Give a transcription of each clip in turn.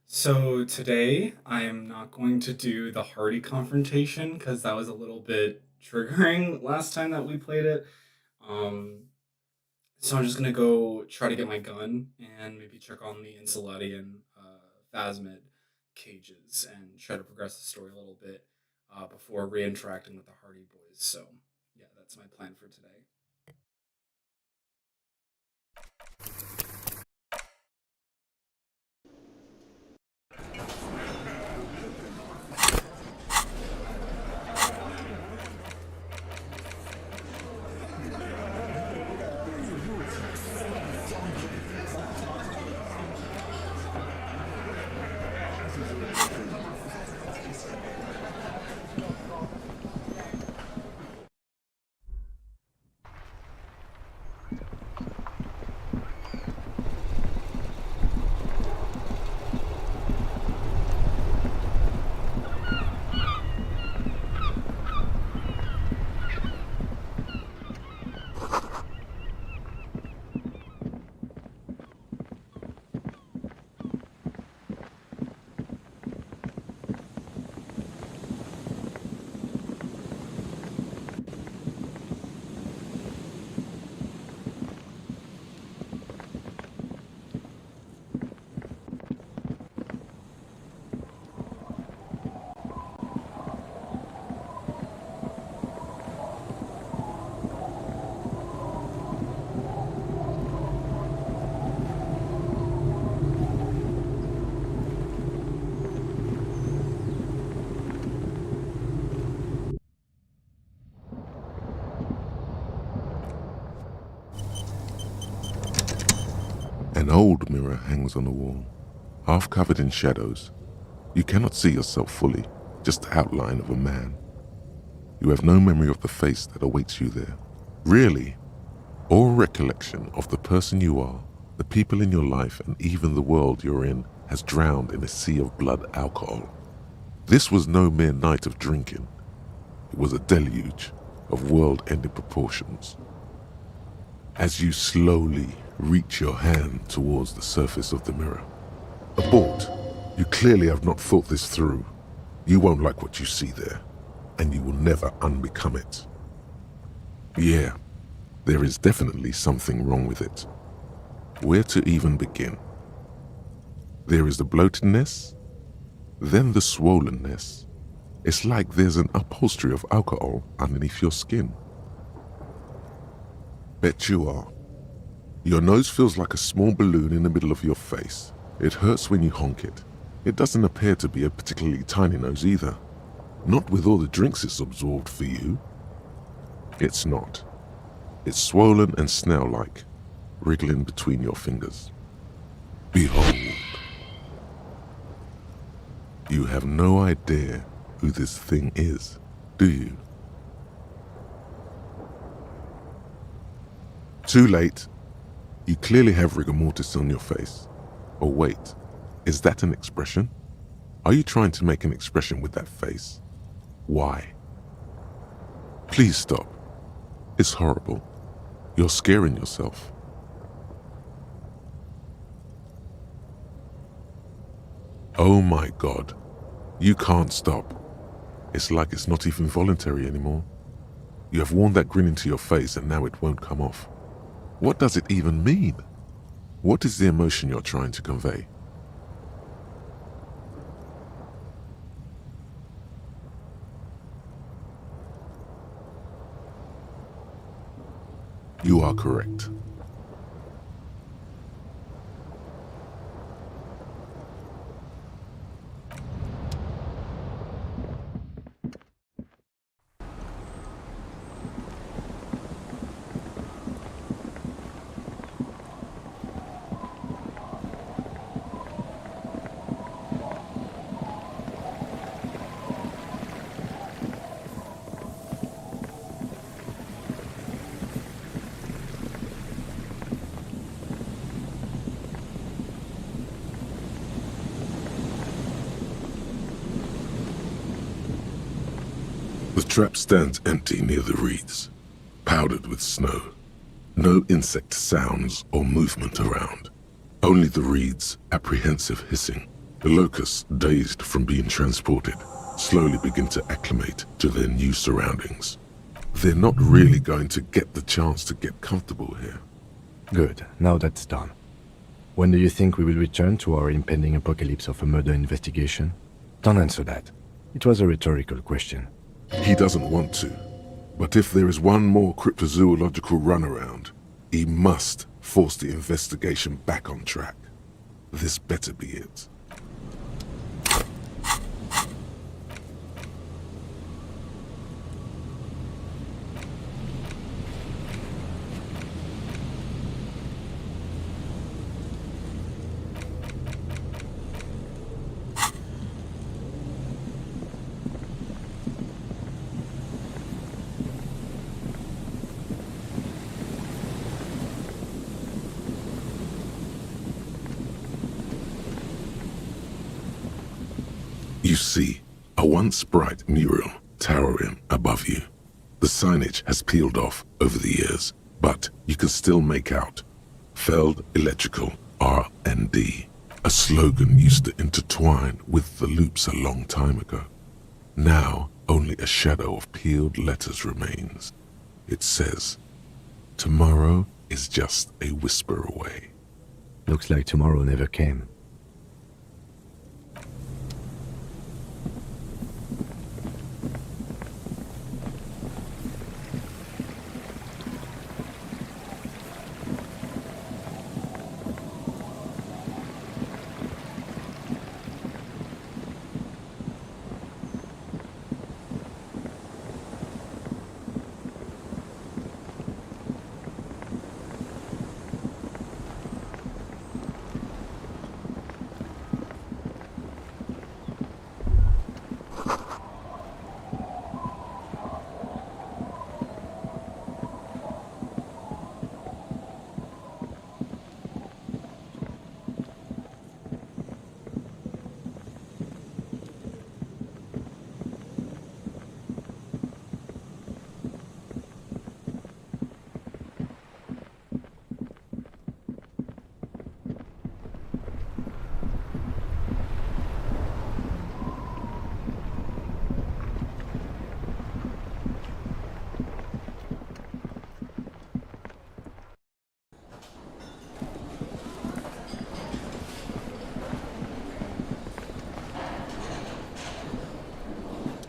So today I am not going to do the Hardy confrontation because that was a little bit triggering last time that we played it. Um, so I'm just gonna go try to get my gun and maybe check on the Insulati and Phasmid cages and try to progress the story a little bit before re-interacting with the Hardy boys. So yeah, that's my plan for today. An old mirror hangs on the wall, half covered in shadows. You cannot see yourself fully, just the outline of a man. You have no memory of the face that awaits you there. Really, all recollection of the person you are, the people in your life, and even the world you're in has drowned in a sea of blood alcohol. This was no mere night of drinking. It was a deluge of world-ending proportions. As you slowly reach your hand towards the surface of the mirror. Abort. You clearly have not thought this through. You won't like what you see there, and you will never unbecome it. Yeah, there is definitely something wrong with it. Where to even begin? There is the bloatedness, then the swollenness. It's like there's an upholstery of alcohol underneath your skin. Bet you are. Your nose feels like a small balloon in the middle of your face. It hurts when you honk it. It doesn't appear to be a particularly tiny nose either. Not with all the drinks it's absorbed for you. It's not. It's swollen and snail-like, wriggling between your fingers. Behold. You have no idea who this thing is, do you? Too late. You clearly have rigor mortis on your face. Oh wait, is that an expression? Are you trying to make an expression with that face? Why? Please stop. It's horrible. You're scaring yourself. Oh my God. You can't stop. It's like it's not even voluntary anymore. You have worn that grin into your face and now it won't come off. What does it even mean? What is the emotion you're trying to convey? You are correct. The trap stands empty near the reeds, powdered with snow. No insect sounds or movement around. Only the reeds' apprehensive hissing The locusts, dazed from being transported, slowly begin to acclimate to their new surroundings. They're not really going to get the chance to get comfortable here. Good, now that's done. When do you think we will return to our impending apocalypse of a murder investigation? Don't answer that. It was a rhetorical question. He doesn't want to, but if there is one more cryptozoological runaround, he must force the investigation back on track. This better be it. You see a once bright mural towering above you. The signage has peeled off over the years, but you can still make out Feld Electrical R&D, a slogan used to intertwine with the loops a long time ago. Now only a shadow of peeled letters remains. It says, "Tomorrow is just a whisper away." Looks like tomorrow never came.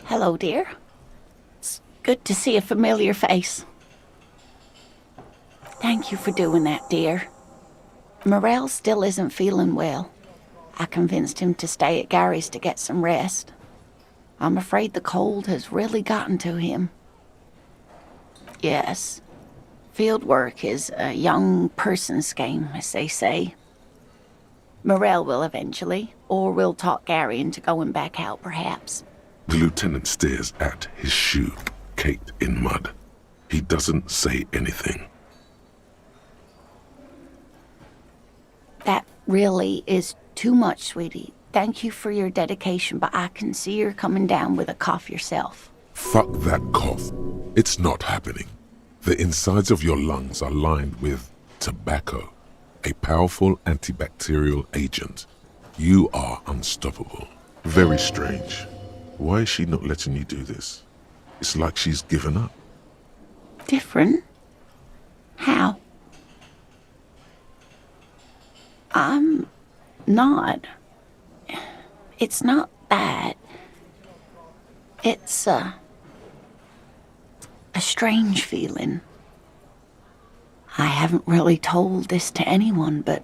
Hello, dear. It's good to see a familiar face. Thank you for doing that, dear. Morel still isn't feeling well. I convinced him to stay at Gary's to get some rest. I'm afraid the cold has really gotten to him. Yes, field work is a young person's game, as they say. Morel will eventually, or we'll talk Gary into going back out, perhaps. The lieutenant stares at his shoe, caked in mud. He doesn't say anything. That really is too much, sweetie. Thank you for your dedication, but I can see you're coming down with a cough yourself. Fuck that cough. It's not happening. The insides of your lungs are lined with tobacco, a powerful antibacterial agent. You are unstoppable. Very strange. Why is she not letting you do this? It's like she's given up. Different? How? I'm not. It's not that. It's a strange feeling. I haven't really told this to anyone, but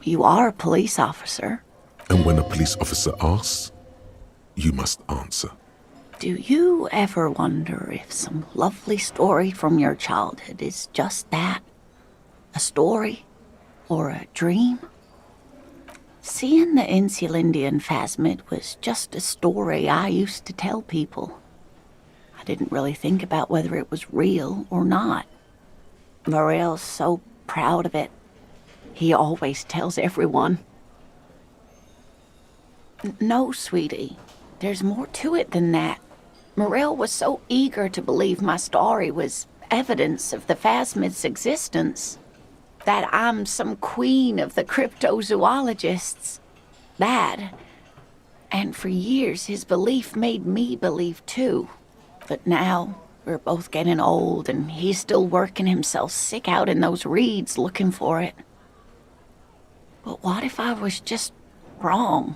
you are a police officer. And when a police officer asks, you must answer. Do you ever wonder if some lovely story from your childhood is just that? A story? Or a dream? Seeing the Insulindian phasmid was just a story I used to tell people. I didn't really think about whether it was real or not. Morel's so proud of it. He always tells everyone. No, sweetie. There's more to it than that. Morel was so eager to believe my story was evidence of the phasmid's existence. that I'm some queen of the cryptozoologists. That. And for years, his belief made me believe too. But now, we're both getting old, and he's still working himself sick out in those reeds looking for it. But what if I was just wrong?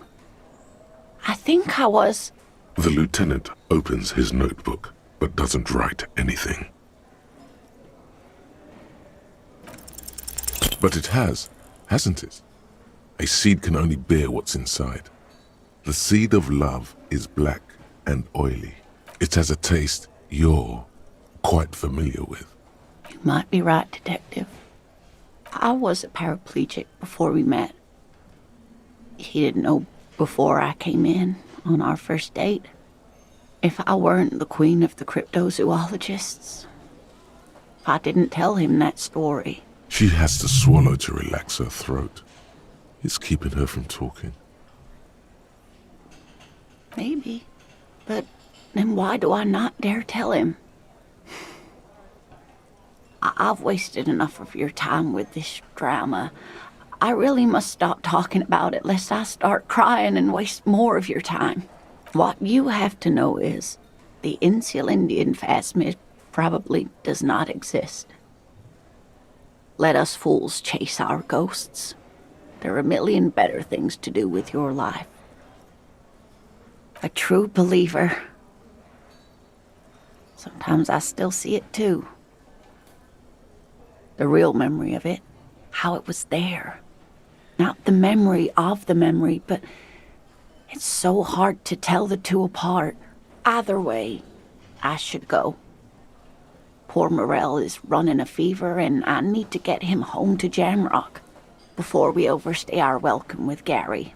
I think I was. The lieutenant opens his notebook, but doesn't write anything. But it has, hasn't it? A seed can only bear what's inside. The seed of love is black and oily. It has a taste you're quite familiar with. You might be right, Detective. I was a paraplegic before we met. He didn't know before I came in on our first date. If I weren't the queen of the cryptozoologists, if I didn't tell him that story. She has to swallow to relax her throat. It's keeping her from talking. Maybe. But then why do I not dare tell him? I've wasted enough of your time with this drama. I really must stop talking about it lest I start crying and waste more of your time. What you have to know is the Insulindian phasmid probably does not exist. Let us fools chase our ghosts. There are a million better things to do with your life. A true believer. Sometimes I still see it too. The real memory of it, how it was there. Not the memory of the memory, but it's so hard to tell the two apart. Either way, I should go. Poor Morel is running a fever, and I need to get him home to Jamrock before we overstay our welcome with Gary.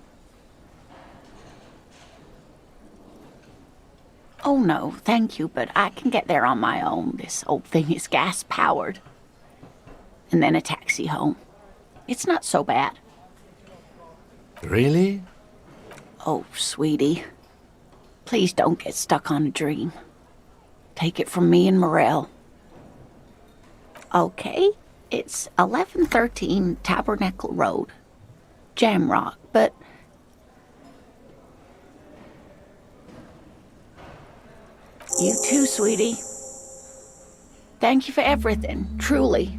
Oh no, thank you, but I can get there on my own. This old thing is gas-powered. And then a taxi home. It's not so bad. Really? Oh, sweetie. Please don't get stuck on a dream. Take it from me and Morel. Okay, it's 1113 Tabernacle Road. Jamrock, but... You too, sweetie. Thank you for everything, truly.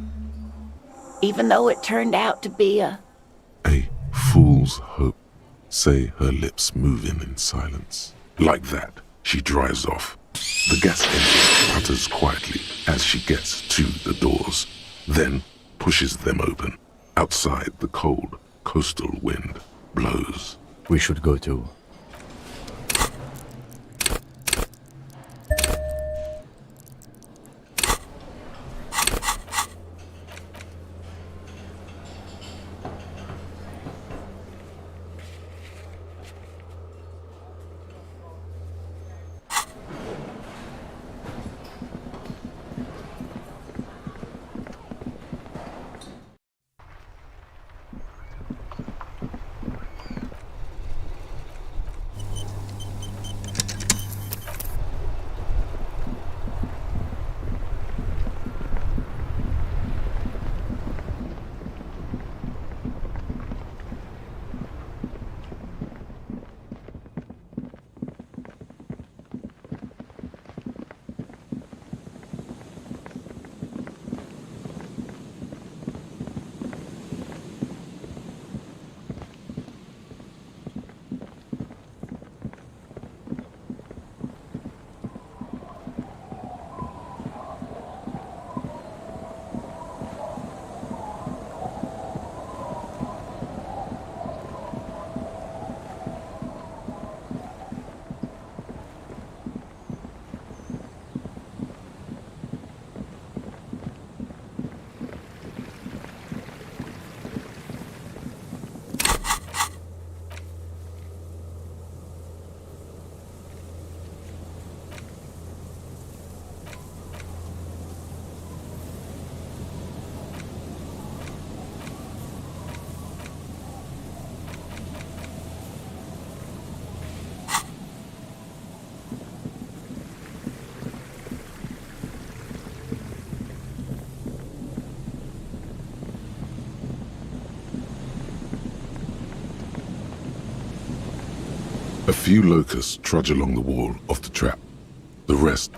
Even though it turned out to be A fool's hope. Say her lips moving in silence. Like that, she drives off. The gas engine putters quietly as she gets to the doors, then pushes them open. Outside, the cold, coastal wind blows. We should go too. A few locusts trudge along the wall of the trap. The rest...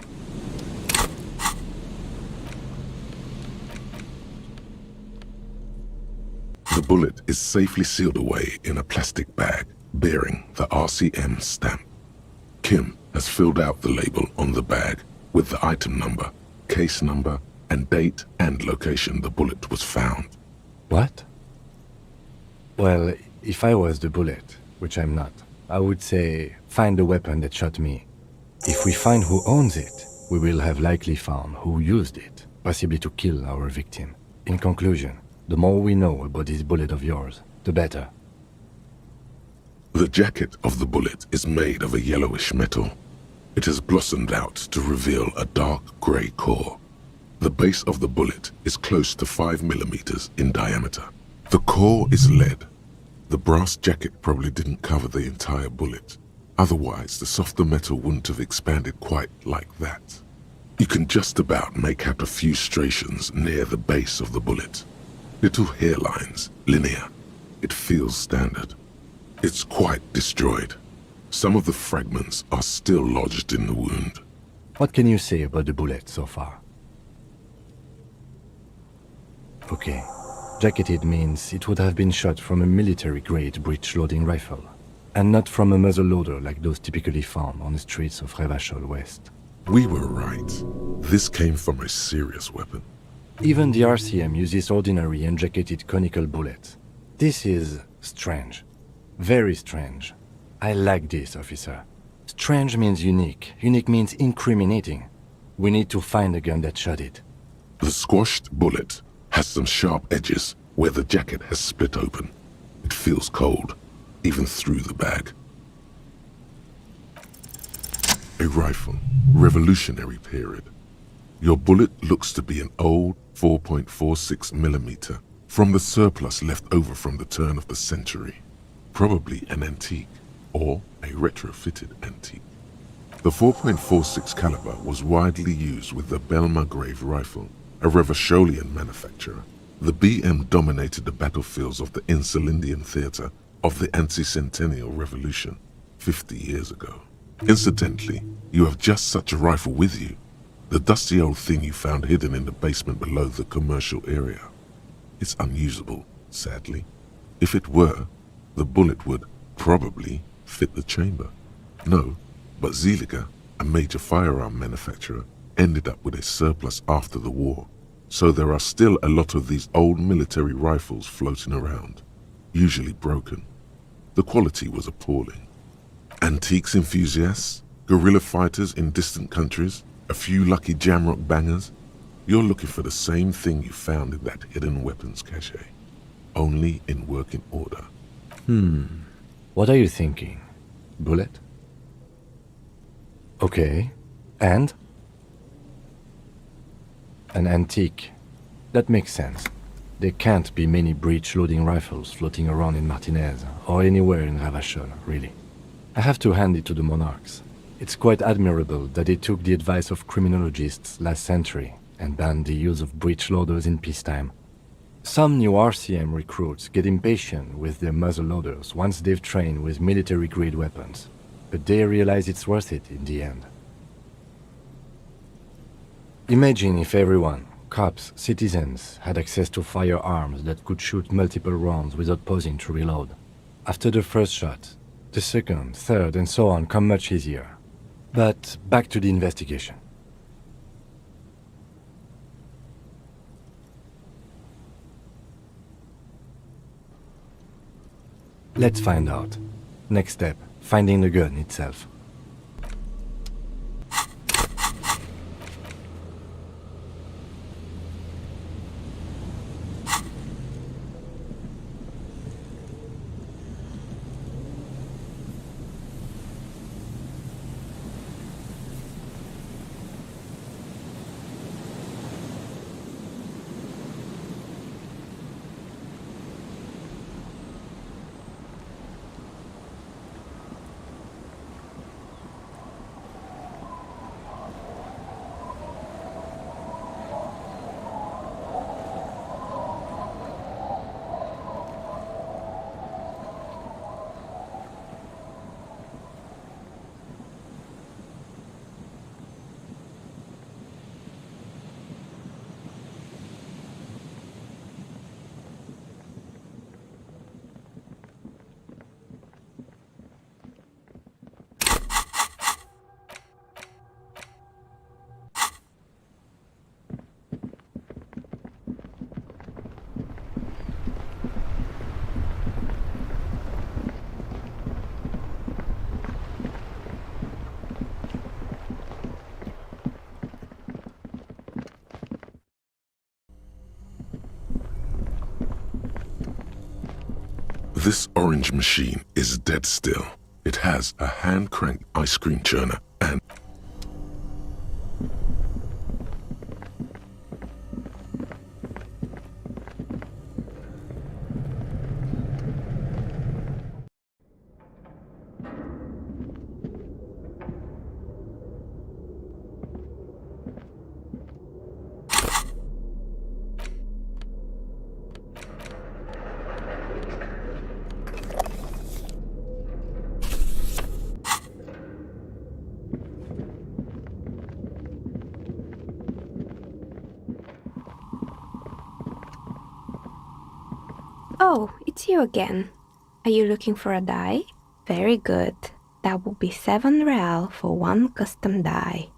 The bullet is safely sealed away in a plastic bag bearing the RCM stamp. Kim has filled out the label on the bag with the item number, case number, and date and location the bullet was found. What? Well, if I was the bullet, which I'm not, I would say, find the weapon that shot me. If we find who owns it, we will have likely found who used it, possibly to kill our victim. In conclusion, the more we know about this bullet of yours, the better. The jacket of the bullet is made of a yellowish metal. It has blossomed out to reveal a dark grey core. The base of the bullet is close to 5 millimeters in diameter. The core is lead. The brass jacket probably didn't cover the entire bullet. Otherwise, the softer metal wouldn't have expanded quite like that. You can just about make out a few striations near the base of the bullet. Little hairlines, linear. It feels standard. It's quite destroyed. Some of the fragments are still lodged in the wound. What can you say about the bullet so far? Okay. Jacketed means it would have been shot from a military-grade breech-loading rifle, and not from a muzzle-loader like those typically found on the streets of Revachol West. We were right. This came from a serious weapon. Even the RCM uses ordinary unjacketed conical bullets. This is strange. Very strange. I like this, officer. Strange means unique. Unique means incriminating. We need to find the gun that shot it. The squashed bullet has some sharp edges where the jacket has split open. It feels cold, even through the bag. A rifle, Revolutionary period. Your bullet looks to be an old 4.46 millimeter from the surplus left over from the turn of the century. Probably an antique or a retrofitted antique. The 4.46 caliber was widely used with the Belmargrave rifle, a Revacholian manufacturer. The BM dominated the battlefields of the Insulindian theater of the anti-centennial revolution 50 years ago. Incidentally, you have just such a rifle with you, the dusty old thing you found hidden in the basement below the commercial area. It's unusable, sadly. If it were, the bullet would probably fit the chamber. No, but Zeliger, a major firearm manufacturer, ended up with a surplus after the war. So there are still a lot of these old military rifles floating around, usually broken. The quality was appalling. Antiques enthusiasts, guerrilla fighters in distant countries, a few lucky jamrock bangers. You're looking for the same thing you found in that hidden weapons cache, only in working order. What are you thinking? Bullet? Okay. And? An antique. That makes sense. There can't be many breech-loading rifles floating around in Martinez, or anywhere in Ravachol, really. I have to hand it to the monarchs. It's quite admirable that they took the advice of criminologists last century and banned the use of breech-loaders in peacetime. Some new RCM recruits get impatient with their muzzle-loaders once they've trained with military-grade weapons, but they realize it's worth it in the end. Imagine if everyone, cops, citizens, had access to firearms that could shoot multiple rounds without pausing to reload. After the first shot, the second, third, and so on come much easier. But back to the investigation. Let's find out. Next step, finding the gun itself. This orange machine is dead still. It has a hand-cranked ice cream churner and... Oh, it's you again. Are you looking for a die? Very good. That will be 7 real for one custom die.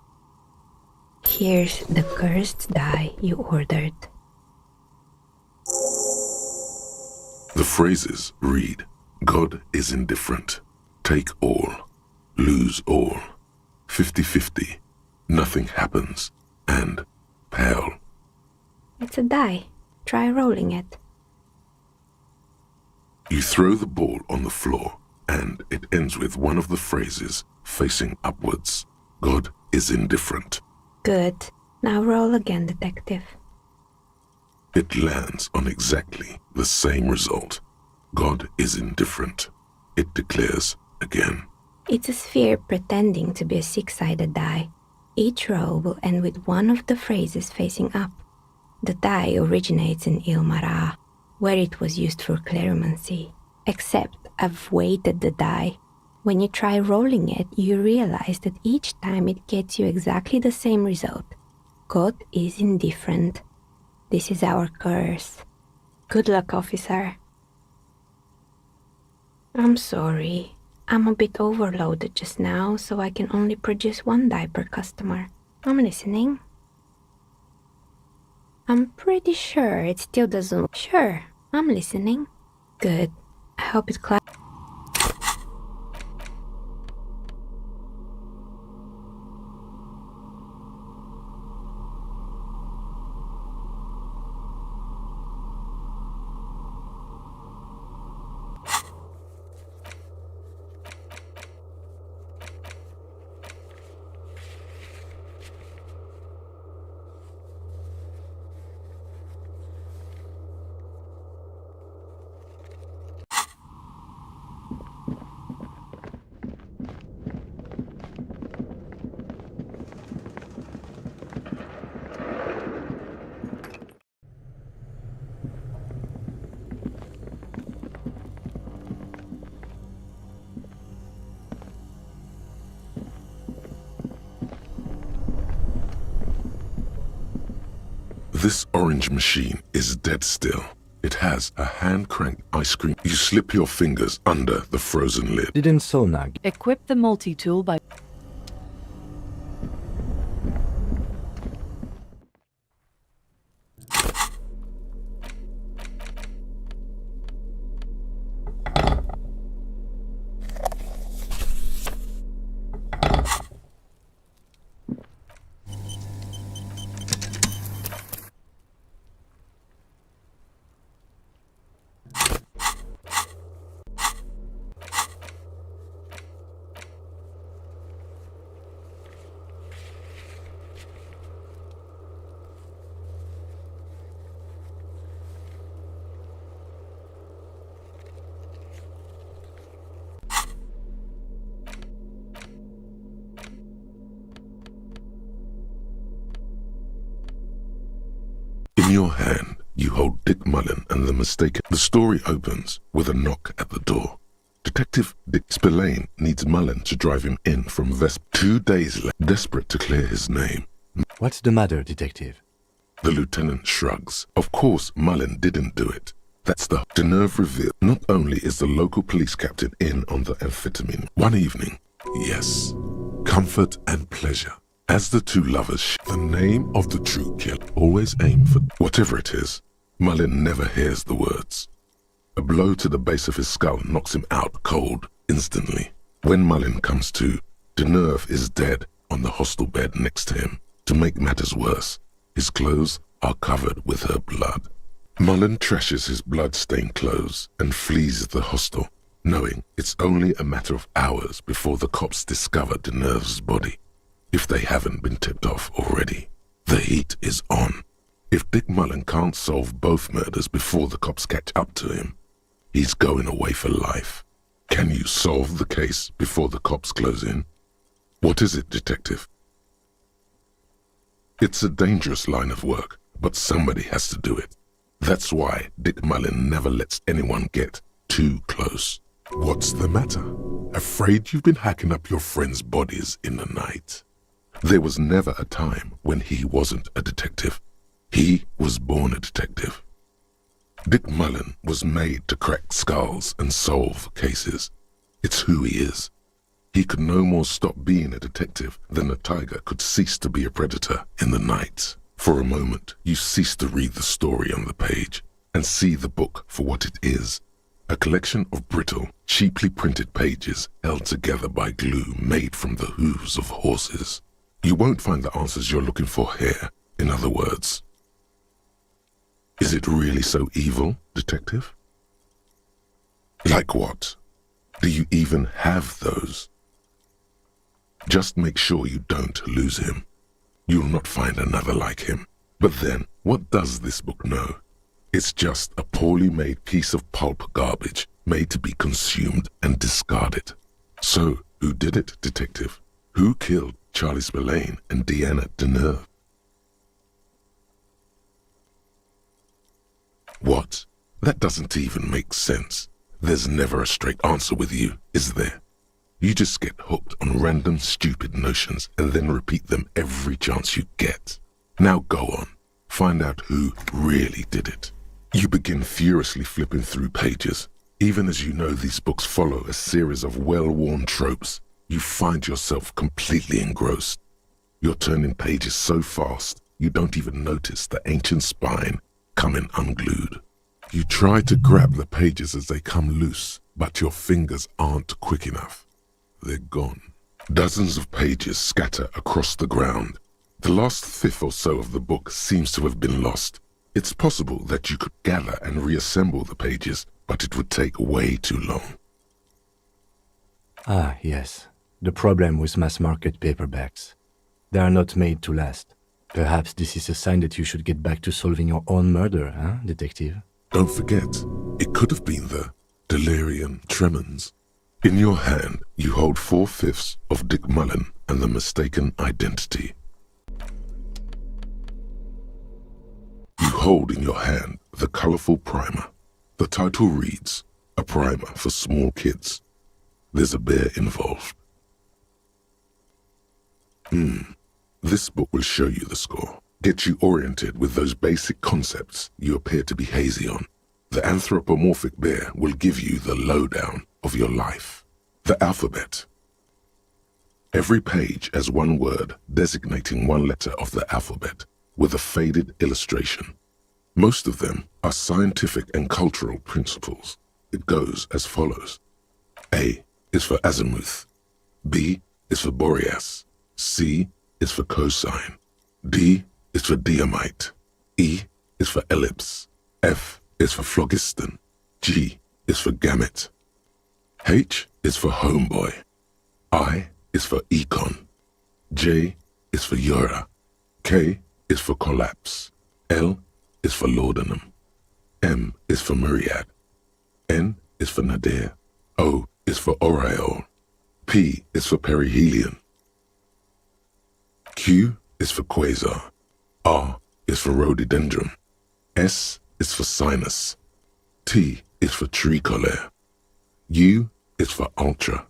Here's the cursed die you ordered. The phrases read, God is indifferent. Take all. Lose all. 50-50. Nothing happens. And pale. It's a die. Try rolling it. You throw the ball on the floor, and it ends with one of the phrases facing upwards. God is indifferent. Good. Now roll again, detective. It lands on exactly the same result. God is indifferent. It declares again. It's a sphere pretending to be a 6-sided die. Each roll will end with one of the phrases facing up. The die originates in Ilmara, where it was used for cleromancy. Except I've weighted the die. When you try rolling it, you realize that each time it gets you exactly the same result. God is indifferent. This is our curse. Good luck, officer. I'm sorry. I'm a bit overloaded just now, so I can only produce 1 die per customer. I'm listening. I'm pretty sure it still doesn't... Sure, I'm listening. Good. I hope it claps. This orange machine is dead still. It has a hand-cranked ice cream. You slip your fingers under the frozen lid. Didn't Sonag. Equip the multi-tool by... In your hand, you hold Dick Mullen and the mistaken. The story opens with a knock at the door. Detective Dick Spillane needs Mullen to drive him in from Vesp. 2 days later, desperate to clear his name. What's the matter, detective? The lieutenant shrugs. Of course, Mullen didn't do it. That's the Deneuve reveal. Not only is the local police captain in on the amphetamine, one evening, yes, comfort and pleasure. As the two lovers the name of the true killer, always aim for whatever it is. Mullen never hears the words. A blow to the base of his skull knocks him out cold instantly. When Mullen comes to, Deneuve is dead on the hostel bed next to him. To make matters worse, his clothes are covered with her blood. Mullen trashes his blood-stained clothes and flees the hostel, knowing it's only a matter of hours before the cops discover Deneuve's body, if they haven't been tipped off already. The heat is on. If Dick Mullen can't solve both murders before the cops catch up to him, he's going away for life. Can you solve the case before the cops close in? What is it, detective? It's a dangerous line of work, but somebody has to do it. That's why Dick Mullen never lets anyone get too close. What's the matter? Afraid you've been hacking up your friends' bodies in the night? There was never a time when he wasn't a detective. He was born a detective. Dick Mullen was made to crack skulls and solve cases. It's who he is. He could no more stop being a detective than a tiger could cease to be a predator in the night. For a moment, you cease to read the story on the page and see the book for what it is. A collection of brittle, cheaply printed pages held together by glue made from the hooves of horses. You won't find the answers you're looking for here, in other words. Is it really so evil, detective? Like what? Do you even have those? Just make sure you don't lose him. You'll not find another like him. But then, what does this book know? It's just a poorly made piece of pulp garbage made to be consumed and discarded. So, who did it, detective? Who killed Charlie Spillane and Deanna Deneuve? What? That doesn't even make sense. There's never a straight answer with you, is there? You just get hooked on random stupid notions and then repeat them every chance you get. Now go on. Find out who really did it. You begin furiously flipping through pages. Even as you know these books follow a series of well-worn tropes, you find yourself completely engrossed. You're turning pages so fast, you don't even notice the ancient spine coming unglued. You try to grab the pages as they come loose, but your fingers aren't quick enough. They're gone. Dozens of pages scatter across the ground. The last fifth or so of the book seems to have been lost. It's possible that you could gather and reassemble the pages, but it would take way too long. Ah, yes. The problem with mass-market paperbacks. They are not made to last. Perhaps this is a sign that you should get back to solving your own murder, huh, detective? Don't forget, it could have been the delirium tremens. In your hand, you hold 4/5 of Dick Mullen and the mistaken identity. You hold in your hand the colorful primer. The title reads, A Primer for Small Kids. There's a bear involved. This book will show you the score. Get you oriented with those basic concepts you appear to be hazy on. The anthropomorphic bear will give you the lowdown of your life. The alphabet. Every page has one word designating one letter of the alphabet with a faded illustration. Most of them are scientific and cultural principles. It goes as follows. A is for azimuth. B is for Boreas. C is for cosine. D is for diamite. E is for ellipse. F is for phlogiston. G is for gamete. H is for homeboy. I is for econ. J is for Eura. K is for collapse. L is for laudanum. M is for myriad. N is for nadir. O is for aureole. P is for perihelion. Q is for quasar. R is for rhododendron. S is for sinus. T is for tricolor. U is for ultra.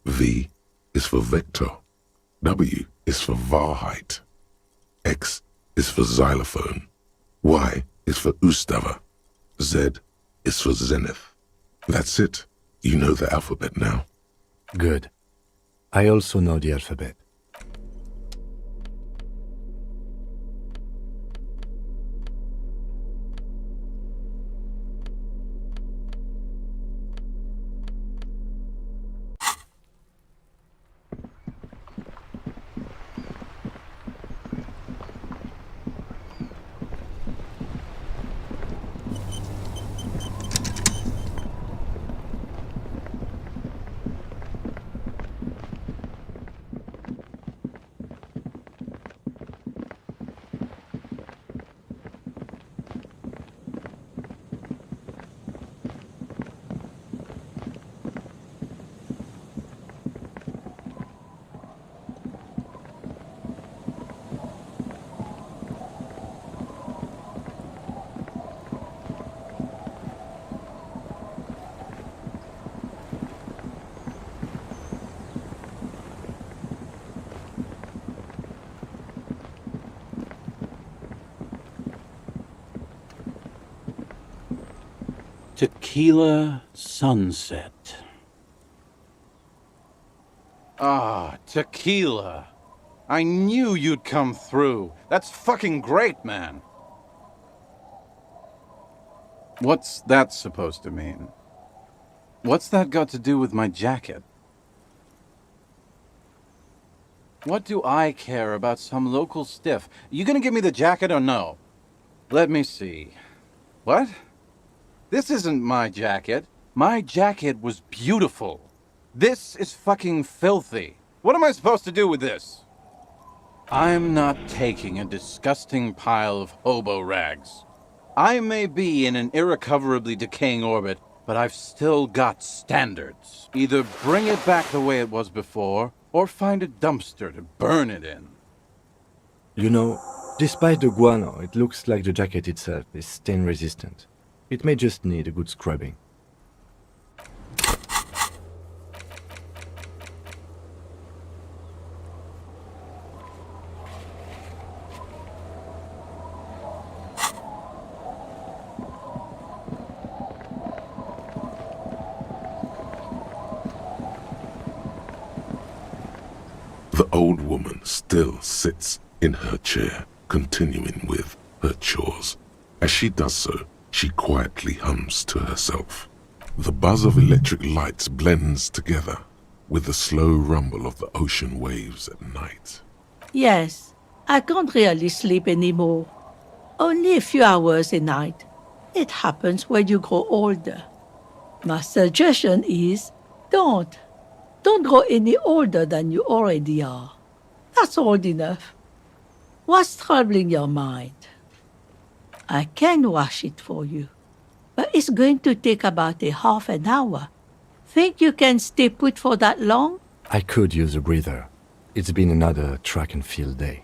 V is for vector. W is for Wahrheit. X is for xylophone. Y is for Ustava. Z is for zenith. That's it. You know the alphabet now. Good. I also know the alphabet. Tequila sunset. Ah, tequila. I knew you'd come through. That's fucking great, man. What's that supposed to mean? What's that got to do with my jacket? What do I care about some local stiff? You gonna give me the jacket or no? Let me see. What? This isn't my jacket. My jacket was beautiful. This is fucking filthy. What am I supposed to do with this? I'm not taking a disgusting pile of hobo rags. I may be in an irrecoverably decaying orbit, but I've still got standards. Either bring it back the way it was before, or find a dumpster to burn it in. You know, despite the guano, it looks like the jacket itself is stain resistant. It may just need a good scrubbing. The old woman still sits in her chair, continuing with her chores. As she does so, she quietly hums to herself. The buzz of electric lights blends together with the slow rumble of the ocean waves at night. Yes, I can't really sleep anymore. Only a few hours a night. It happens when you grow older. My suggestion is don't. Don't grow any older than you already are. That's old enough. What's troubling your mind? I can wash it for you, but it's going to take about a half an hour. Think you can stay put for that long? I could use a breather. It's been another track and field day.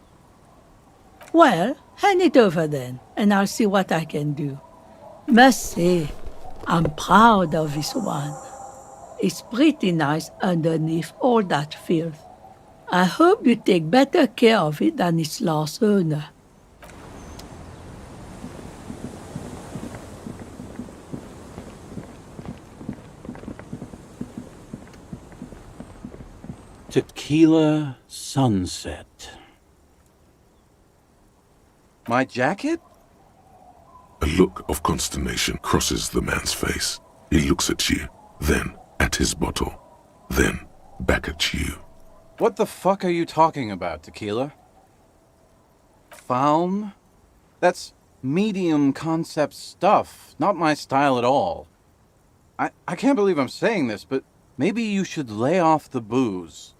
Well, hand it over then, and I'll see what I can do. Must say, I'm proud of this one. It's pretty nice underneath all that filth. I hope you take better care of it than its last owner. Tequila sunset. My jacket? A look of consternation crosses the man's face. He looks at you, then at his bottle, then back at you. What the fuck are you talking about, Tequila? Faum? That's medium concept stuff, not my style at all. I can't believe I'm saying this, but maybe you should lay off the booze.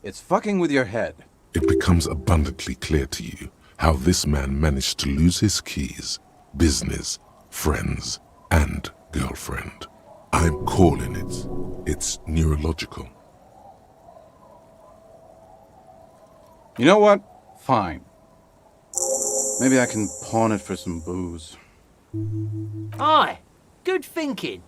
It's fucking with your head. It becomes abundantly clear to you how this man managed to lose his keys, business, friends, and girlfriend. I'm calling it. It's neurological. You know what? Fine. Maybe I can pawn it for some booze. Aye, good thinking.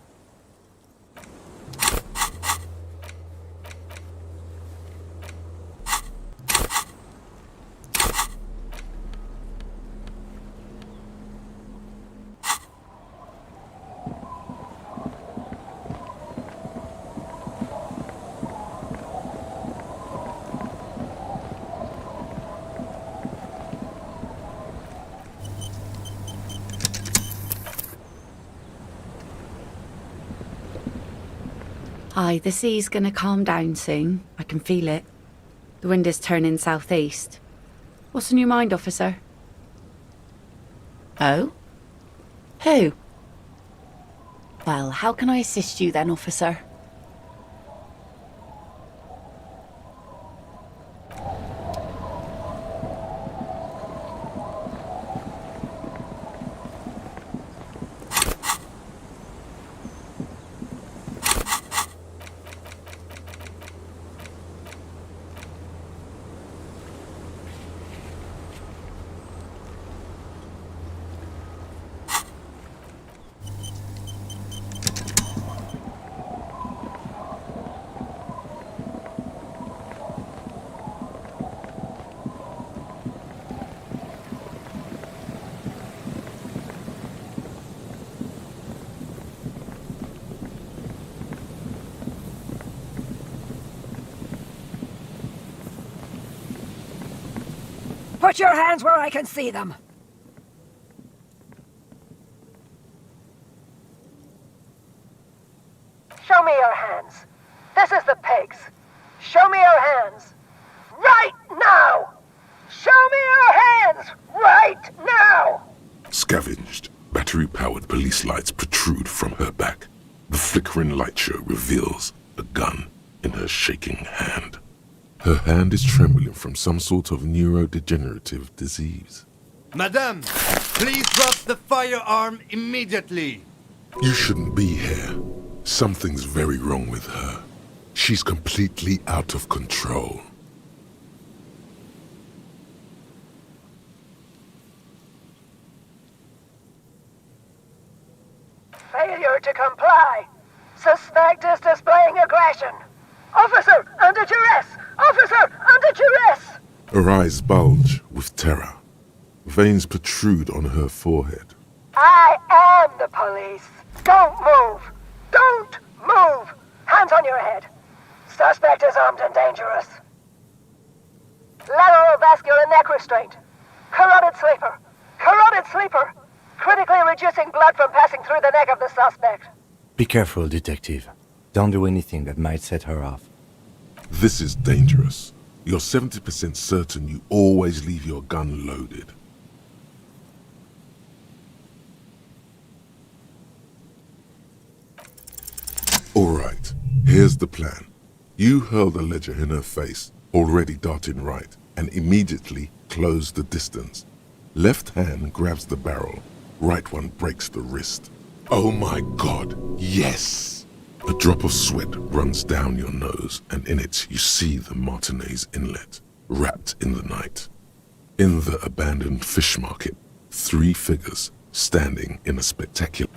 Aye, the sea's gonna calm down soon. I can feel it. The wind is turning southeast. What's on your mind, officer? Oh? Who? Well, how can I assist you then, officer? Put your hands where I can see them! Show me your hands. This is the pigs. Show me your hands. Right now! Show me your hands! Right now! Scavenged, battery-powered police lights protrude from her back. The flickering light show reveals a gun in her shaking hand. Her hand is trembling from some sort of neurodegenerative disease. Madame, please drop the firearm immediately. You shouldn't be here. Something's very wrong with her. She's completely out of control. Failure to comply. Suspect is displaying aggression. Officer, under duress! Officer, under duress! Her eyes bulge with terror. Veins protrude on her forehead. I am the police. Don't move. Don't move. Hands on your head. Suspect is armed and dangerous. Lateral vascular neck restraint. Carotid sleeper. Carotid sleeper. Critically reducing blood from passing through the neck of the suspect. Be careful, detective. Don't do anything that might set her off. This is dangerous. You're 70% certain you always leave your gun loaded. Alright, here's the plan. You hurl the ledger in her face, already darting right, and immediately close the distance. Left hand grabs the barrel, right one breaks the wrist. Oh my god, yes! A drop of sweat runs down your nose, and in it you see the Martinez Inlet, wrapped in the night. In the abandoned fish market, 3 figures standing in a spectacular...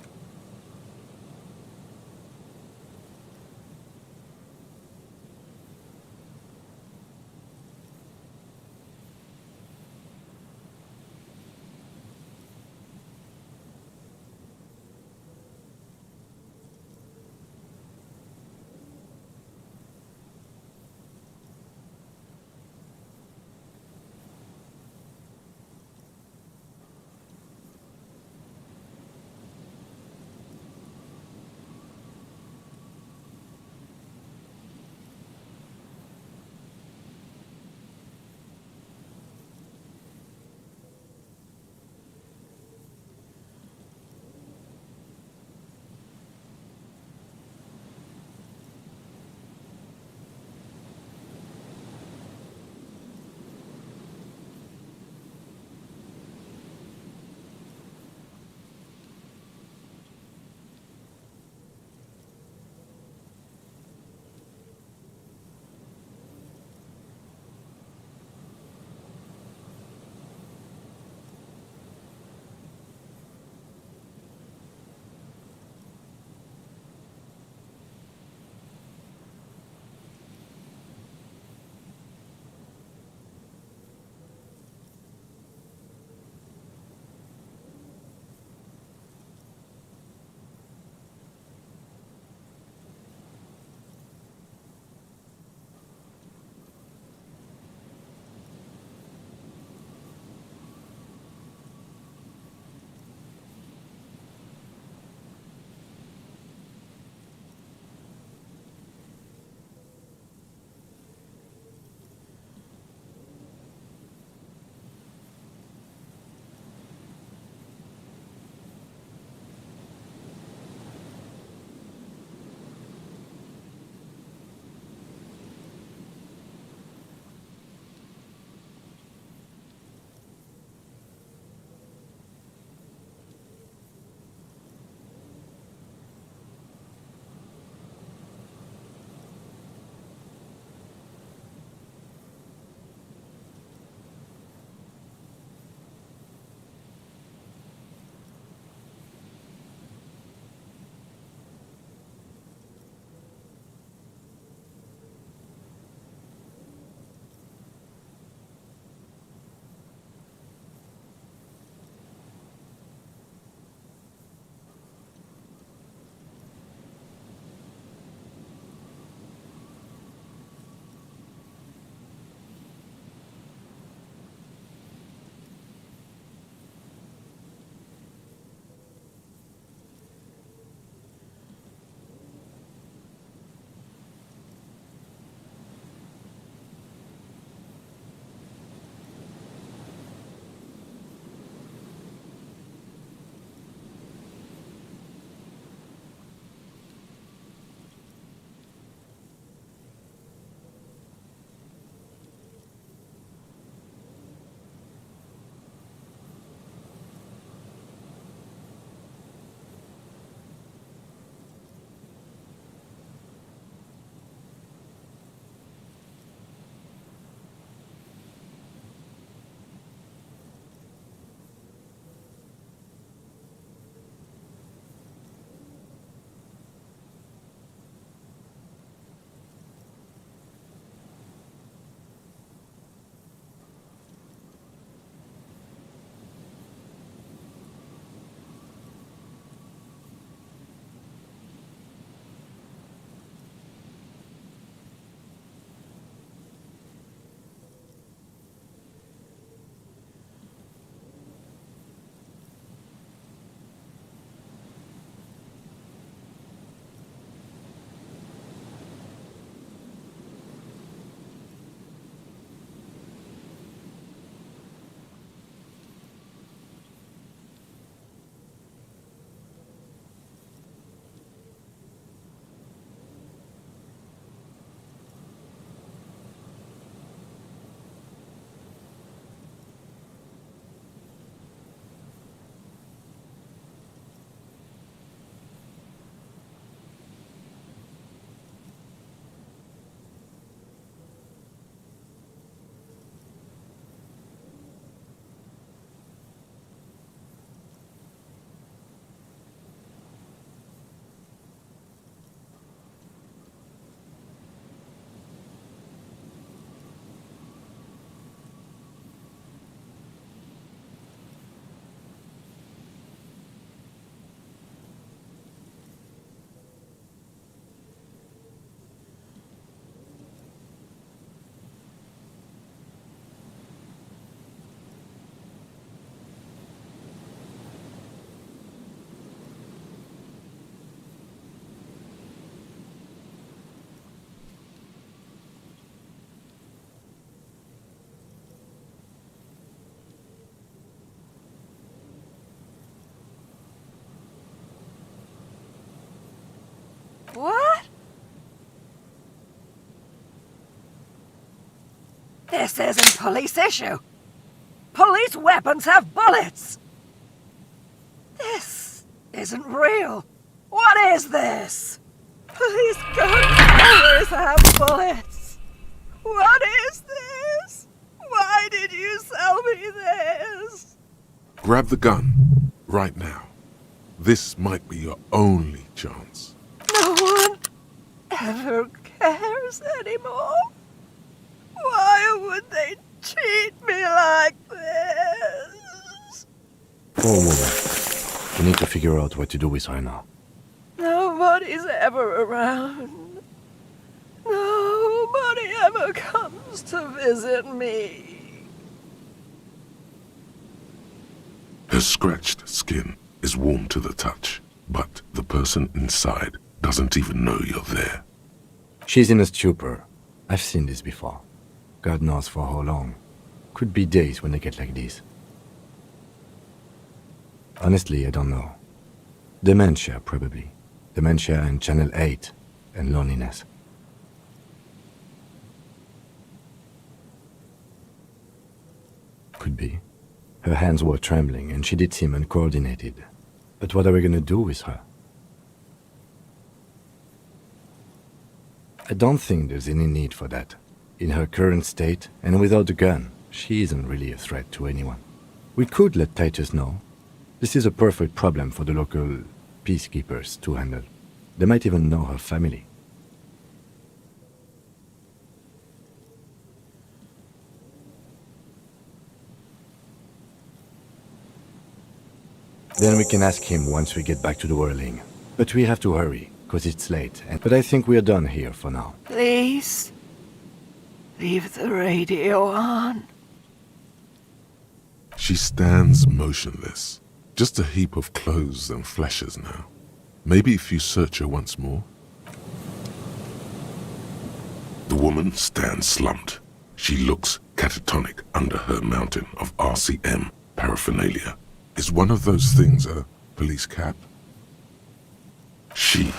This isn't police issue. Police weapons have bullets. This isn't real. What is this? Police guns always have bullets. What is this? Why did you sell me this? Grab the gun, right now. This might be your only chance. No one ever cares anymore. Why would they treat me like this? Poor woman. We need to figure out what to do with her now. Nobody's ever around. Nobody ever comes to visit me. Her scratched skin is warm to the touch, but the person inside doesn't even know you're there. She's in a stupor. I've seen this before. God knows for how long. Could be days when they get like this. Honestly, I don't know. Dementia, probably. Dementia and Channel 8, and loneliness. Could be. Her hands were trembling, and she did seem uncoordinated. But what are we gonna do with her? I don't think there's any need for that. In her current state, and without a gun, she isn't really a threat to anyone. We could let Titus know. This is a perfect problem for the local peacekeepers to handle. They might even know her family. Then we can ask him once we get back to the whirling. But we have to hurry, because it's late. But I think we're done here for now. Please, leave the radio on. She stands motionless, just a heap of clothes and fleshes now. Maybe if you search her once more. The woman stands slumped. She looks catatonic under her mountain of RCM paraphernalia. Is one of those things a police cap? She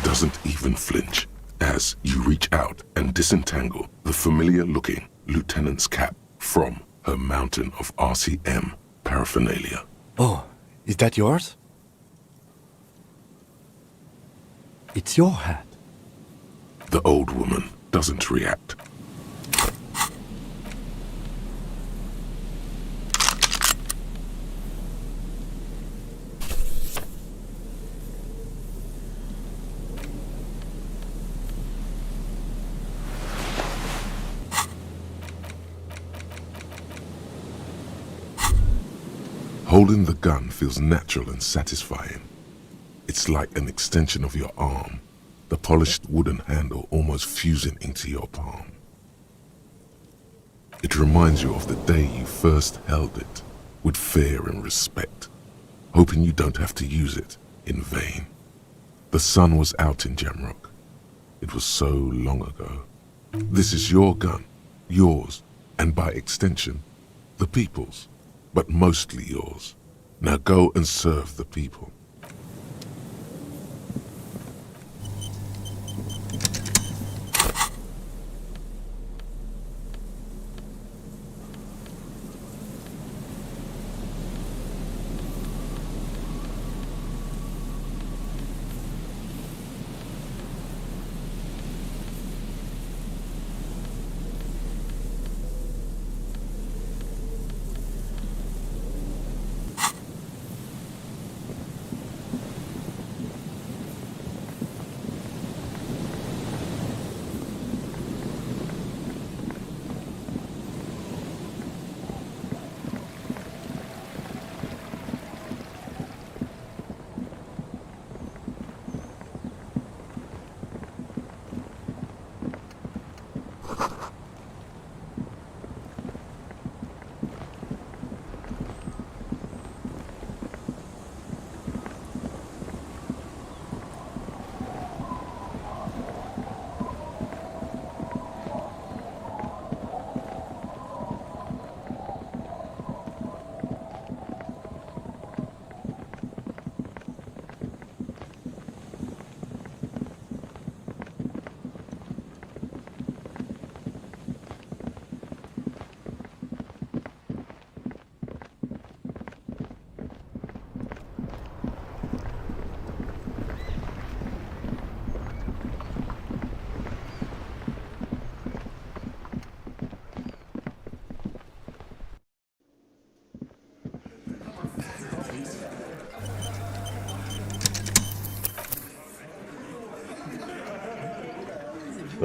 doesn't even flinch as you reach out and disentangle the familiar-looking lieutenant's cap from her mountain of RCM paraphernalia. Oh, is that yours? It's your hat. The old woman doesn't react. Holding the gun feels natural and satisfying. It's like an extension of your arm, the polished wooden handle almost fusing into your palm. It reminds you of the day you first held it, with fear and respect, hoping you don't have to use it in vain. The sun was out in Jamrock. It was so long ago. This is your gun, yours, and by extension, the people's. But mostly yours. Now go and serve the people.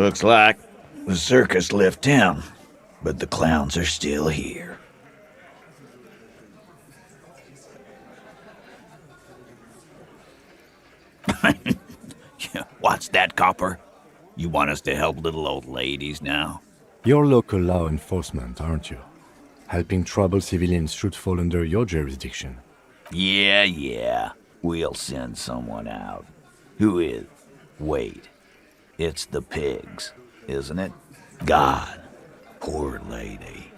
Looks like the circus left town, but the clowns are still here. What's that, Copper? You want us to help little old ladies now? You're local law enforcement, aren't you? Helping troubled civilians should fall under your jurisdiction. Yeah. We'll send someone out. Who is? Wait. It's the pigs, isn't it? God, poor lady.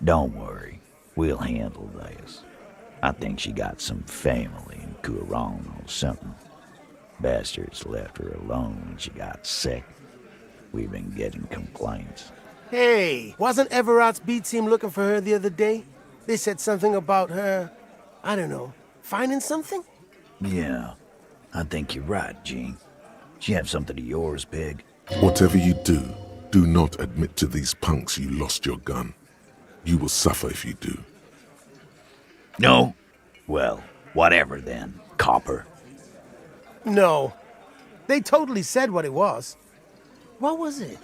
Don't worry. We'll handle this. I think she got some family in Kuron or something. Bastards left her alone when she got sick. We've been getting complaints. Hey, wasn't Everard's B team looking for her the other day? They said something about her, I don't know, finding something? Yeah, I think you're right, Gene. She have something of yours, Pig? Whatever you do, do not admit to these punks you lost your gun. You will suffer if you do. No? Well, whatever then, Copper. No. They totally said what it was. What was it?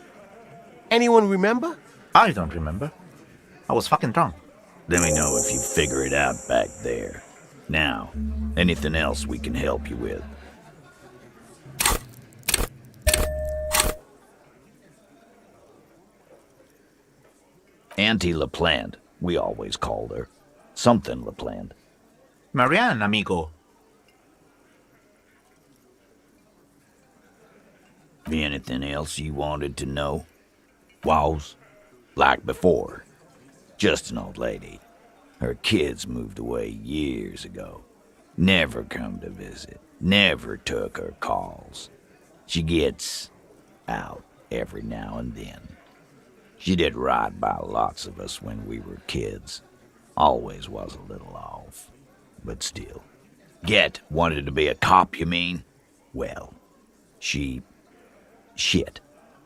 Anyone remember? I don't remember. I was fucking drunk. Let me know if you figure it out back there. Now, anything else we can help you with? Auntie LaPlante, we always called her. Something LaPlante. Marianne, amigo. Anything else you wanted to know? Was? Like before. Just an old lady. Her kids moved away years ago. Never come to visit. Never took her calls. She gets out every now and then. She did right by lots of us when we were kids. Always was a little off. But still. Wanted to be a cop, you mean? Well, shit.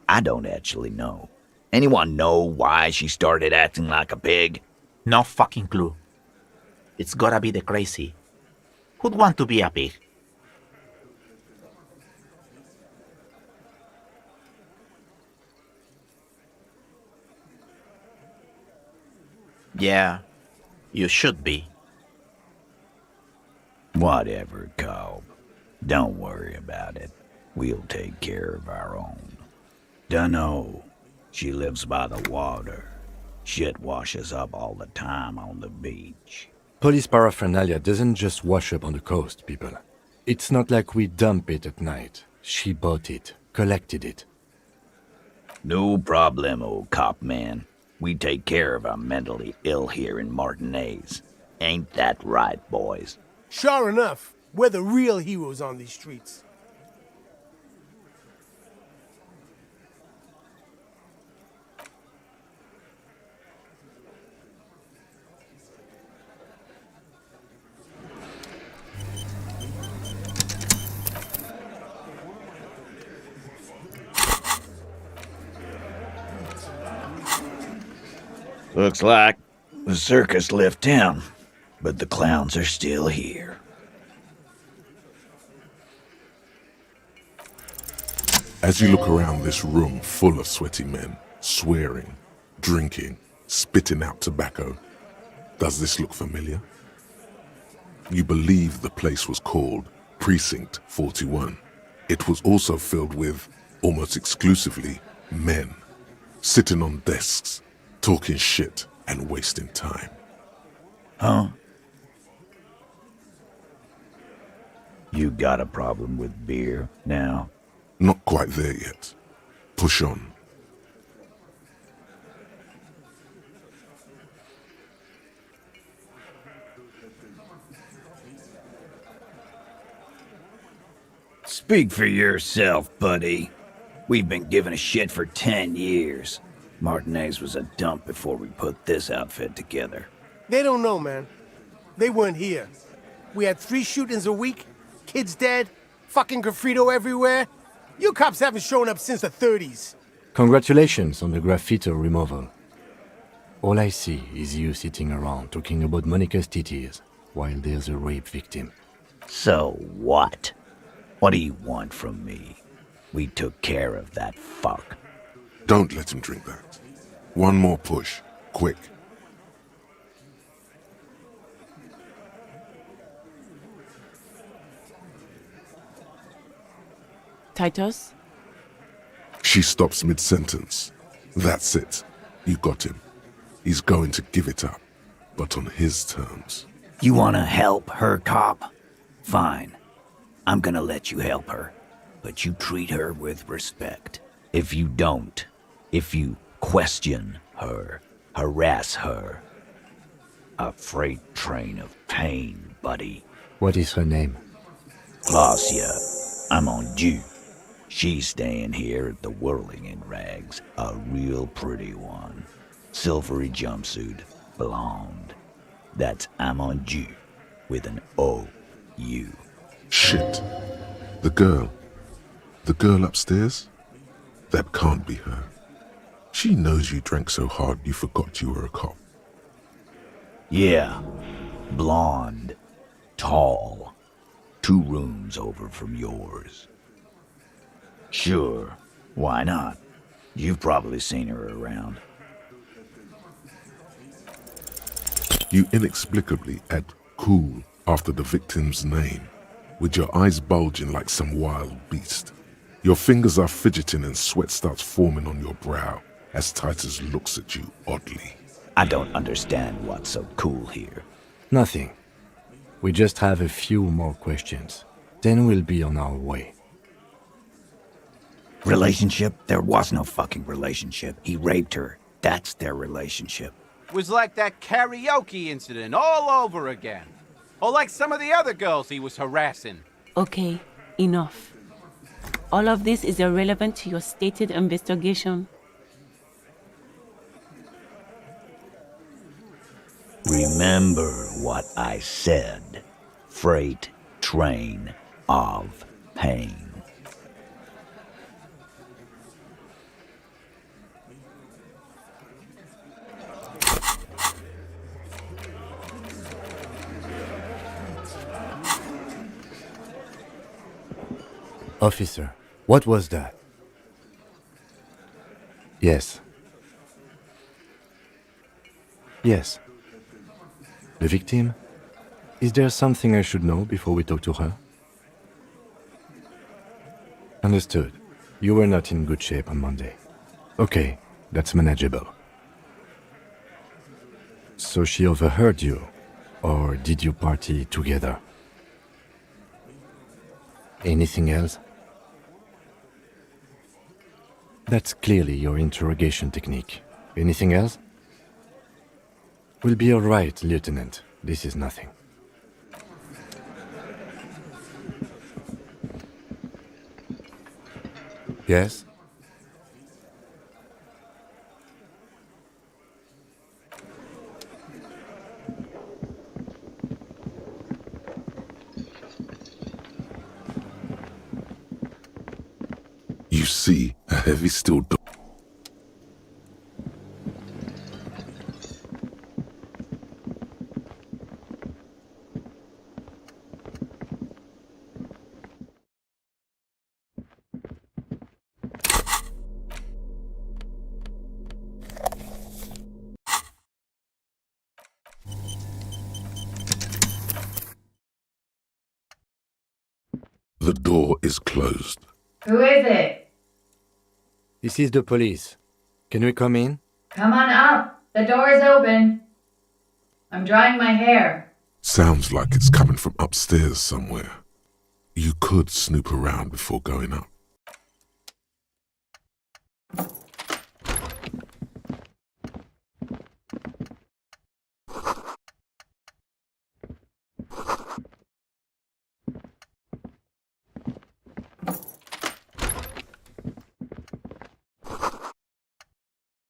I don't actually know. Anyone know why she started acting like a pig? No fucking clue. It's gotta be the crazy. Who'd want to be a pig? Yeah, you should be. Whatever, Cobb. Don't worry about it. We'll take care of our own. Dunno. She lives by the water. Shit washes up all the time on the beach. Police paraphernalia doesn't just wash up on the coast, people. It's not like we dump it at night. She bought it, collected it. No problemo, cop man. We take care of our mentally ill here in Martinez. Ain't that right, boys? Sure enough, we're the real heroes on these streets. Looks like the circus left town, but the clowns are still here. As you look around this room full of sweaty men, swearing, drinking, spitting out tobacco, does this look familiar? You believe the place was called Precinct 41. It was also filled with, almost exclusively, men, sitting on desks, talking shit and wasting time. Huh? You got a problem with beer now? Not quite there yet. Push on. Speak for yourself, buddy. We've been giving a shit for 10 years. Martinez was a dump before we put this outfit together. They don't know, man. They weren't here. We had 3 shootings a week, kids dead, fucking graffito everywhere. You cops haven't shown up since the 30s. Congratulations on the graffito removal. All I see is you sitting around talking about Monica's titties while there's a rape victim. So what? What do you want from me? We took care of that fuck. Don't let him drink that. One more push, quick. Titus? She stops mid-sentence. That's it. You got him. He's going to give it up, but on his terms. You wanna help her, cop? Fine. I'm gonna let you help her, but you treat her with respect. If you don't, if you question her, harass her, a freight train of pain, buddy. What is her name? Glacia, I'm on due. She's staying here at the Whirling in Rags, a real pretty one. Silvery jumpsuit, blonde. That's Amonju, with an O-U. Shit. The girl upstairs? That can't be her. She knows you drank so hard you forgot you were a cop. Yeah, blonde, tall, 2 rooms over from yours. Sure, why not? You've probably seen her around. You inexplicably add cool after the victim's name, with your eyes bulging like some wild beast. Your fingers are fidgeting and sweat starts forming on your brow as Titus looks at you oddly. I don't understand what's so cool here. Nothing. We just have a few more questions. Then we'll be on our way. Relationship? There was no fucking relationship. He raped her. That's their relationship. Was like that karaoke incident all over again. Or like some of the other girls he was harassing. Okay, enough. All of this is irrelevant to your stated investigation. Remember what I said. Freight train of pain. Officer, what was that? Yes. Yes. The victim? Is there something I should know before we talk to her? Understood. You were not in good shape on Monday. Okay, that's manageable. So she overheard you, or did you party together? Anything else? That's clearly your interrogation technique. Anything else? We'll be all right, Lieutenant. This is nothing. Yes? You see a heavy steel door. The door is closed. Who is it? This is the police. Can we come in? Come on up. The door is open. I'm drying my hair. Sounds like it's coming from upstairs somewhere. You could snoop around before going up.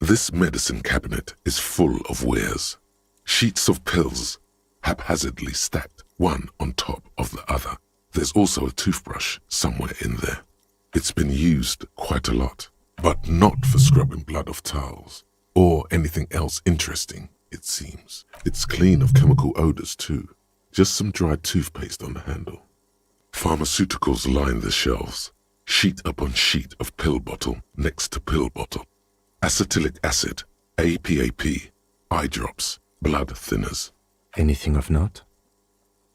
This medicine cabinet is full of wares. Sheets of pills, haphazardly stacked, one on top of the other. There's also a toothbrush somewhere in there. It's been used quite a lot, but not for scrubbing blood off towels, or anything else interesting, it seems. It's clean of chemical odors too, just some dried toothpaste on the handle. Pharmaceuticals line the shelves, sheet upon sheet of pill bottle next to pill bottle. Acetylic acid, APAP, eye drops, blood thinners. Anything of note?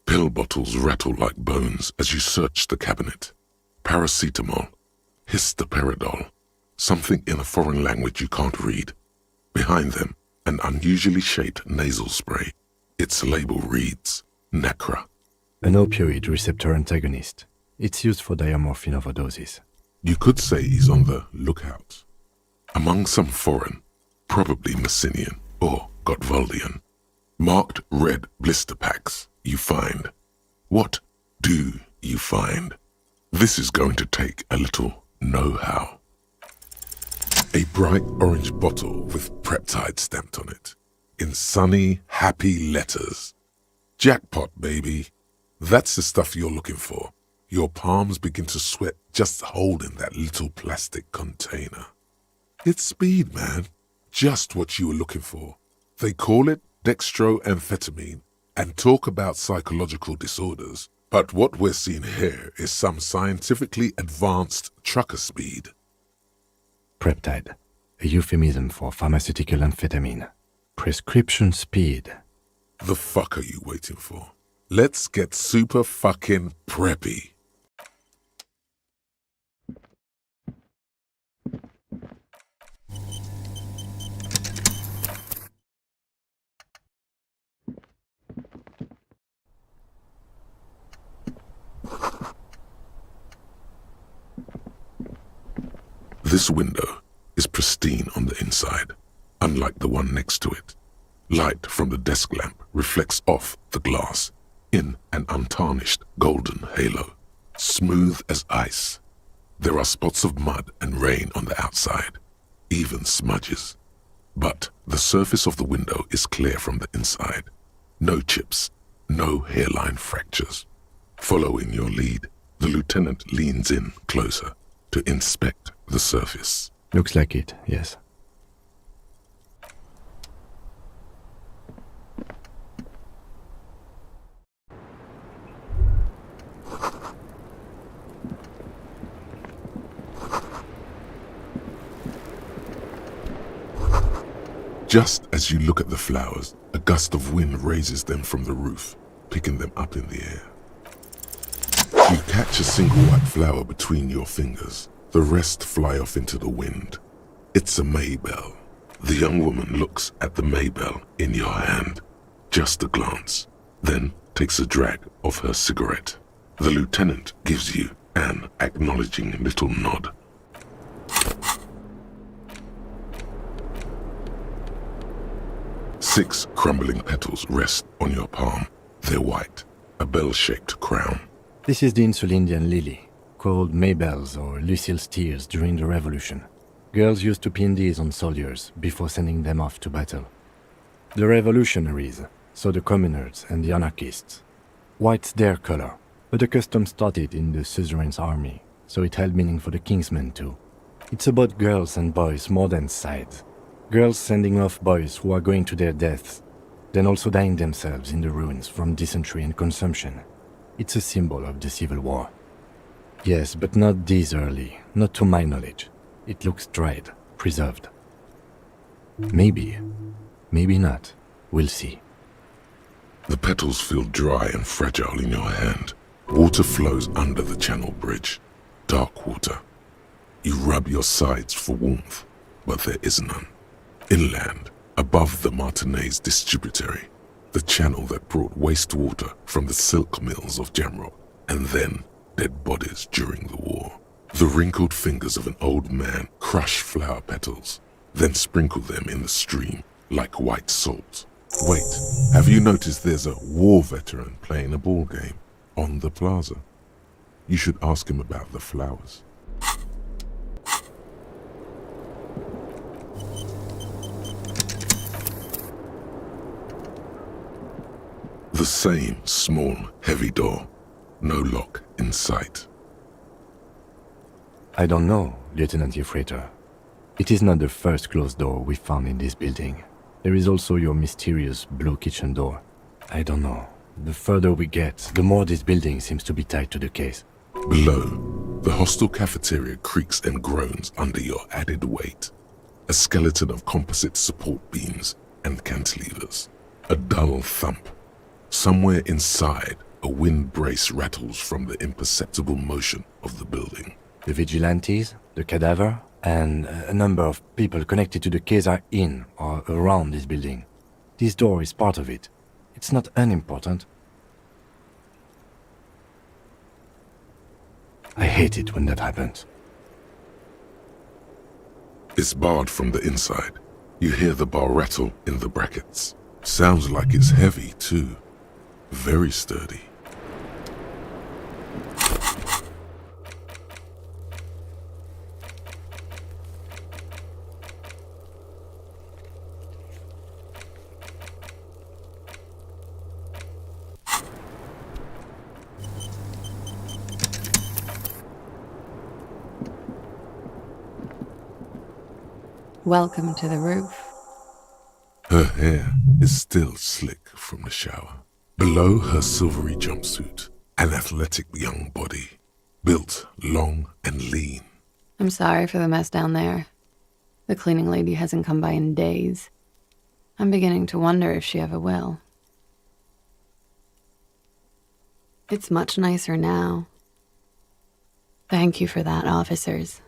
Pill bottles rattle like bones as you search the cabinet. Paracetamol, histoperidol, something in a foreign language you can't read. Behind them, an unusually shaped nasal spray. Its label reads, Nacra. An opioid receptor antagonist. It's used for diamorphine overdoses. You could say he's on the lookout. Among some foreign, probably Messinian or Gottwaldian, marked red blister packs you find. What do you find? This is going to take a little know-how. A bright orange bottle with peptide stamped on it, in sunny, happy letters. Jackpot, baby. That's the stuff you're looking for. Your palms begin to sweat just holding that little plastic container. It's speed, man. Just what you were looking for. They call it dextroamphetamine and talk about psychological disorders. But what we're seeing here is some scientifically advanced trucker speed. Peptide, a euphemism for pharmaceutical amphetamine. Prescription speed. The fuck are you waiting for? Let's get super fucking preppy. This window is pristine on the inside, unlike the one next to it. Light from the desk lamp reflects off the glass in an untarnished golden halo, smooth as ice. There are spots of mud and rain on the outside, even smudges. But the surface of the window is clear from the inside. No chips, no hairline fractures. Following your lead, the lieutenant leans in closer to inspect the surface. Looks like it, yes. Just as you look at the flowers, a gust of wind raises them from the roof, picking them up in the air. You catch a single white flower between your fingers. The rest fly off into the wind. It's a maybell. The young woman looks at the maybell in your hand. Just a glance, then takes a drag of her cigarette. The lieutenant gives you an acknowledging little nod. Six crumbling petals rest on your palm. They're white, a bell-shaped crown. This is the Insulindian lily, called Maybells or Lucille's tears during the Revolution. Girls used to pin these on soldiers before sending them off to battle. The revolutionaries, so the communards and the anarchists. White's their color, but the custom started in the suzerain's army, so it held meaning for the kingsmen too. It's about girls and boys more than sides. Girls sending off boys who are going to their deaths, then also dying themselves in the ruins from dysentery and consumption. It's a symbol of the Civil War. Yes, but not this early, not to my knowledge. It looks dried, preserved. Maybe, maybe not. We'll see. The petals feel dry and fragile in your hand. Water flows under the channel bridge. Dark water. You rub your sides for warmth, but there is none. Inland, above the Martinez distributary, the channel that brought wastewater from the silk mills of Jamrock, and then dead bodies during the war. The wrinkled fingers of an old man crush flower petals, then sprinkle them in the stream like white salt. Wait, have you noticed there's a war veteran playing a ball game on the plaza? You should ask him about the flowers. The same small, heavy door. No lock in sight. I don't know, Lieutenant Euphrator. It is not the first closed door we found in this building. There is also your mysterious blue kitchen door. I don't know. The further we get, the more this building seems to be tied to the case. Below, the hostel cafeteria creaks and groans under your added weight. a skeleton of composite support beams and cantilevers. A dull thump. Somewhere inside, a wind brace rattles from the imperceptible motion of the building. The vigilantes, the cadaver, and a number of people connected to the case are in or around this building. This door is part of it. It's not unimportant. I hate it when that happens. It's barred from the inside. You hear the bar rattle in the brackets. Sounds like it's heavy, too. Very sturdy. Welcome to the roof. Her hair is still slick from the shower. Below her silvery jumpsuit, an athletic young body, built long and lean. I'm sorry for the mess down there. The cleaning lady hasn't come by in days. I'm beginning to wonder if she ever will. It's much nicer now. Thank you for that, officers.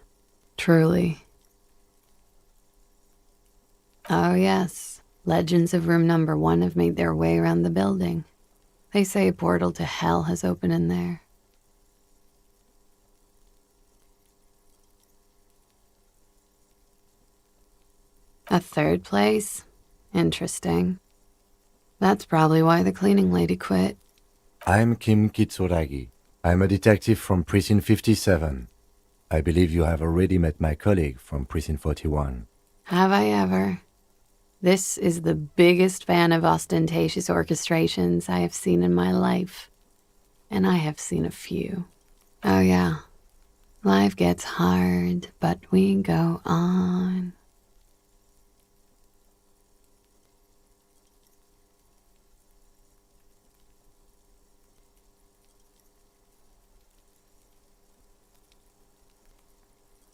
Truly. Oh yes, legends of room number 1 have made their way around the building. They say a portal to hell has opened in there. A third place? Interesting. That's probably why the cleaning lady quit. I'm Kim Kitsuragi. I'm a detective from Precinct 57. I believe you have already met my colleague from Precinct 41. Have I ever? This is the biggest fan of ostentatious orchestrations I have seen in my life. And I have seen a few. Oh yeah. Life gets hard, but we go on.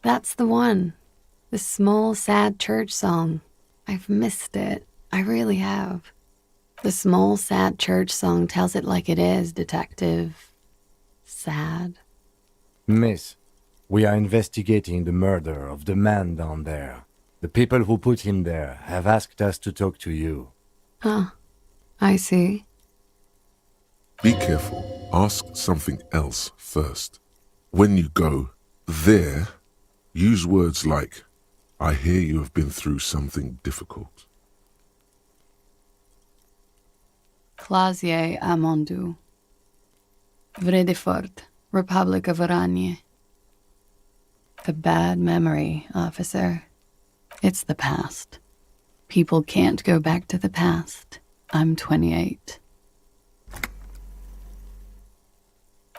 That's the one. The small, sad church song. I've missed it. I really have. The small, sad church song tells it like it is, detective. Sad. Miss, we are investigating the murder of the man down there. The people who put him there have asked us to talk to you. Huh. I see. Be careful. Ask something else first. When you go there, use words like, I hear you have been through something difficult. Clasier Amondu. Vredefort, Republic of Oranje. A bad memory, officer. It's the past. People can't go back to the past. I'm 28.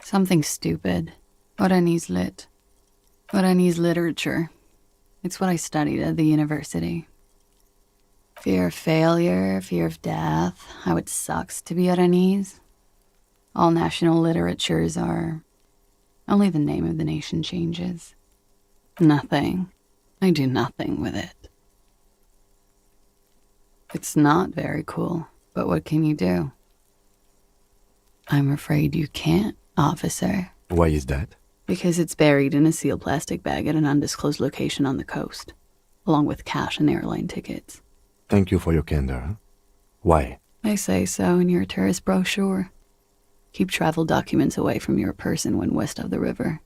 Something stupid. Oranese lit. Oranese literature. It's what I studied at the university. Fear of failure, fear of death, how it sucks to be Oranese. All national literatures are... Only the name of the nation changes. Nothing. I do nothing with it. It's not very cool, but what can you do? I'm afraid you can't, officer. Why is that? Because it's buried in a sealed plastic bag at an undisclosed location on the coast, along with cash and airline tickets. Thank you for your candor. Why? They say so in your tourist brochure. Keep travel documents away from your person when west of the river.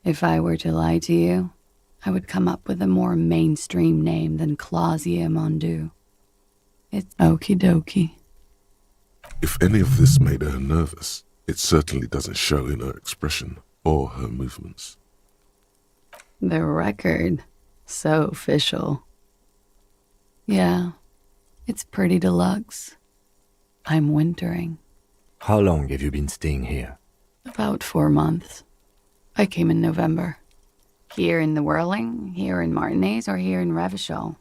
If I were to lie to you, I would come up with a more mainstream name than Clausia Mondu. It's okie dokie. If any of this made her nervous, it certainly doesn't show in her expression or her movements. The record. So official. Yeah, it's pretty deluxe. I'm wintering. How long have you been staying here? About 4 months. I came in November. Here in the Whirling, here in Martinez, or here in Revachol.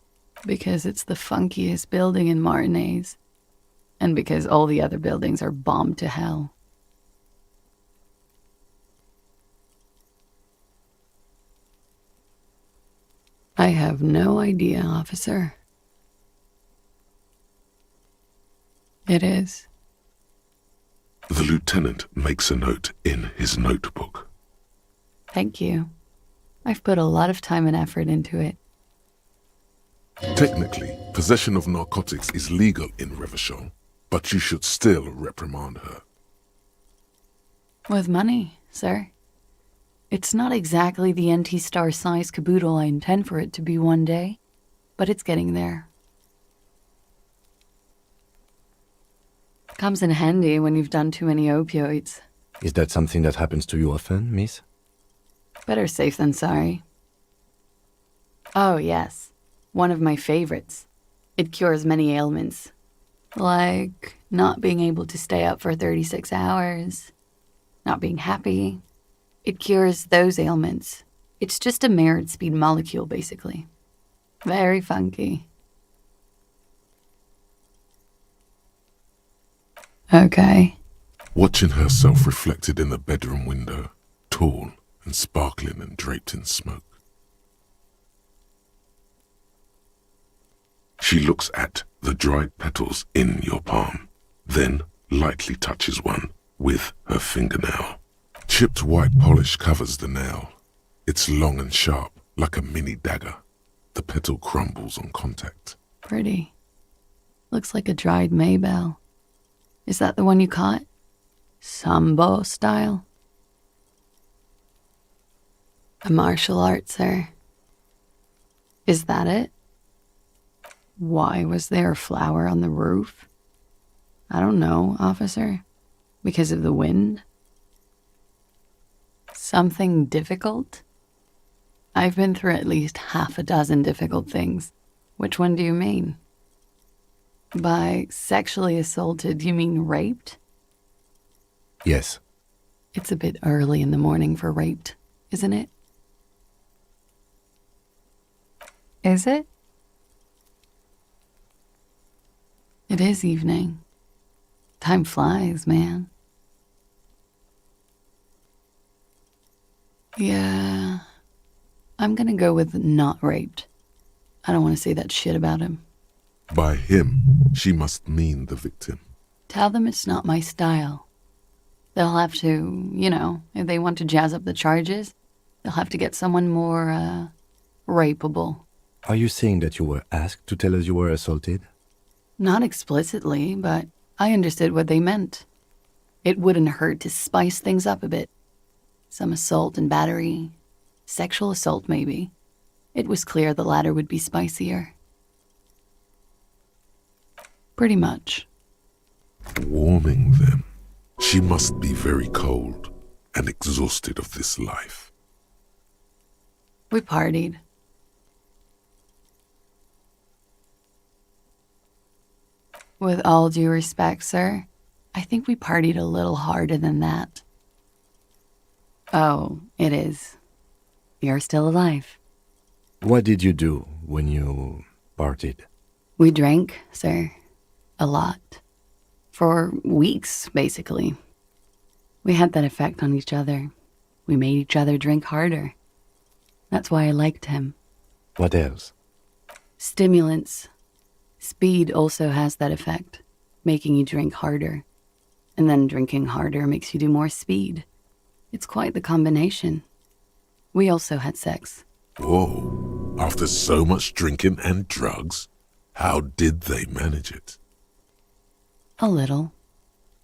Because it's the funkiest building in Martinez. And because all the other buildings are bombed to hell. I have no idea, officer. It is. The lieutenant makes a note in his notebook. Thank you. I've put a lot of time and effort into it. Technically, possession of narcotics is legal in Revachol, but you should still reprimand her. With money, sir. It's not exactly the NT-star size caboodle I intend for it to be one day, but it's getting there. Comes in handy when you've done too many opioids. Is that something that happens to you often, miss? Better safe than sorry. Oh, yes. One of my favorites. It cures many ailments. Like not being able to stay up for 36 hours, not being happy. It cures those ailments. It's just a merit speed molecule, basically. Very funky. Okay. Watching herself reflected in the bedroom window, tall and sparkling and draped in smoke. She looks at the dried petals in your palm, then lightly touches one with her fingernail. Chipped white polish covers the nail. It's long and sharp, like a mini dagger. The petal crumbles on contact. Pretty. Looks like a dried maybell. Is that the one you caught? Sambo style? A martial art, sir. Is that it? Why was there a flower on the roof? I don't know, officer. Because of the wind? Something difficult? I've been through at least half a dozen difficult things. Which one do you mean? By sexually assaulted, you mean raped? Yes. It's a bit early in the morning for raped, isn't it? Is it? It is evening. Time flies, man. Yeah, I'm gonna go with not raped. I don't want to say that shit about him. By him, she must mean the victim. Tell them it's not my style. They'll have to, if they want to jazz up the charges, they'll have to get someone more, rapeable. Are you saying that you were asked to tell us you were assaulted? Not explicitly, but I understood what they meant. It wouldn't hurt to spice things up a bit. Some assault and battery. Sexual assault, maybe. It was clear the latter would be spicier. Pretty much. Warming them. She must be very cold and exhausted of this life. We partied. With all due respect, sir, I think we partied a little harder than that. Oh, it is. You're still alive. What did you do when you partied? We drank, sir. A lot. For weeks, basically. We had that effect on each other. We made each other drink harder. That's why I liked him. What else? Stimulants. Speed also has that effect, making you drink harder. And then drinking harder makes you do more speed. It's quite the combination. We also had sex. Whoa. After so much drinking and drugs, how did they manage it? A little.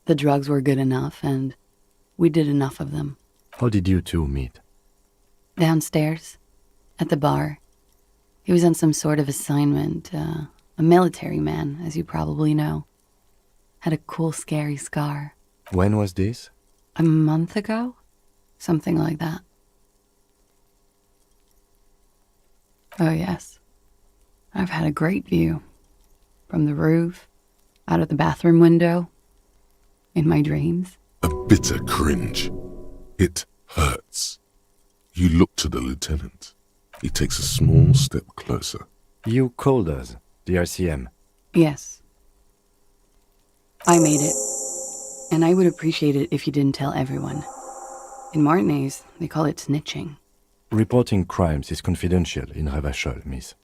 The drugs were good enough, and we did enough of them. How did you two meet? Downstairs, at the bar. He was on some sort of assignment, a military man, as you probably know. Had a cool, scary scar. When was this? A month ago? Something like that. Oh, yes. I've had a great view. From the roof, out of the bathroom window, in my dreams. A bitter cringe. It hurts. You look to the lieutenant. He takes a small step closer. You called us, the RCM. Yes. I made it. And I would appreciate it if you didn't tell everyone. In Martinez, they call it snitching. Reporting crimes is confidential in Revachol, miss.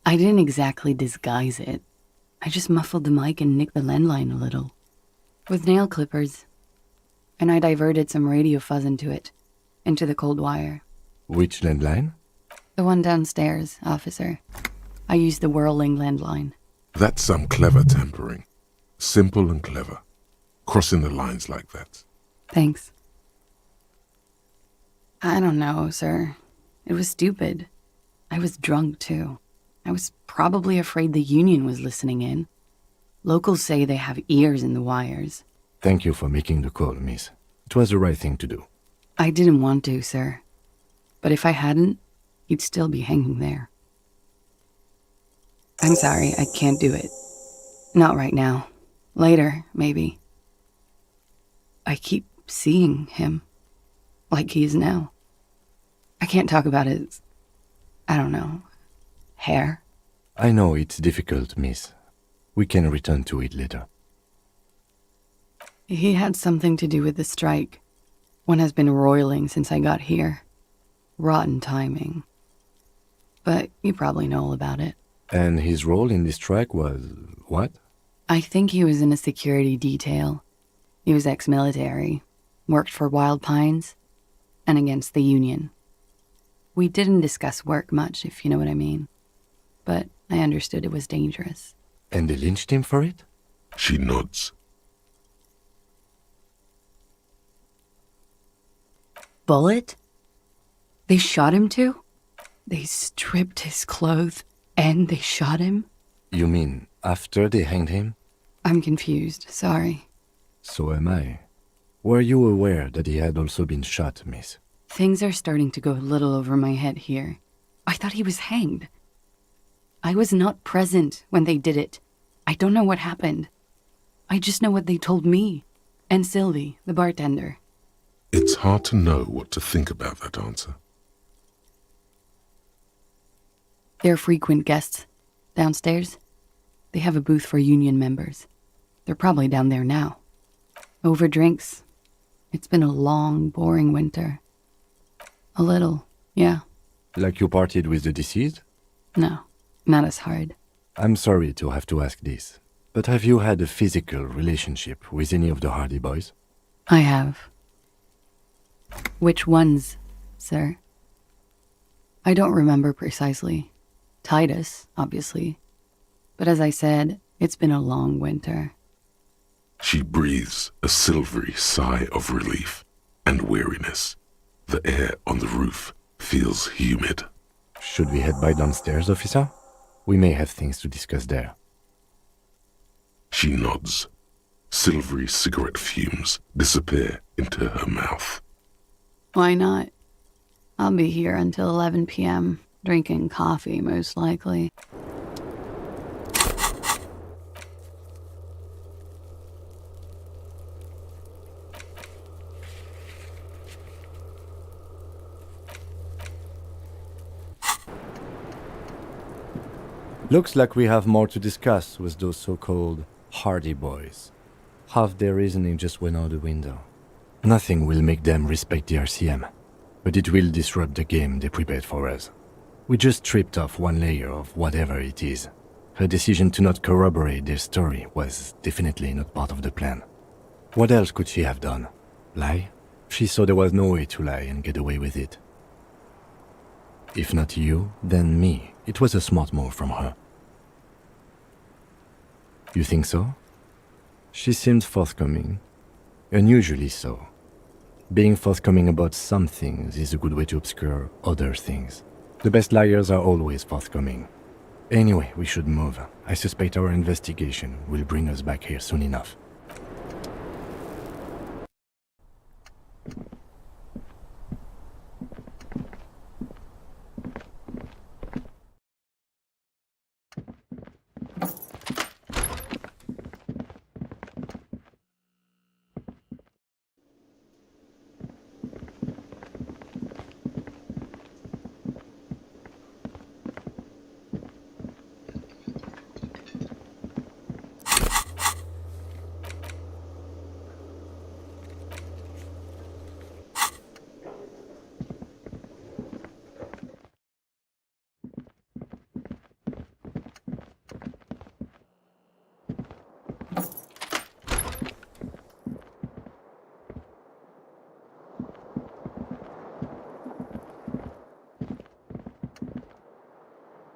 I didn't exactly disguise it. I just muffled the mic and nicked the landline a little. With nail clippers. And I diverted some radio fuzz into it. Into the cold wire. Which landline? The one downstairs, officer. I used the whirling landline. That's some clever tampering. Simple and clever. Crossing the lines like that. Thanks. I don't know, sir. It was stupid. I was drunk, too. I was probably afraid the union was listening in. Locals say they have ears in the wires. Thank you for making the call, miss. It was the right thing to do. I didn't want to, sir. But if I hadn't, you'd still be hanging there. I'm sorry, I can't do it. Not right now. Later, maybe. I keep seeing him. Like he is now. I can't talk about his... I don't know... hair. I know it's difficult, miss. We can return to it later. He had something to do with the strike. One has been roiling since I got here. Rotten timing. But you probably know all about it. And his role in this strike was... what? I think he was in a security detail. He was ex-military, worked for Wild Pines, and against the Union. We didn't discuss work much, if you know what I mean. But I understood it was dangerous. And they lynched him for it? She nods. Bullet? They shot him too? They stripped his clothes and they shot him? You mean after they hanged him? I'm confused, sorry. So am I. Were you aware that he had also been shot, miss? Things are starting to go a little over my head here. I thought he was hanged. I was not present when they did it. I don't know what happened. I just know what they told me. And Sylvie, the bartender. It's hard to know what to think about that answer. They're frequent guests. Downstairs, they have a booth for union members. They're probably down there now. Over drinks. It's been a long, boring winter. A little, yeah. Like you partied with the deceased? No, not as hard. I'm sorry to have to ask this, but have you had a physical relationship with any of the Hardy Boys? I have. Which ones, sir? I don't remember precisely. Titus, obviously. But as I said, it's been a long winter. She breathes a silvery sigh of relief and weariness. The air on the roof feels humid. Should we head by downstairs, officer? We may have things to discuss there. She nods. Silvery cigarette fumes disappear into her mouth. Why not? I'll be here until 11 p.m., drinking coffee, most likely. Looks like we have more to discuss with those so-called Hardy Boys. Half their reasoning just went out the window. Nothing will make them respect the RCM, but it will disrupt the game they prepared for us. We just stripped off one layer of whatever it is. Her decision to not corroborate their story was definitely not part of the plan. What else could she have done? Lie? She saw there was no way to lie and get away with it. If not you, then me. It was a smart move from her. You think so? She seemed forthcoming. Unusually so. Being forthcoming about some things is a good way to obscure other things. The best liars are always forthcoming. Anyway, we should move. I suspect our investigation will bring us back here soon enough.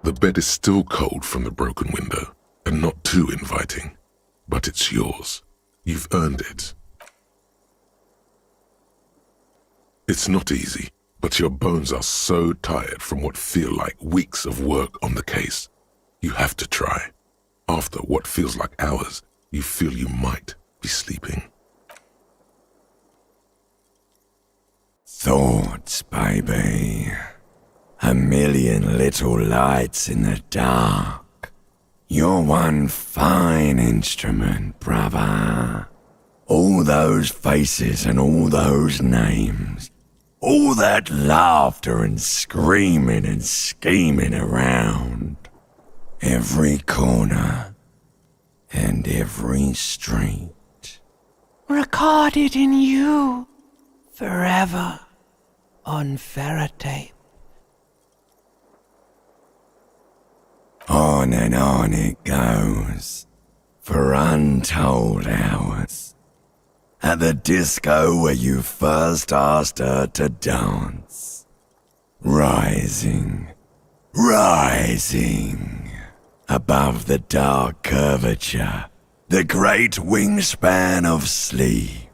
The bed is still cold from the broken window, and not too inviting. But it's yours. You've earned it. It's not easy, but your bones are so tired from what feel like weeks of work on the case. You have to try. After what feels like hours, you feel you might be sleeping. Thoughts, baby. A million little lights in the dark. You're one fine instrument, brother. All those faces and all those names. All that laughter and screaming and scheming around. Every corner and every street. Recorded in you forever on ferrotape. On and on it goes, for untold hours. At the disco where you first asked her to dance. Rising, rising, above the dark curvature, the great wingspan of sleep,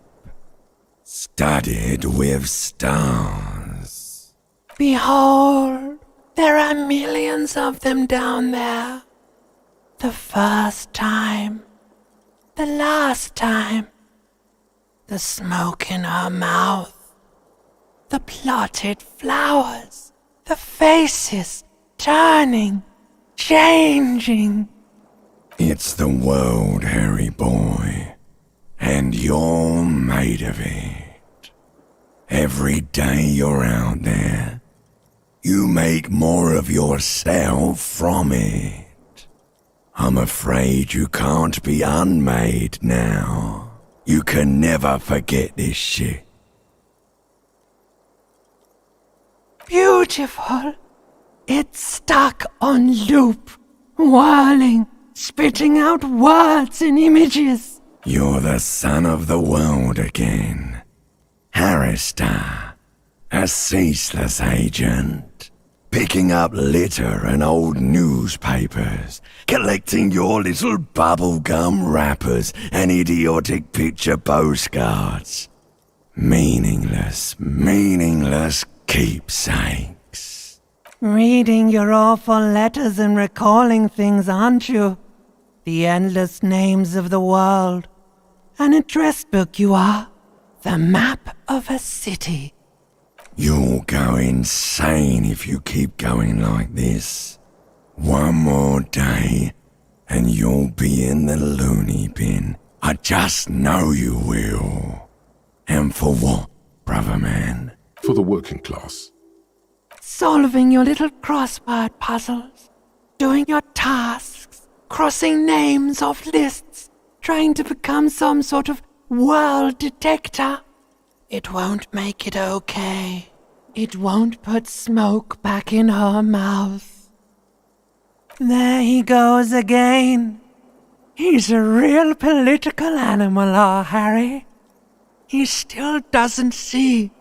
studded with stars. Behold, there are millions of them down there. The first time, the last time, the smoke in her mouth, the plotted flowers, the faces turning, changing. It's the world, Harry boy, and you're made of it. Every day you're out there, you make more of yourself from it. I'm afraid you can't be unmade now. You can never forget this shit. Beautiful. It's stuck on loop, whirling, spitting out words and images. You're the son of the world again. Harrister, a ceaseless agent, picking up litter and old newspapers, collecting your little bubblegum wrappers and idiotic picture postcards. Meaningless, meaningless keepsakes. Reading your awful letters and recalling things, aren't you? The endless names of the world. An address book you are. The map of a city. You'll go insane if you keep going like this. One more day, and you'll be in the loony bin. I just know you will. And for what, brother man? For the working class. Solving your little crossword puzzles. Doing your tasks. Crossing names off lists. Trying to become some sort of world detector. It won't make it okay. It won't put smoke back in her mouth. There he goes again. He's a real political animal, our Harry. He still doesn't see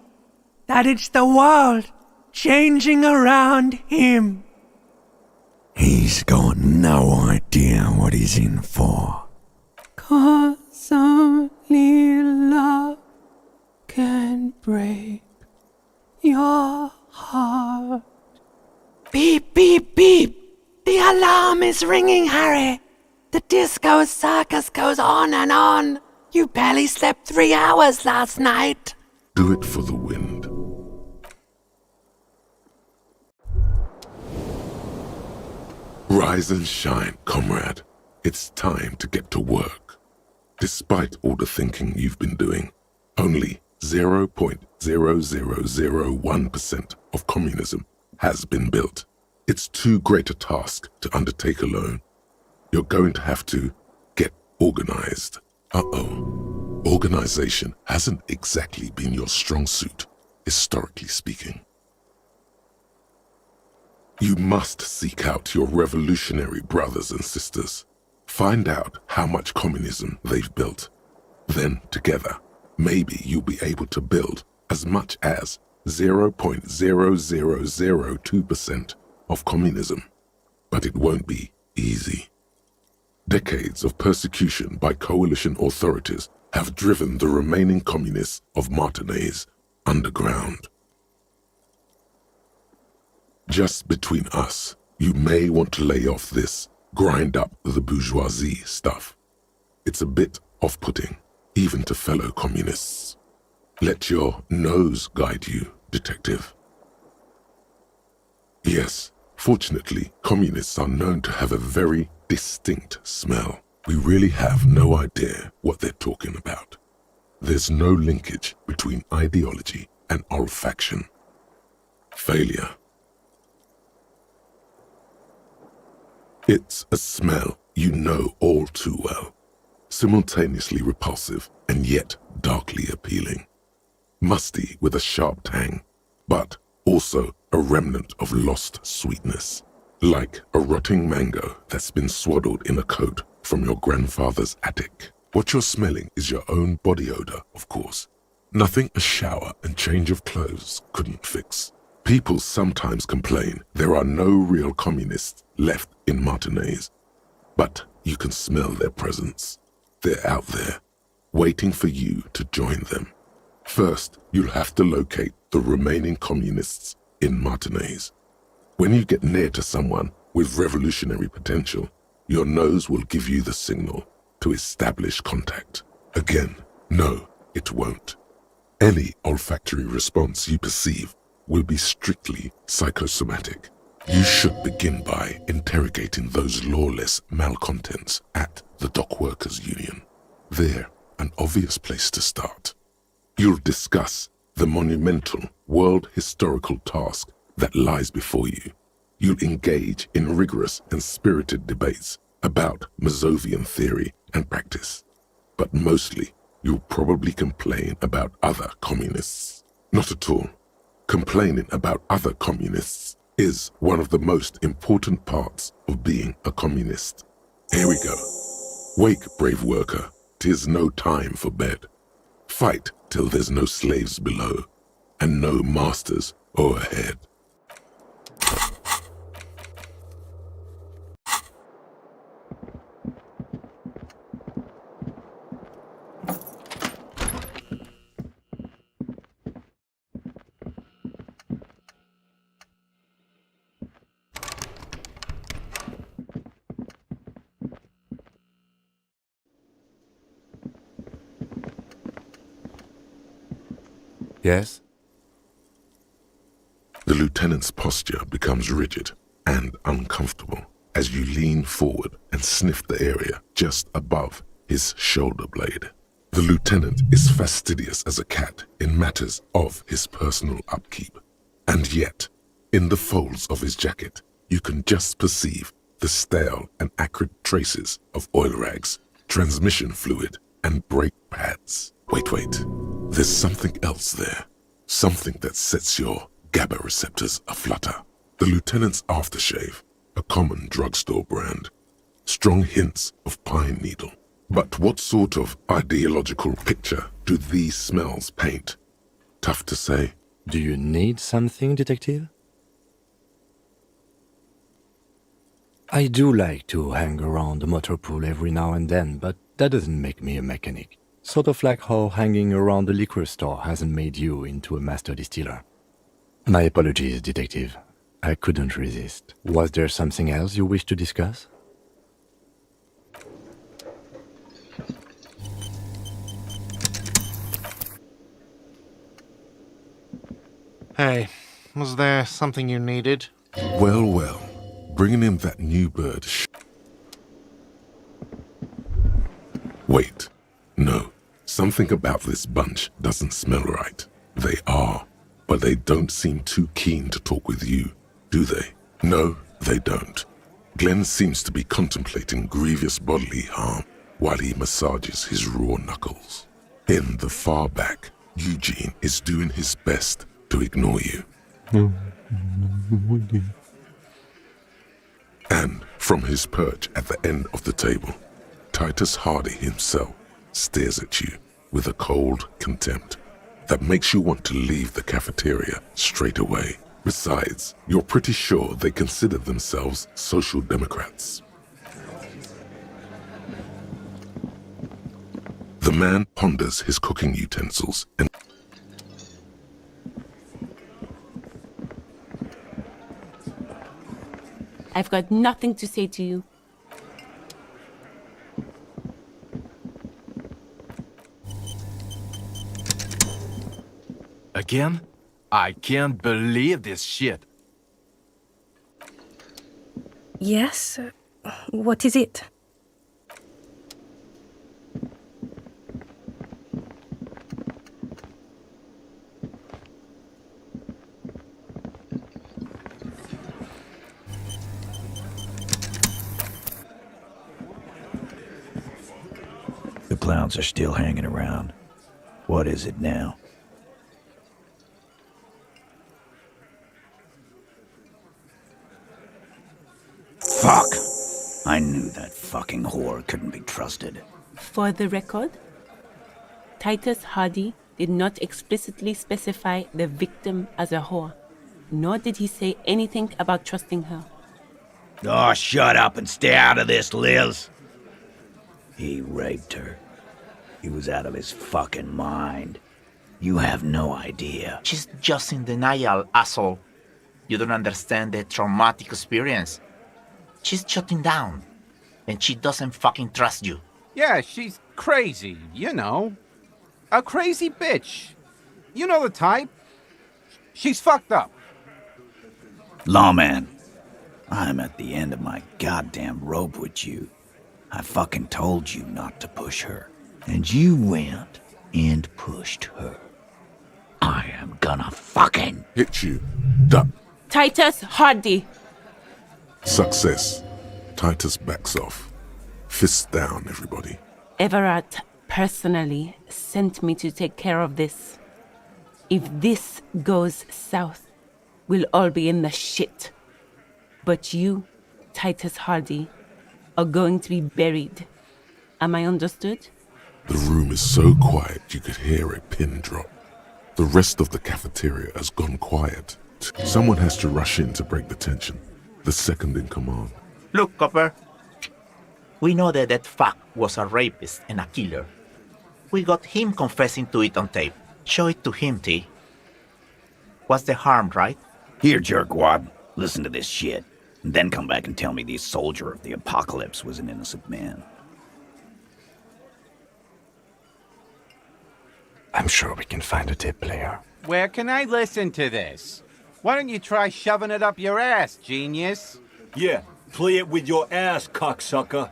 that it's the world changing around him. He's got no idea what he's in for. 'Cause only love can break your heart. Beep, beep, beep. The alarm is ringing, Harry. The disco circus goes on and on. You barely slept 3 hours last night. Do it for the wind. Rise and shine, comrade. It's time to get to work. Despite all the thinking you've been doing, only 0.0001% of communism has been built. It's too great a task to undertake alone. You're going to have to get organized. Organization hasn't exactly been your strong suit, historically speaking. You must seek out your revolutionary brothers and sisters. Find out how much communism they've built. Then, together, maybe you'll be able to build as much as 0.0002% of communism. But it won't be easy. Decades of persecution by coalition authorities have driven the remaining communists of Martinaise underground. Just between us, you may want to lay off this grind up the bourgeoisie stuff. It's a bit off-putting, even to fellow communists. Let your nose guide you, detective. Yes, fortunately, communists are known to have a very distinct smell. We really have no idea what they're talking about. There's no linkage between ideology and olfaction. Failure. It's a smell you know all too well, simultaneously repulsive and yet darkly appealing. Musty with a sharp tang, but also a remnant of lost sweetness, like a rotting mango that's been swaddled in a coat from your grandfather's attic. What you're smelling is your own body odor, of course. Nothing a shower and change of clothes couldn't fix. People sometimes complain there are no real communists left in Martinaise, but you can smell their presence. They're out there, waiting for you to join them. First, you'll have to locate the remaining communists in Martinaise. When you get near to someone with revolutionary potential, your nose will give you the signal to establish contact. Again, no, it won't. Any olfactory response you perceive will be strictly psychosomatic. You should begin by interrogating those lawless malcontents at the Dock Workers Union. They're an obvious place to start. You'll discuss the monumental world historical task that lies before you. You'll engage in rigorous and spirited debates about Mazovian theory and practice. But mostly, you'll probably complain about other communists. Not at all. Complaining about other communists is one of the most important parts of being a communist. Here we go. Wake, brave worker, 'tis no time for bed. Fight till there's no slaves below, and no masters o'erhead. Yes? The lieutenant's posture becomes rigid and uncomfortable as you lean forward and sniff the area just above his shoulder blade. The lieutenant is fastidious as a cat in matters of his personal upkeep. And yet, in the folds of his jacket, you can just perceive the stale and acrid traces of oil rags, transmission fluid, and brake pads. Wait. There's something else there. Something that sets your GABA receptors aflutter. The lieutenant's aftershave, a common drugstore brand. Strong hints of pine needle. But what sort of ideological picture do these smells paint? Tough to say. Do you need something, detective? I do like to hang around the motor pool every now and then, but that doesn't make me a mechanic. Sort of like how hanging around the liquor store hasn't made you into a master distiller. My apologies, detective. I couldn't resist. Was there something else you wish to discuss? Hey, was there something you needed? Well. Bringing in that new bird. Wait. No. Something about this bunch doesn't smell right. They are, but they don't seem too keen to talk with you, do they? No, they don't. Glenn seems to be contemplating grievous bodily harm while he massages his raw knuckles. In the far back, Eugene is doing his best to ignore you. And from his perch at the end of the table, Titus Hardy himself stares at you with a cold contempt that makes you want to leave the cafeteria straight away. Besides, you're pretty sure they consider themselves social democrats. The man ponders his cooking utensils and I've got nothing to say to you. Again? I can't believe this shit. Yes? What is it? The clowns are still hanging around. What is it now? Fuck! I knew that fucking whore couldn't be trusted. For the record, Titus Hardy did not explicitly specify the victim as a whore, nor did he say anything about trusting her. Oh, shut up and stay out of this, Liz. He raped her. He was out of his fucking mind. You have no idea. She's just in denial, asshole. You don't understand the traumatic experience. She's shutting down. And she doesn't fucking trust you. Yeah, she's crazy, you know. A crazy bitch. You know the type. She's fucked up. Lawman, I'm at the end of my goddamn rope with you. I fucking told you not to push her. And you went and pushed her. I am gonna fucking hit you. Duck. Titus Hardy! Success. Titus backs off. Fists down, everybody. Everett personally sent me to take care of this. If this goes south, we'll all be in the shit. But you, Titus Hardy, are going to be buried. Am I understood? The room is so quiet you could hear a pin drop. The rest of the cafeteria has gone quiet. Someone has to rush in to break the tension. The second in command. Look, Copper. We know that that fuck was a rapist and a killer. We got him confessing to it on tape. Show it to him, T. What's the harm, right? Here, jerkwad, listen to this shit. And then come back and tell me this soldier of the apocalypse was an innocent man. I'm sure we can find a tape player. Where can I listen to this? Why don't you try shoving it up your ass, genius? Yeah, play it with your ass, cocksucker.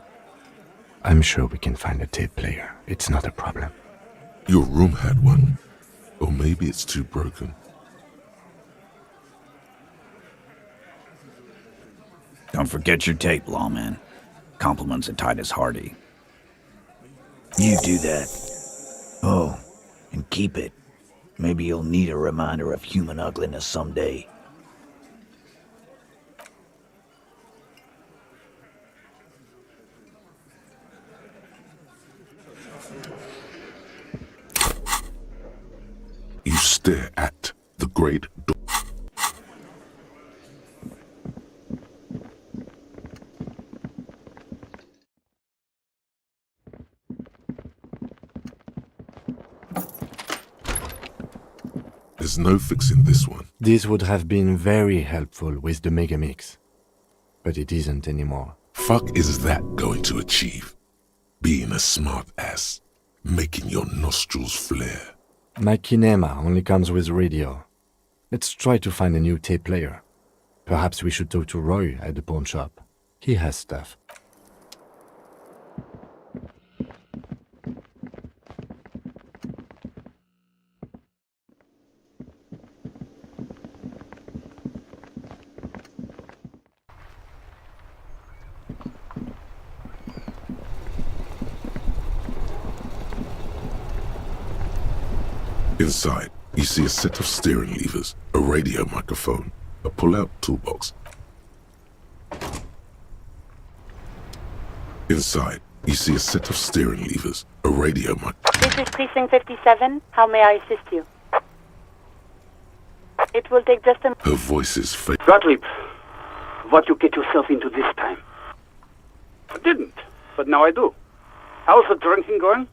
I'm sure we can find a tape player. It's not a problem. Your room had one. Or maybe it's too broken. Don't forget your tape, lawman. Compliments of Titus Hardy. You do that. Oh, and keep it. Maybe you'll need a reminder of human ugliness someday. You stare at the great door. There's no fixing this one. This would have been very helpful with the Megamix. But it isn't anymore. Fuck is that going to achieve? Being a smart ass. Making your nostrils flare. My kinema only comes with radio. Let's try to find a new tape player. Perhaps we should talk to Roy at the pawn shop. He has stuff. Inside, you see a set of steering levers, a radio microphone, a pull-out toolbox. Inside, you see a set of steering levers, a radio mic. This is Precinct 57. How may I assist you? It will take just a... Her voice is fake. Gottlieb, what you get yourself into this time? I didn't, but now I do. How's the drinking going?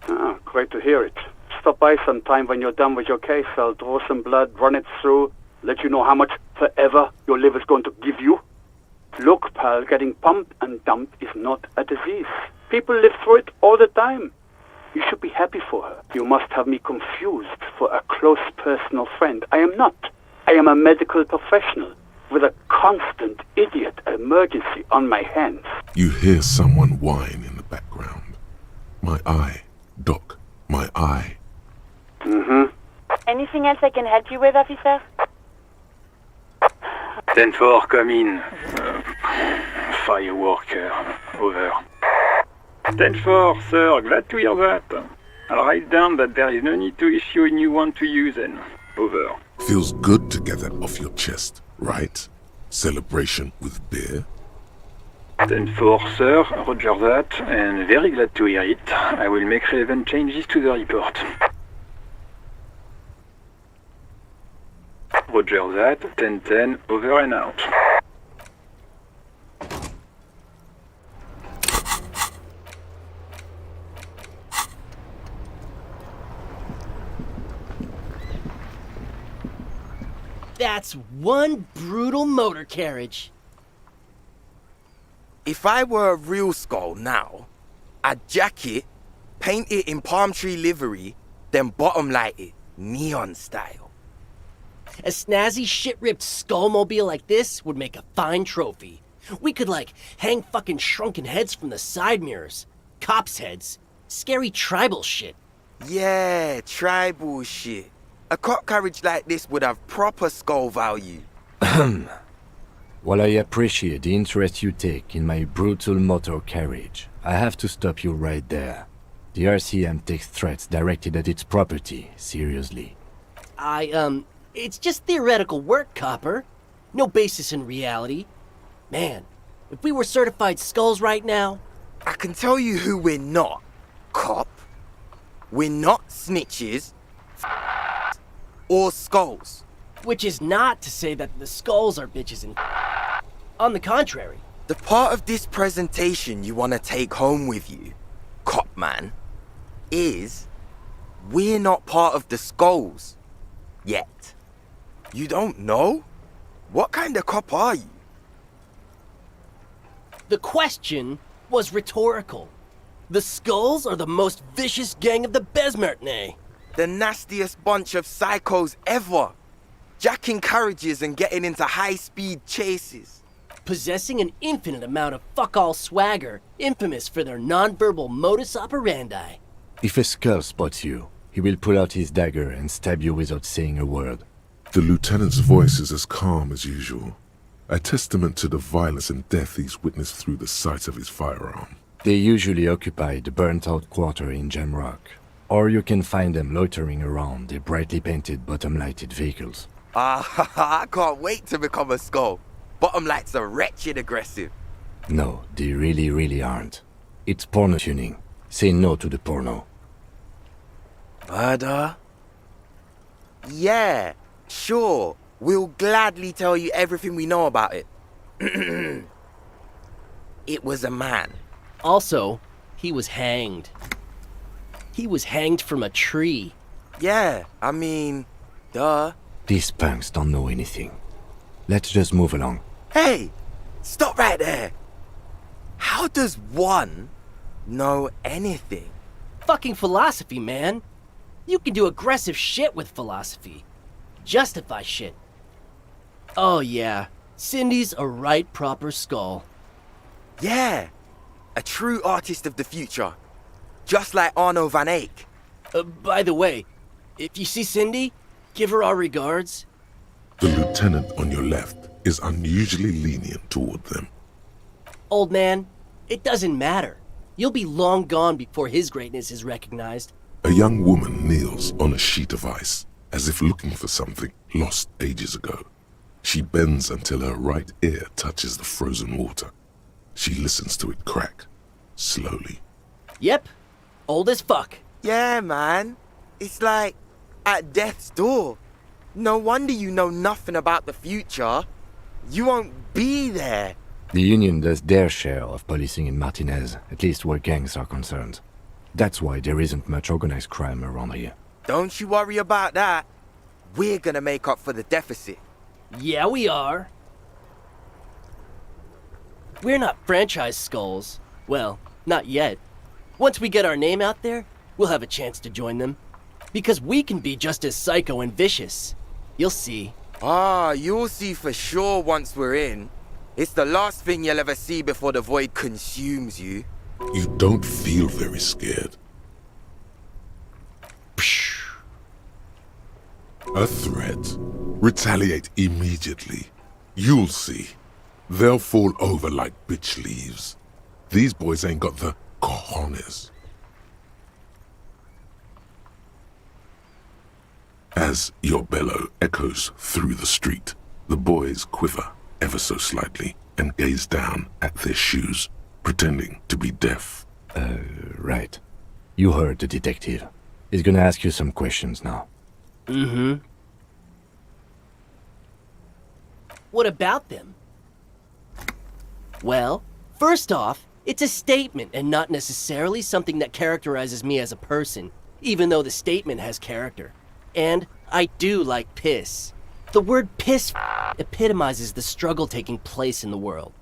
Ah, great to hear it. Stop by sometime when you're done with your case. I'll draw some blood, run it through, let you know how much forever your liver's going to give you. Look, pal, getting pumped and dumped is not a disease. People live through it all the time. You should be happy for her. You must have me confused for a close personal friend. I am not. I am a medical professional with a constant idiot emergency on my hands. You hear someone whine in the background. My eye, Doc, my eye. Anything else I can help you with, officer? 10-4, come in. Fireworker, over. 10-4, sir, glad to hear that. I'll write down that there is no need to issue a new one to you then. Over. Feels good to get that off your chest, right? Celebration with beer? 10-4, sir, roger that, and very glad to hear it. I will make relevant changes to the report. Roger that, 10-10, over and out. That's one brutal motor carriage. If I were a real skull now, I'd jack it, paint it in palm tree livery, then bottom light it, neon style. A snazzy shit-ripped skullmobile like this would make a fine trophy. We could, like, hang fucking shrunken heads from the side mirrors. Cops' heads. Scary tribal shit. Yeah, tribal shit. A cop carriage like this would have proper skull value. While I appreciate the interest you take in my brutal motor carriage, I have to stop you right there. The RCM takes threats directed at its property seriously. It's just theoretical work, Copper. No basis in reality. Man, if we were certified skulls right now... I can tell you who we're not, cop. We're not snitches or skulls. Which is not to say that the skulls are bitches and... On the contrary. The part of this presentation you want to take home with you, cop man, is we're not part of the skulls. Yet. You don't know? What kind of cop are you? The question was rhetorical. The skulls are the most vicious gang of the Besmertne. The nastiest bunch of psychos ever. Jacking carriages and getting into high-speed chases. Possessing an infinite amount of fuck-all swagger, infamous for their non-verbal modus operandi. If a skull spots you, he will pull out his dagger and stab you without saying a word. The lieutenant's voice is as calm as usual, a testament to the violence and death he's witnessed through the sight of his firearm. They usually occupy the burnt-out quarter in Jamrock, or you can find them loitering around their brightly painted bottom-lighted vehicles. I can't wait to become a skull. Bottom lights are wretched aggressive. No, they really aren't. It's porno tuning. Say no to the porno. Murder? Yeah, sure. We'll gladly tell you everything we know about it. It was a man. Also, he was hanged. He was hanged from a tree. Yeah, I mean, duh. These punks don't know anything. Let's just move along. Hey, stop right there. How does one know anything? Fucking philosophy, man. You can do aggressive shit with philosophy. Justify shit. Oh yeah, Cindy's a right proper skull. Yeah, a true artist of the future. Just like Arno van Eyck. By the way, if you see Cindy, give her our regards. The lieutenant on your left is unusually lenient toward them. Old man, it doesn't matter. You'll be long gone before his greatness is recognized. A young woman kneels on a sheet of ice, as if looking for something lost ages ago. She bends until her right ear touches the frozen water. She listens to it crack, slowly. Yep, old as fuck. Yeah, man. It's like at death's door. No wonder you know nothing about the future. You won't be there. The Union does their share of policing in Martinez, at least where gangs are concerned. That's why there isn't much organized crime around here. Don't you worry about that. We're gonna make up for the deficit. Yeah, we are. We're not franchise skulls. Well, not yet. Once we get our name out there, we'll have a chance to join them. Because we can be just as psycho and vicious. You'll see. Ah, you'll see for sure once we're in. It's the last thing you'll ever see before the void consumes you. You don't feel very scared. A threat. Retaliate immediately. You'll see. They'll fall over like bitch leaves. These boys ain't got the cojones. As your bellow echoes through the street, the boys quiver ever so slightly and gaze down at their shoes, pretending to be deaf. Right. You heard the detective. He's gonna ask you some questions now. Mm-hmm. What about them? Well, first off, it's a statement and not necessarily something that characterizes me as a person, even though the statement has character. And I do like piss. The word piss epitomizes the struggle taking place in the world.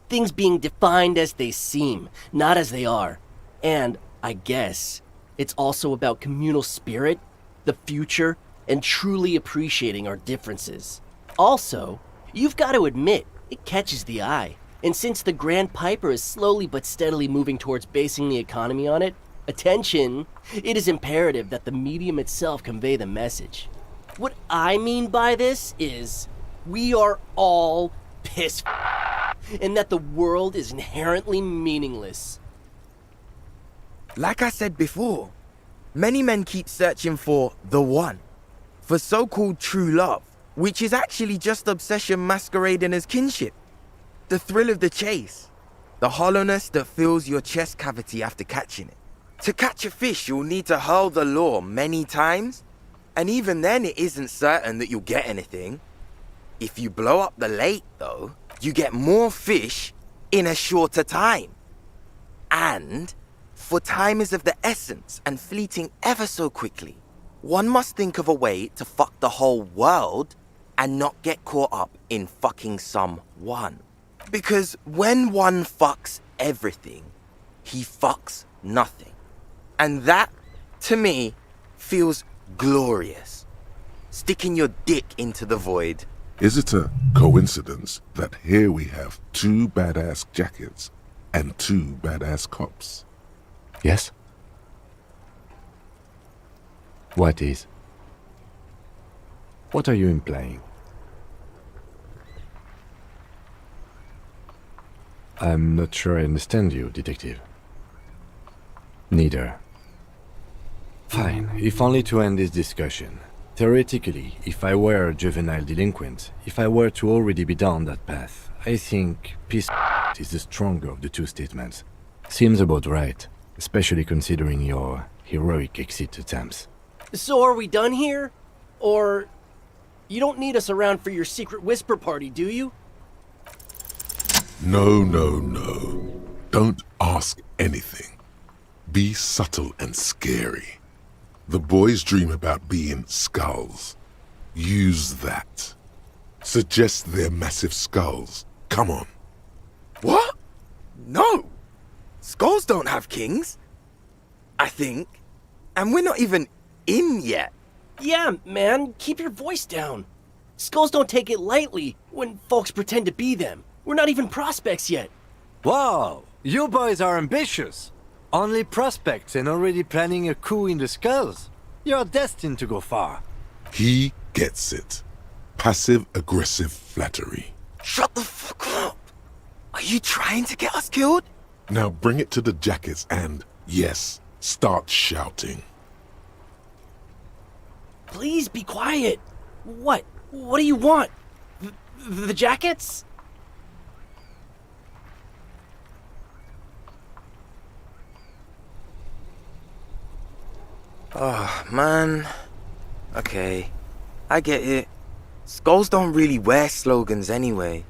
Things being defined as they seem, not as they are. And, I guess, it's also about communal spirit, the future, and truly appreciating our differences. Also, you've got to admit, it catches the eye. And since the Grand Piper is slowly but steadily moving towards basing the economy on it, attention, it is imperative that the medium itself convey the message. What I mean by this is, we are all pissed, and that the world is inherently meaningless. Like I said before, many men keep searching for the one, for so-called true love, which is actually just obsession masquerading as kinship. The thrill of the chase, the hollowness that fills your chest cavity after catching it. To catch a fish, you'll need to hurl the lure many times, and even then it isn't certain that you'll get anything. If you blow up the lake, though, you get more fish in a shorter time. And, for time is of the essence and fleeting ever so quickly, one must think of a way to fuck the whole world and not get caught up in fucking someone. Because when one fucks everything, he fucks nothing. And that, to me, feels glorious. Sticking your dick into the void. Is it a coincidence that here we have 2 badass jackets and 2 badass cops? Yes? What is? What are you implying? I'm not sure I understand you, detective. Neither. Fine, if only to end this discussion. Theoretically, if I were a juvenile delinquent, if I were to already be down that path, I think peace is the stronger of the two statements. Seems about right, especially considering your heroic exit attempts. So are we done here? Or you don't need us around for your secret whisper party, do you? No, no, no. Don't ask anything. Be subtle and scary. The boys dream about being skulls. Use that. Suggest they're massive skulls. Come on. What? No! Skulls don't have kings. I think. And we're not even in yet. Yeah, man, keep your voice down. Skulls don't take it lightly when folks pretend to be them. We're not even prospects yet. Wow, you boys are ambitious. Only prospects and already planning a coup in the skulls. You're destined to go far. He gets it. Passive-aggressive flattery. Shut the fuck up! Are you trying to get us killed? Now bring it to the jackets and, yes, start shouting. Please be quiet. What? What do you want? The jackets? Oh, man. Okay, I get it. Skulls don't really wear slogans anyway.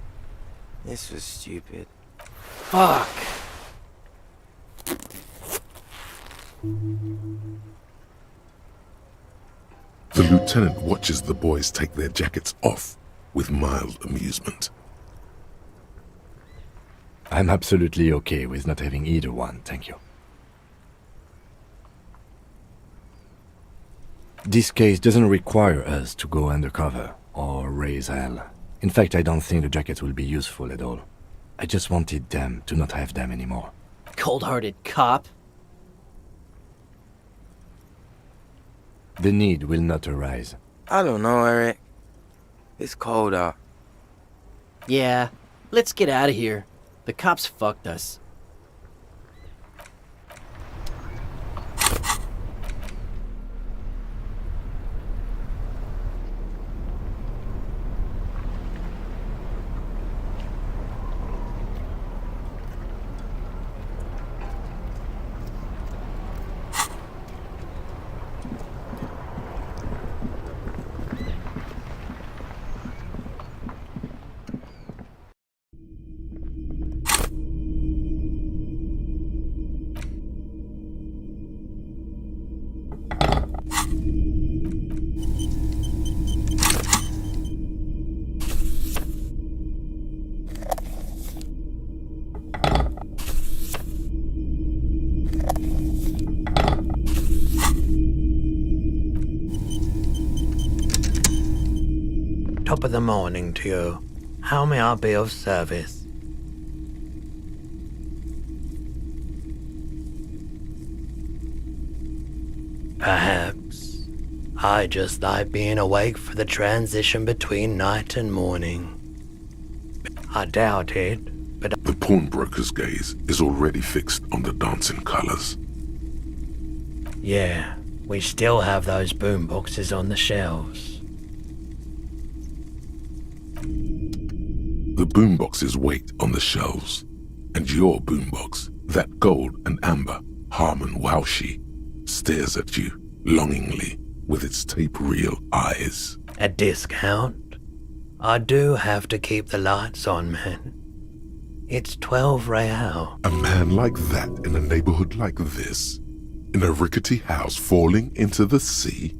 This was stupid. Fuck. The lieutenant watches the boys take their jackets off with mild amusement. I'm absolutely okay with not having either one, thank you. This case doesn't require us to go undercover or raise hell. In fact, I don't think the jacket will be useful at all. I just wanted them to not have them anymore. Cold-hearted cop. The need will not arise. I don't know, Eric. It's cold out. Yeah, let's get out of here. The cops fucked us. Top of the morning to you. How may I be of service? Perhaps. I just like being awake for the transition between night and morning. I doubt it, but... The pawnbroker's gaze is already fixed on the dancing colors. Yeah, we still have those boomboxes on the shelves. The boomboxes wait on the shelves, and your boombox, that gold and amber Harmon Waushi, stares at you longingly with its tape reel eyes. A discount? I do have to keep the lights on, man. It's 12 real. A man like that in a neighborhood like this, in a rickety house falling into the sea,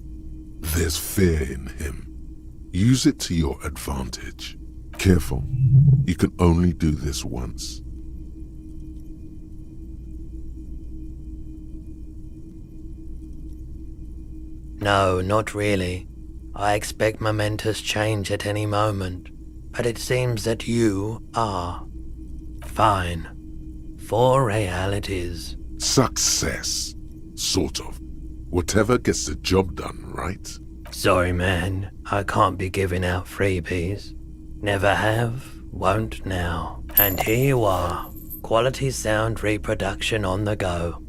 there's fear in him. Use it to your advantage. Careful, you can only do this once. No, not really. I expect momentous change at any moment, but it seems that you are. Fine. 4 real it is. Success. Sort of. Whatever gets the job done, right? Sorry, man. I can't be giving out freebies. Never have, won't now. And here you are. Quality sound reproduction on the go.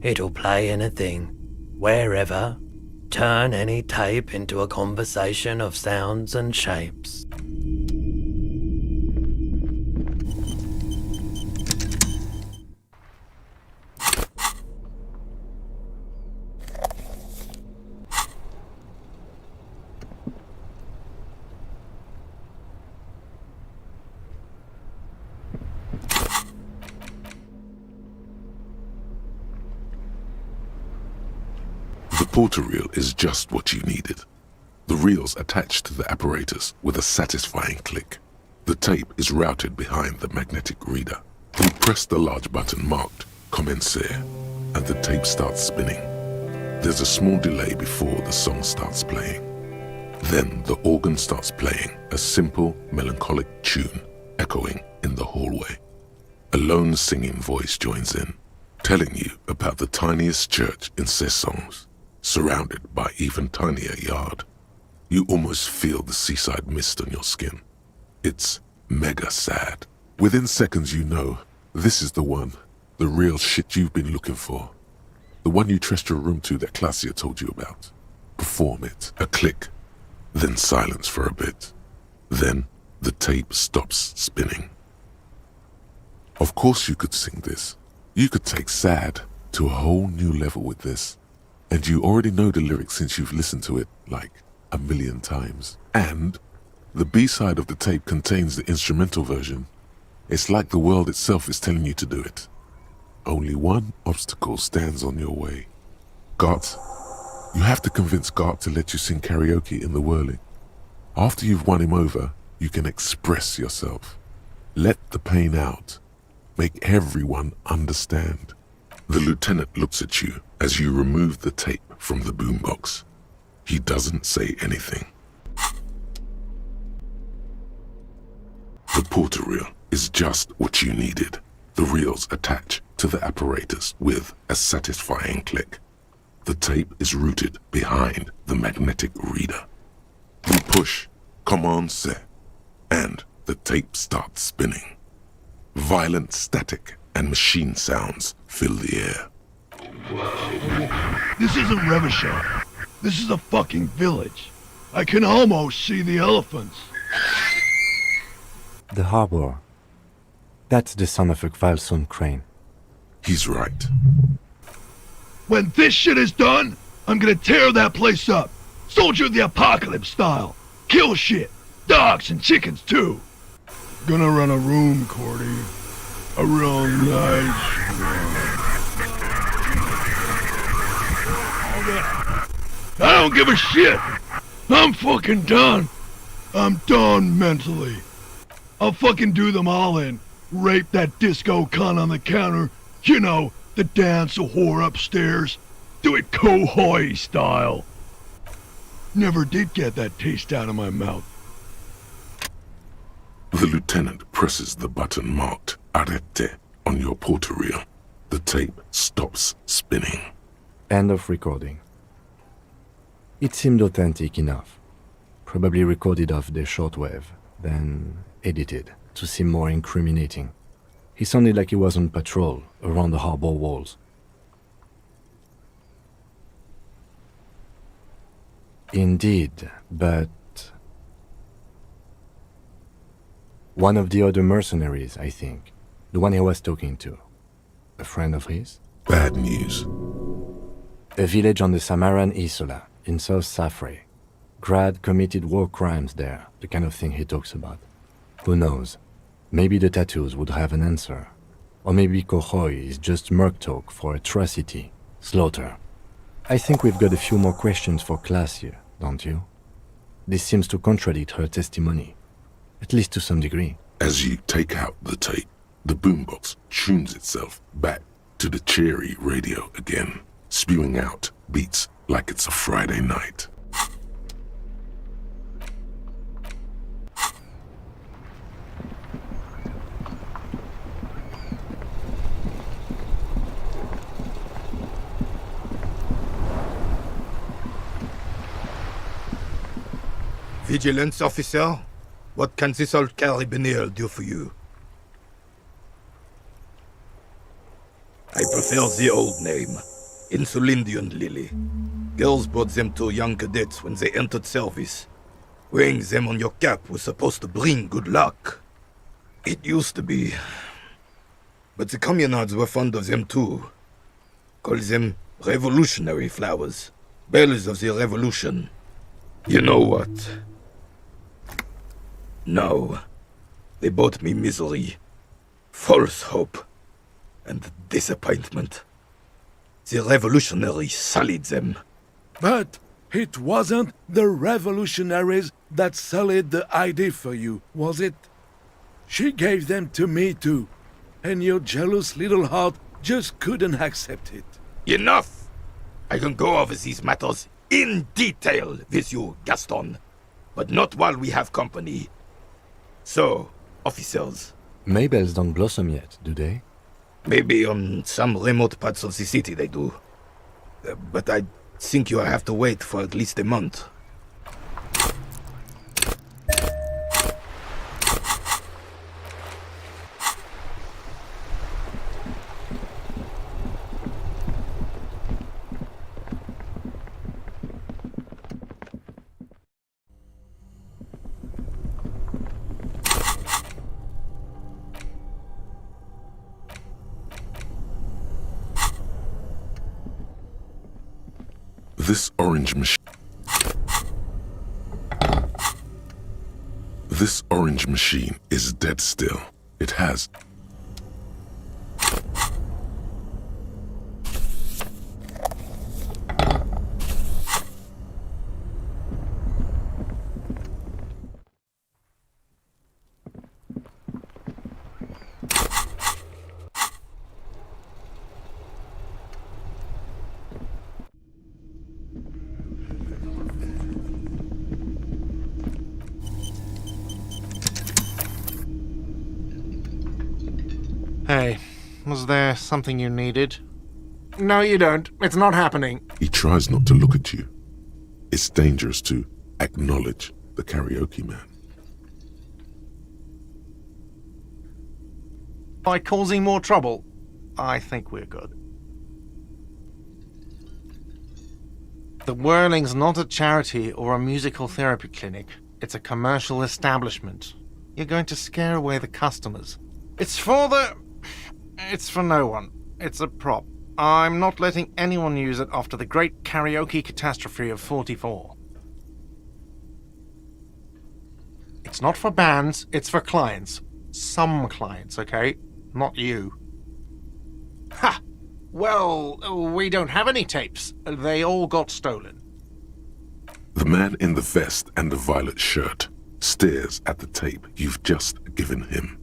It'll play anything, wherever. Turn any tape into a conversation of sounds and shapes. The porter reel is just what you needed. The reel's attached to the apparatus with a satisfying click. The tape is routed behind the magnetic reader. You press the large button marked Commencer, and the tape starts spinning. There's a small delay before the song starts playing. Then the organ starts playing a simple, melancholic tune echoing in the hallway. A lone singing voice joins in, telling you about the tiniest church in Cessons, surrounded by even tinier yard. You almost feel the seaside mist on your skin. It's mega sad. Within seconds you know, this is the one, the real shit you've been looking for. The one you trust your room to that Claudia told you about. Perform it. A click. Then silence for a bit. Then the tape stops spinning. Of course you could sing this. You could take sad to a whole new level with this. And you already know the lyrics since you've listened to it like a million times. And the B-side of the tape contains the instrumental version. It's like the world itself is telling you to do it. Only one obstacle stands on your way. Gart. You have to convince Gart to let you sing karaoke in the whirling. After you've won him over, you can express yourself. Let the pain out. Make everyone understand. The lieutenant looks at you as you remove the tape from the boombox. He doesn't say anything. The porter reel is just what you needed. The reels attach to the apparatus with a satisfying click. The tape is routed behind the magnetic reader. You push Commence, and the tape starts spinning. Violent static and machine sounds fill the air. This isn't Revachol. This is a fucking village. I can almost see the elephants. The harbor. That's the sound of a Kvalson crane. He's right. When this shit is done, I'm gonna tear that place up. Soldier of the Apocalypse style. Kill shit. Dogs and chickens too. Gonna run a room, Cordy. A real nice room. I don't give a shit. I'm fucking done. I'm done mentally. I'll fucking do them all in. Rape that disco cunt on the counter. You know, the dance a whore upstairs. Do it Kohoi style. Never did get that taste out of my mouth. The lieutenant presses the button marked Arrête on your porter reel. The tape stops spinning. End of recording. It seemed authentic enough. Probably recorded off the shortwave, then edited to seem more incriminating. He sounded like he was on patrol around the harbor walls. Indeed, but one of the other mercenaries, I think. The one he was talking to. A friend of his? Bad news. A village on the Samaran Isola, in South Safre. Grad committed war crimes there, the kind of thing he talks about. Who knows? Maybe the tattoos would have an answer. Or maybe Kohoi is just merc talk for atrocity, slaughter. I think we've got a few more questions for class here, don't you? This seems to contradict her testimony. At least to some degree. As you take out the tape, the boombox tunes itself back to the cheery radio again, spewing out beats like it's a Friday night. Vigilance officer? What can this old carabinier do for you? I prefer the old name, Insulindian Lily. Girls brought them to young cadets when they entered service. Wearing them on your cap was supposed to bring good luck. It used to be. But the communards were fond of them too. Call them revolutionary flowers. Bells of the revolution. You know what? No. They brought me misery, false hope, and disappointment. The revolutionaries sullied them. But it wasn't the revolutionaries that sullied the ID for you, was it? She gave them to me too, and your jealous little heart just couldn't accept it. Enough! I can go over these matters in detail with you, Gaston, but not while we have company. So, officers. Maybells don't blossom yet, do they? Maybe on some remote parts of the city they do. But I think you'll have to wait for at least a month. This orange machine. This orange machine is dead still. It has. Hey, was there something you needed? No, you don't. It's not happening. He tries not to look at you. It's dangerous to acknowledge the karaoke man. By causing more trouble, I think we're good. The Whirling's not a charity or a musical therapy clinic. It's a commercial establishment. You're going to scare away the customers. It's for no one. It's a prop. I'm not letting anyone use it after the great karaoke catastrophe of 44. It's not for bands, it's for clients. Some clients, okay? Not you. Ha! Well, we don't have any tapes. They all got stolen. The man in the vest and the violet shirt stares at the tape you've just given him.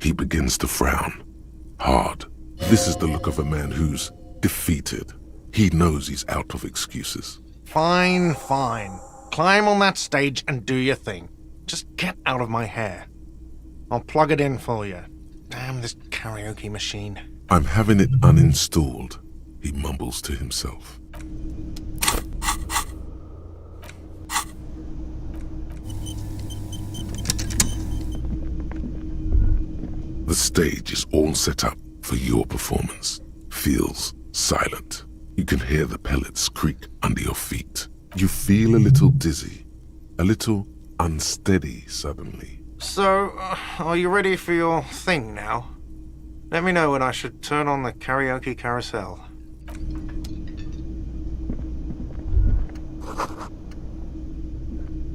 He begins to frown. Hard. This is the look of a man who's defeated. He knows he's out of excuses. Fine. Climb on that stage and do your thing. Just get out of my hair. I'll plug it in for you. Damn this karaoke machine. I'm having it uninstalled, he mumbles to himself. The stage is all set up for your performance. Feels silent. You can hear the pellets creak under your feet. You feel a little dizzy, a little unsteady suddenly. So, are you ready for your thing now? Let me know when I should turn on the karaoke carousel.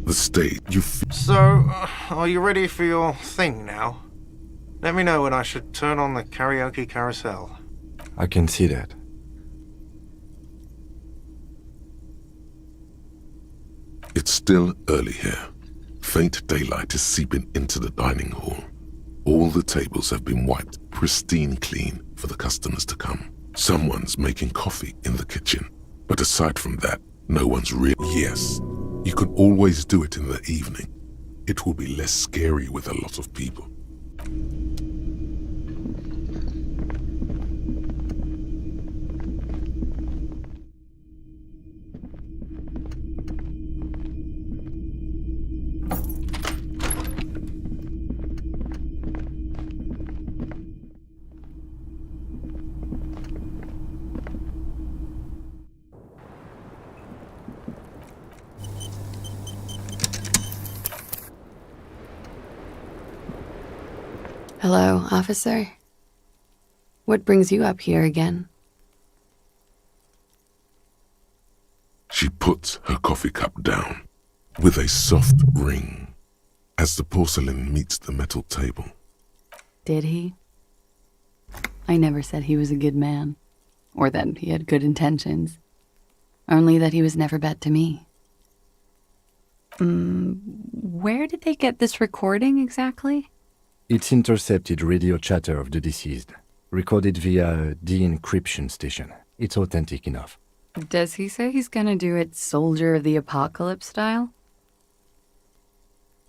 The stage, you feel. So, are you ready for your thing now? Let me know when I should turn on the karaoke carousel. I can see that. It's still early here. Faint daylight is seeping into the dining hall. All the tables have been wiped pristine clean for the customers to come. Someone's making coffee in the kitchen. But aside from that, no one's really. Yes, you can always do it in the evening. It will be less scary with a lot of people. Hello, officer. What brings you up here again? She puts her coffee cup down with a soft ring as the porcelain meets the metal table. Did he? I never said he was a good man, or that he had good intentions. Only that he was never bad to me. Where did they get this recording exactly? It's intercepted radio chatter of the deceased, recorded via a de-encryption station. It's authentic enough. Does he say he's gonna do it Soldier of the Apocalypse style?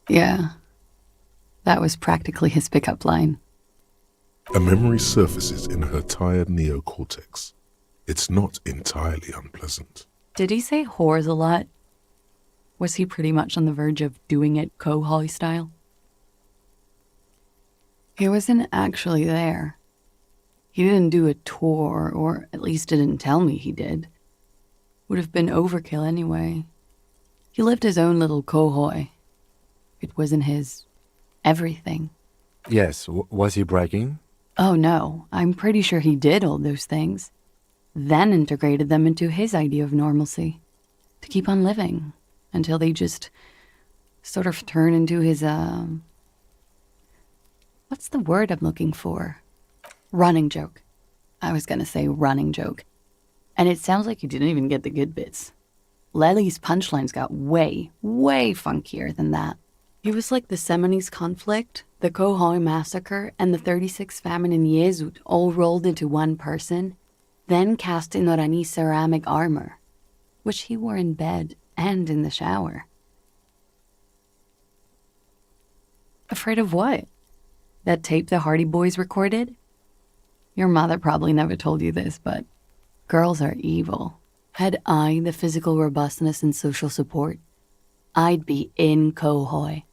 Yeah. That was practically his pickup line. A memory surfaces in her tired neocortex. It's not entirely unpleasant. Did he say whores a lot? Was he pretty much on the verge of doing it Cohoy style? He wasn't actually there. He didn't do a tour, or at least didn't tell me he did. Would have been overkill anyway. He lived his own little Cohoy. It wasn't his everything. Yes, was he bragging? Oh no, I'm pretty sure he did all those things. Then integrated them into his idea of normalcy. to keep on living until they just sort of turn into his, what's the word I'm looking for? Running joke. I was gonna say running joke. And it sounds like you didn't even get the good bits. Lely's punchlines got way, way funkier than that. He was like the Seminese conflict, the Kohoi massacre, and the 36 famine in Yezud all rolled into one person, then cast in Orani ceramic armor, which he wore in bed and in the shower. Afraid of what? That tape the Hardy Boys recorded? Your mother probably never told you this, but girls are evil. Had I the physical robustness and social support, I'd be in Kohoi.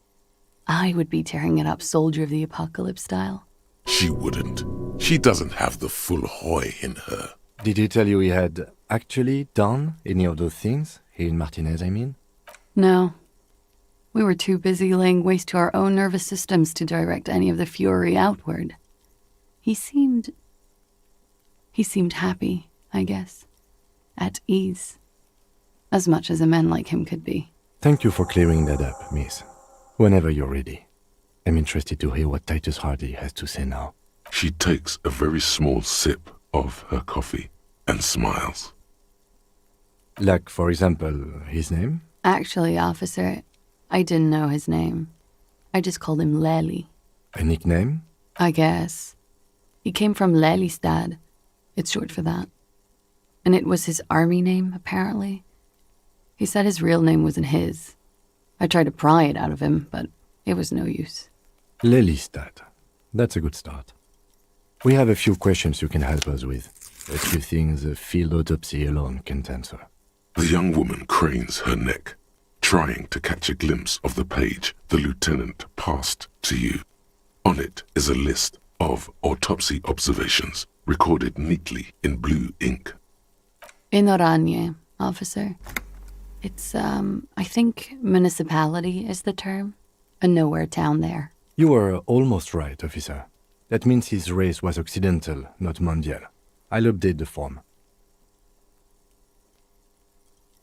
I would be tearing it up Soldier of the Apocalypse style. She wouldn't. She doesn't have the full Hoy in her. Did he tell you he had actually done any of those things? Here in Martinez, I mean? No. We were too busy laying waste to our own nervous systems to direct any of the fury outward. He seemed happy, I guess. At ease. As much as a man like him could be. Thank you for clearing that up, miss. Whenever you're ready. I'm interested to hear what Titus Hardy has to say now. She takes a very small sip of her coffee and smiles. Like, for example, his name? Actually, officer, I didn't know his name. I just called him Lely. A nickname? I guess. He came from Lelystad. It's short for that. And it was his army name, apparently. He said his real name wasn't his. I tried to pry it out of him, but it was no use. Lelystad. That's a good start. We have a few questions you can help us with. A few things a field autopsy alone can't answer. The young woman cranes her neck, trying to catch a glimpse of the page the lieutenant passed to you. On it is a list of autopsy observations recorded neatly in blue ink. In Oranje, officer. It's, I think municipality is the term. A nowhere town there. You were almost right, officer. That means his race was Occidental, not Mondial. I'll update the form.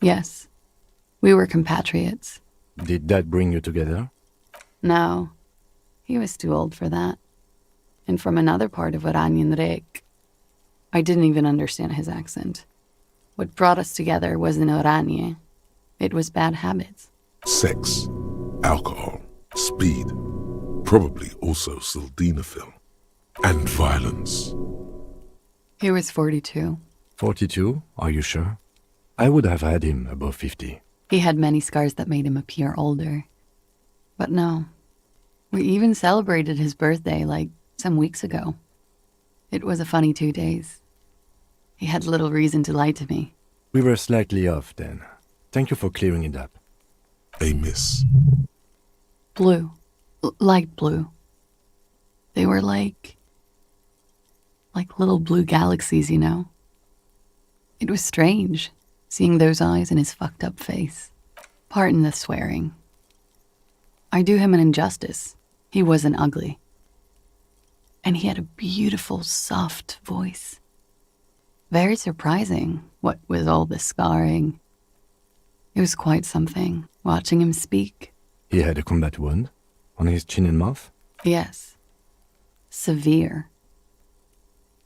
Yes. We were compatriots. Did that bring you together? No. He was too old for that. And from another part of Oranjenrek. I didn't even understand his accent. What brought us together wasn't Oranje. It was bad habits. Sex, alcohol, speed, probably also sildenafil, and violence. He was 42. 42? Are you sure? I would have had him above 50. He had many scars that made him appear older. But no. We even celebrated his birthday, like, some weeks ago. It was a funny 2 days. He had little reason to lie to me. We were slightly off then. Thank you for clearing it up. A miss. Blue. Light blue. They were like little blue galaxies, you know? It was strange, seeing those eyes in his fucked up face. Pardon the swearing. I do him an injustice. He wasn't ugly. And he had a beautiful, soft voice. Very surprising, what with all the scarring. It was quite something, watching him speak. He had a combat wound on his chin and mouth? Yes. Severe.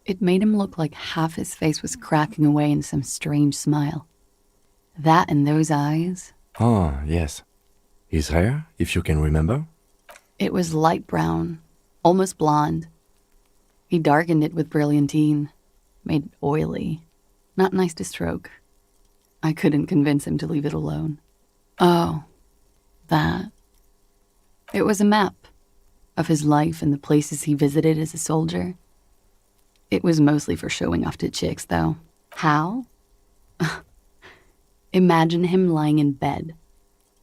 It made him look like half his face was cracking away in some strange smile. That and those eyes. Ah, yes. His hair, if you can remember? It was light brown, almost blonde. He darkened it with brilliantine, made it oily. Not nice to stroke. I couldn't convince him to leave it alone. Oh, that. It was a map of his life and the places he visited as a soldier. It was mostly for showing off to chicks, though. How? Imagine him lying in bed.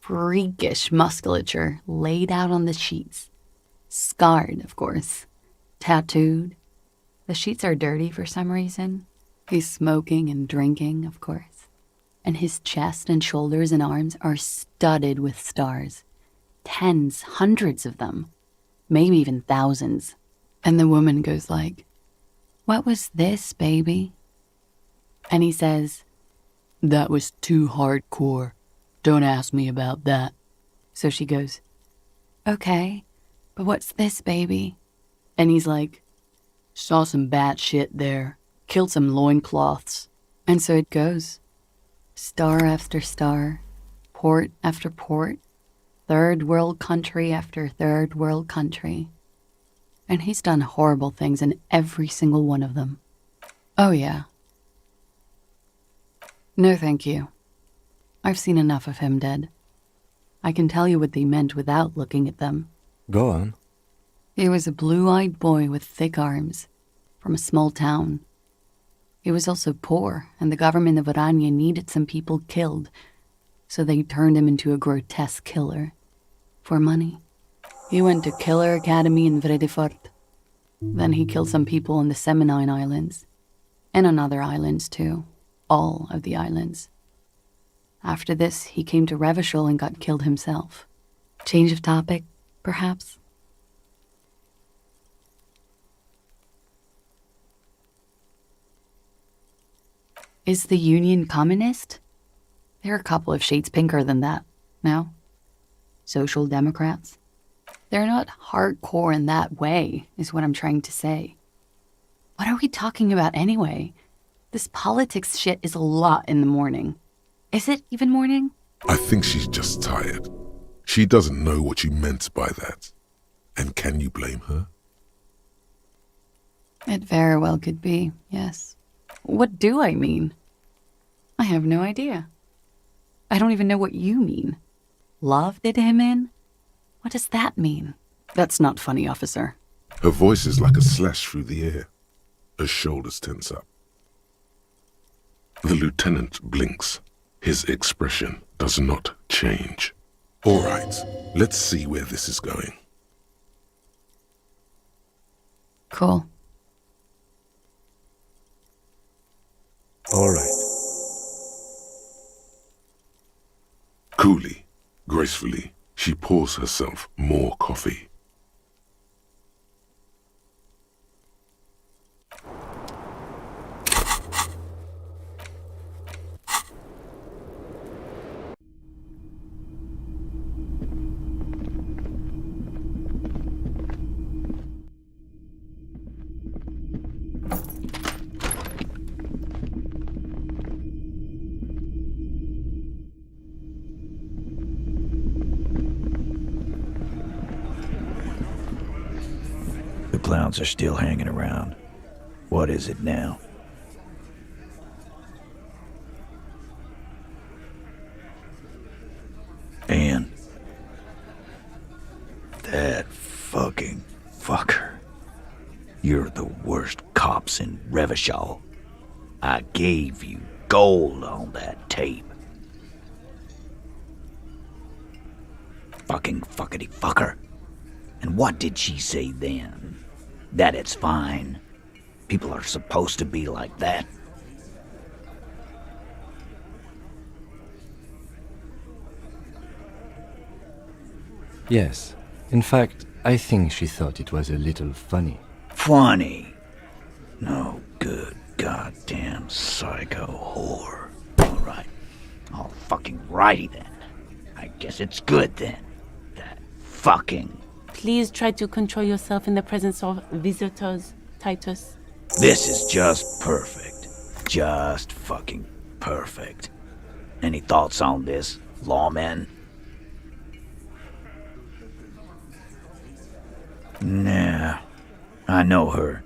Freakish musculature laid out on the sheets. Scarred, of course. Tattooed. The sheets are dirty for some reason. He's smoking and drinking, of course. And his chest and shoulders and arms are studded with stars. Tens, hundreds of them. Maybe even thousands. And the woman goes like, "What was this, baby?" And he says, That was too hardcore. Don't ask me about that. So she goes, okay, but what's this, baby? And he's like, saw some bat shit there. Killed some loincloths. And so it goes. Star after star. Port after port. Third world country after third world country. And he's done horrible things in every single one of them. Oh yeah. No thank you. I've seen enough of him dead. I can tell you what they meant without looking at them. Go on. He was a blue-eyed boy with thick arms, from a small town. He was also poor, and the government of Oranje needed some people killed, so they turned him into a grotesque killer. For money. He went to Killer Academy in Vredefort. Then he killed some people on the Seminine Islands. And on other islands, too. All of the islands. After this, he came to Revachol and got killed himself. Change of topic, perhaps? Is the Union communist? They're a couple of shades pinker than that, no? Social Democrats? They're not hardcore in that way, is what I'm trying to say. What are we talking about anyway? This politics shit is a lot in the morning. Is it even morning? I think she's just tired. She doesn't know what you meant by that. And can you blame her? It very well could be, yes. What do I mean? I have no idea. I don't even know what you mean. Love did him in? What does that mean? That's not funny, officer. Her voice is like a slash through the air. Her shoulders tense up. The lieutenant blinks. His expression does not change. All right, let's see where this is going. Cool. All right. Coolly, gracefully, she pours herself more coffee. The clowns are still hanging around. What is it now? And that fucking fucker. You're the worst cops in Revachol. I gave you gold on that tape. Fucking fuckity fucker. And what did she say then? That it's fine. People are supposed to be like that. Yes. In fact, I think she thought it was a little funny. Funny? No good goddamn psycho whore. Alright. All fucking righty then. I guess it's good then. That fucking... Please try to control yourself in the presence of visitors, Titus. This is just perfect. Just fucking perfect. Any thoughts on this, lawmen? Nah, I know her.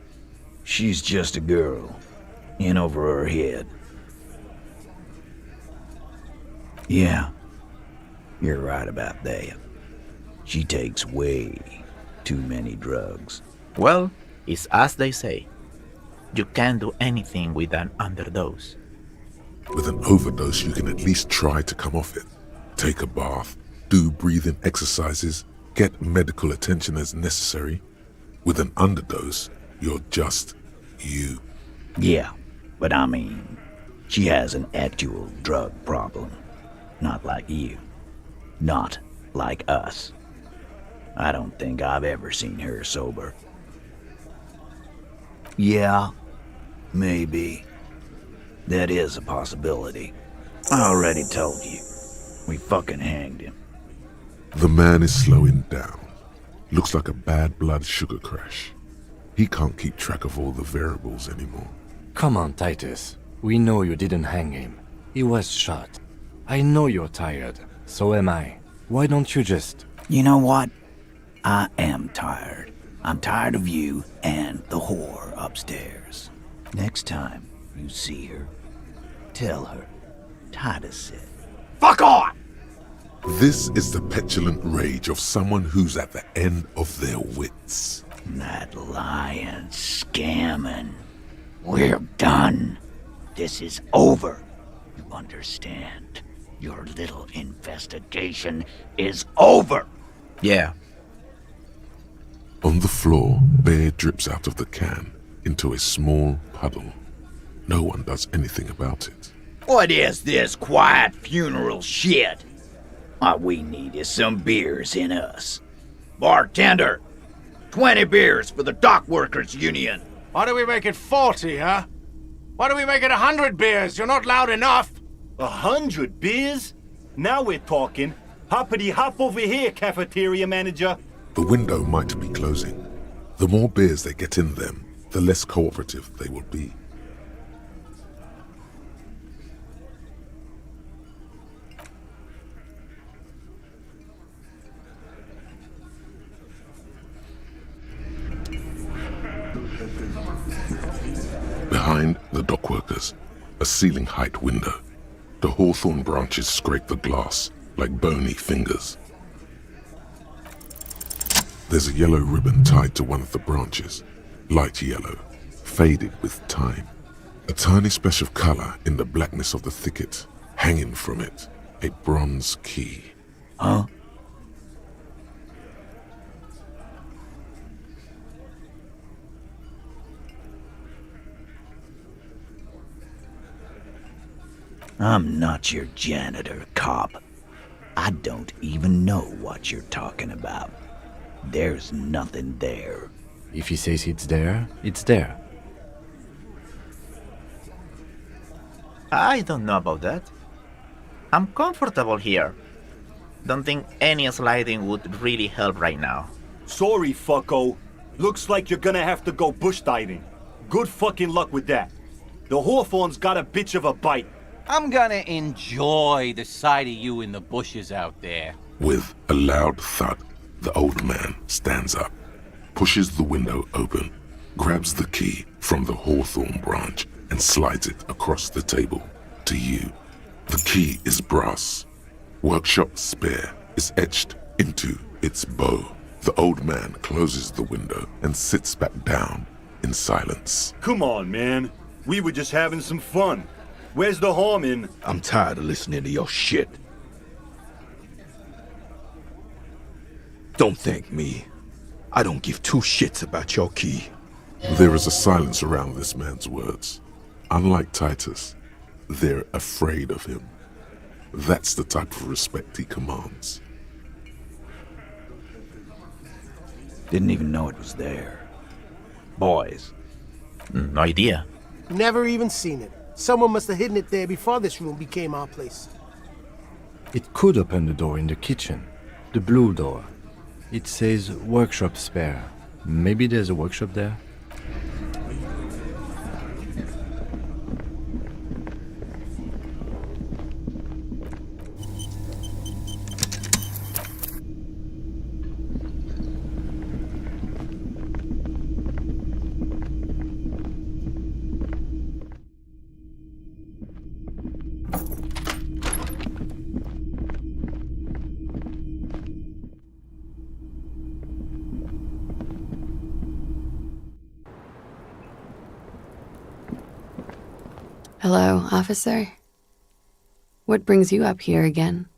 She's just a girl. In over her head. Yeah, you're right about that. She takes way too many drugs. Well, it's as they say. You can't do anything with an underdose. With an overdose, you can at least try to come off it. Take a bath, do breathing exercises, get medical attention as necessary. With an underdose, you're just you. Yeah, but I mean, she has an actual drug problem. Not like you. Not like us. I don't think I've ever seen her sober. Yeah, maybe. That is a possibility. I already told you. We fucking hanged him. The man is slowing down. Looks like a bad blood sugar crash. He can't keep track of all the variables anymore. Come on, Titus. We know you didn't hang him. He was shot. I know you're tired. So am I. Why don't you just... You know what? I am tired. I'm tired of you and the whore upstairs. Next time you see her, tell her Titus said, "Fuck on!" This is the petulant rage of someone who's at the end of their wits. That lying, scamming. We're done. This is over. You understand? Your little investigation is over. Yeah. On the floor, beer drips out of the can into a small puddle. No one does anything about it. What is this quiet funeral shit? All we need is some beers in us. Bartender, 20 beers for the Dock Workers Union. Why do we make it 40, huh? Why do we make it 100 beers? You're not loud enough. 100 beers? Now we're talking. Hoppity hop over here, cafeteria manager. The window might be closing. The more beers they get in them, the less cooperative they will be. Behind the dock workers, a ceiling height window. The hawthorn branches scrape the glass like bony fingers. There's a yellow ribbon tied to one of the branches, light yellow, faded with time. A tiny splash of color in the blackness of the thicket, hanging from it, a bronze key. Huh? I'm not your janitor, cop. I don't even know what you're talking about. There's nothing there. If he says it's there, it's there. I don't know about that. I'm comfortable here. Don't think any sliding would really help right now. Sorry, fucko. Looks like you're gonna have to go bush diving. Good fucking luck with that. The Hawthorn's got a bitch of a bite. I'm gonna enjoy the sight of you in the bushes out there. With a loud thud, the old man stands up, pushes the window open, grabs the key from the hawthorn branch and slides it across the table to you. The key is brass. Workshop spare is etched into its bow. The old man closes the window and sits back down in silence. Come on, man. We were just having some fun. Where's the harm in... I'm tired of listening to your shit. Don't thank me. I don't give two shits about your key. There is a silence around this man's words. Unlike Titus, they're afraid of him. That's the type of respect he commands. Didn't even know it was there. Boys. No idea. Never even seen it. Someone must have hidden it there before this room became our place. It could open the door in the kitchen. The blue door. It says workshop spare. Maybe there's a workshop there? Hello, officer. What brings you up here again?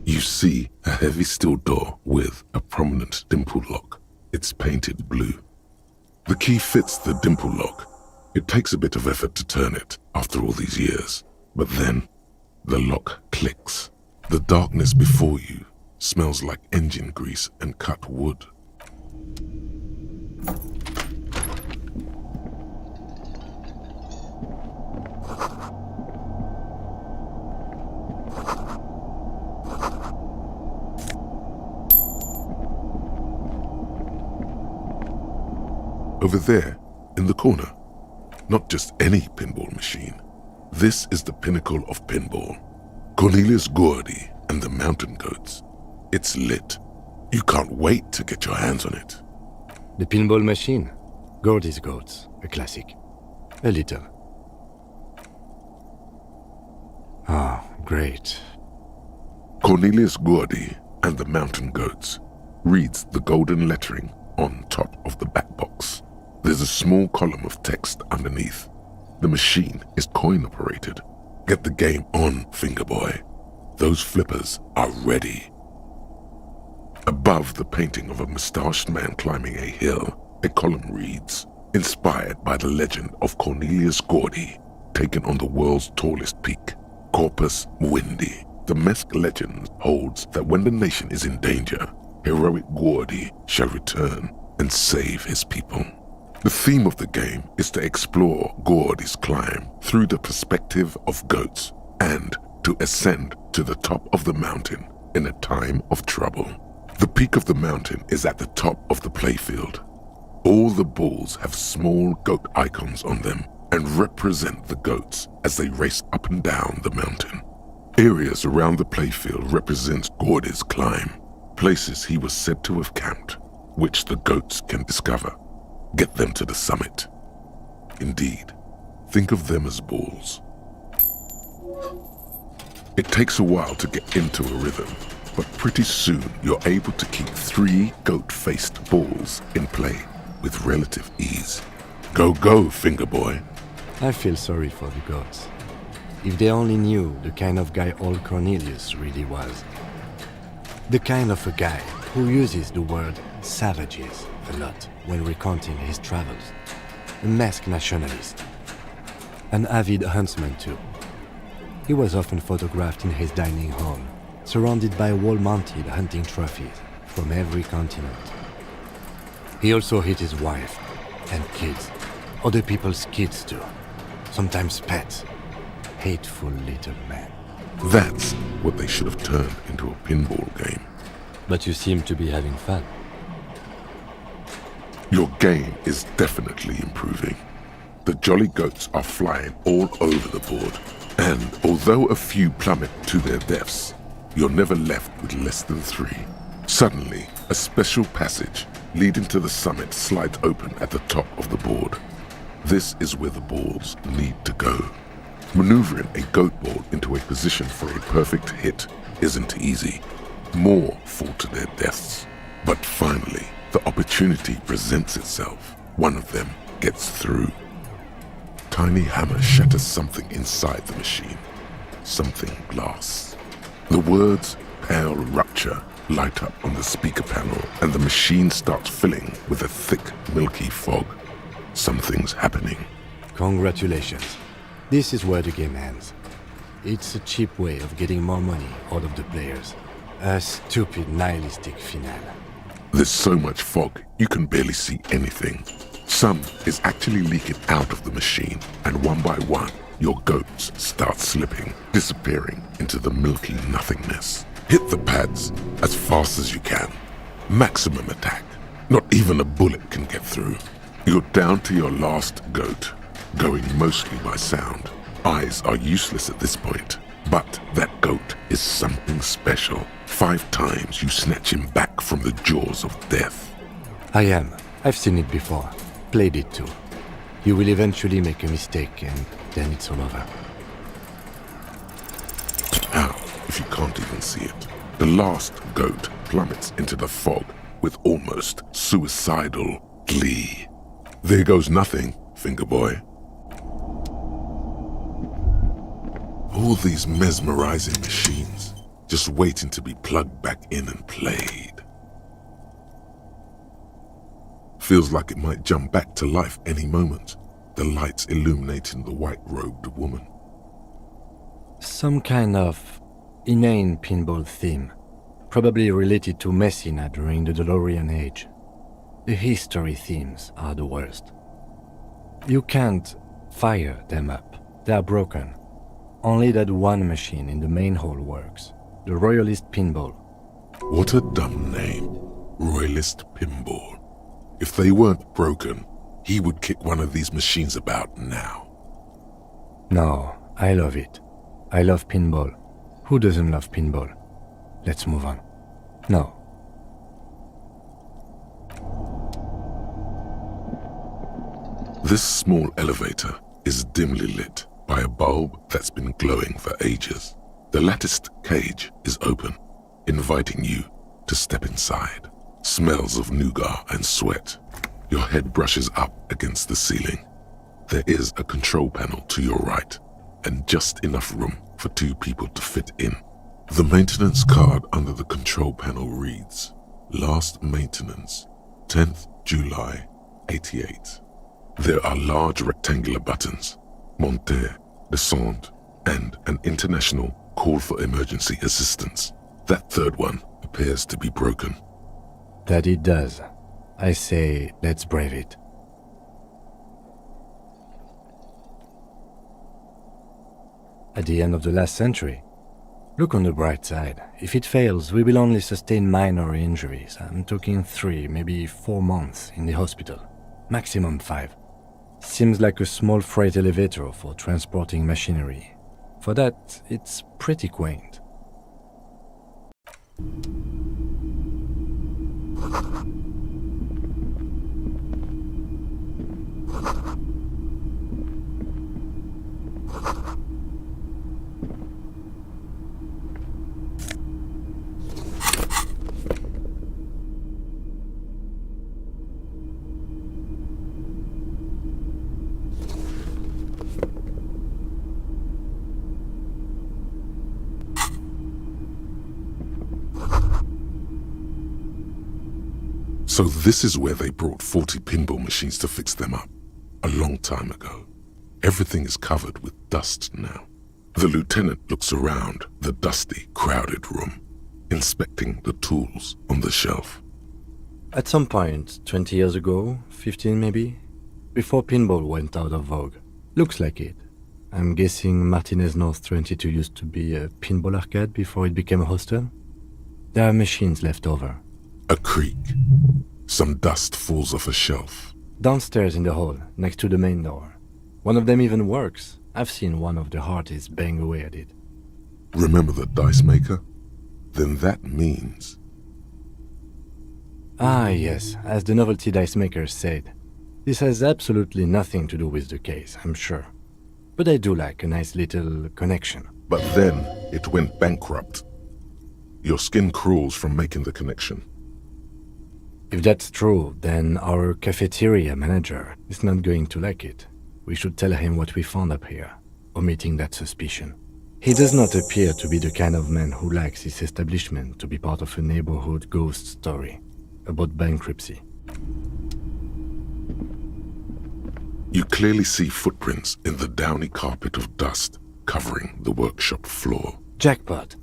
You You see a heavy steel door with a prominent dimple lock. It's painted blue. The key fits the dimple lock. It takes a bit of effort to turn it after all these years, but then the lock clicks. The darkness before you smells like engine grease and cut wood. Over there, in the corner, not just any pinball machine. This is the pinnacle of pinball. Cornelius Gordy and the Mountain Goats. It's lit. You can't wait to get your hands on it. The pinball machine. Gordy's Goats. A classic. A little. Ah, great. Cornelius Gordy and the Mountain Goats reads the golden lettering on top of the back box. There's a small column of text underneath. The machine is coin-operated. Get the game on, Fingerboy. Those flippers are ready. Above the painting of a mustached man climbing a hill, a column reads, inspired by the legend of Cornelius Gordy, taken on the world's tallest peak, Corpus Muindi. The Mesk legend holds that when the nation is in danger, heroic Gordy shall return and save his people. The theme of the game is to explore Gordy's climb through the perspective of goats and to ascend to the top of the mountain in a time of trouble. The peak of the mountain is at the top of the playfield. All the balls have small goat icons on them and represent the goats as they race up and down the mountain. Areas around the playfield represent Gordy's climb, places he was said to have camped, which the goats can discover. Get them to the summit. Indeed, think of them as balls. It takes a while to get into a rhythm, but pretty soon you're able to keep 3 goat-faced balls in play with relative ease. Go, go, Fingerboy. I feel sorry for the goats. If they only knew the kind of guy old Cornelius really was. The kind of a guy who uses the word savages a lot when recounting his travels. A masked nationalist. An avid huntsman too. He was often photographed in his dining hall, surrounded by wall-mounted hunting trophies from every continent. He also hit his wife and kids, other people's kids too, sometimes pets. Hateful little man. That's what they should have turned into a pinball game. But you seem to be having fun. Your game is definitely improving. The jolly goats are flying all over the board, and although a few plummet to their deaths, you're never left with less than 3. Suddenly, a special passage leading to the summit slides open at the top of the board. This is where the balls need to go. Maneuvering a goat ball into a position for a perfect hit isn't easy. More fall to their deaths. But finally, the opportunity presents itself. One of them gets through. Tiny hammer shatters something inside the machine. Something blasts. The words "pale rupture" light up on the speaker panel, and the machine starts filling with a thick, milky fog. Something's happening. Congratulations. This is where the game ends. It's a cheap way of getting more money out of the players. A stupid, nihilistic finale. There's so much fog, you can barely see anything. Some is actually leaking out of the machine, and one by one, your goats start slipping, disappearing into the milky nothingness. Hit the pads as fast as you can. Maximum attack. Not even a bullet can get through. You're down to your last goat, going mostly by sound. Eyes are useless at this point, but that goat is something special. 5 times you snatch him back from the jaws of death. I am. I've seen it before. Played it too. You will eventually make a mistake and then it's all over. How, if you can't even see it? The last goat plummets into the fog with almost suicidal glee. There goes nothing, Fingerboy. All these mesmerizing machines. just waiting to be plugged back in and played. Feels like it might jump back to life any moment, the lights illuminating the white-robed woman. Some kind of inane pinball theme, probably related to Messina during the DeLorean age. The history themes are the worst. You can't fire them up, they are broken. Only that one machine in the main hall works, the Royalist Pinball. What a dumb name, Royalist Pinball. If they weren't broken, he would kick one of these machines about now. No, I love it. I love pinball. Who doesn't love pinball? Let's move on. No. This small elevator is dimly lit by a bulb that's been glowing for ages. The latticed cage is open, inviting you to step inside. Smells of nougat and sweat. Your head brushes up against the ceiling. There is a control panel to your right, and just enough room for 2 people to fit in. The maintenance card under the control panel reads, Last maintenance, 10th July, 88. There are large rectangular buttons, monter, descend, and an international call for emergency assistance. That third one appears to be broken. That it does. I say, let's brave it. At the end of the last century. Look on the bright side. If it fails, we will only sustain minor injuries. I'm talking 3, maybe 4 months in the hospital. Maximum 5. Seems like a small freight elevator for transporting machinery. For that, it's pretty quaint. So this is where they brought 40 pinball machines to fix them up, a long time ago. Everything is covered with dust now. The lieutenant looks around the dusty, crowded room, inspecting the tools on the shelf. At some point, 20 years ago, 15 maybe, before pinball went out of vogue. Looks like it. I'm guessing Martinez North 22 used to be a pinball arcade before it became a hostel. There are machines left over. A creak. Some dust falls off a shelf. Downstairs in the hall, next to the main door. One of them even works. I've seen one of the Hearties bang away at it. Remember the dice maker? Then that means... Ah, yes, as the novelty dice makers said. This has absolutely nothing to do with the case, I'm sure. But I do like a nice little connection. But then it went bankrupt. Your skin crawls from making the connection. If that's true, then our cafeteria manager is not going to like it. We should tell him what we found up here, omitting that suspicion. He does not appear to be the kind of man who likes his establishment to be part of a neighborhood ghost story about bankruptcy. You clearly see footprints in the downy carpet of dust covering the workshop floor. Jackpot!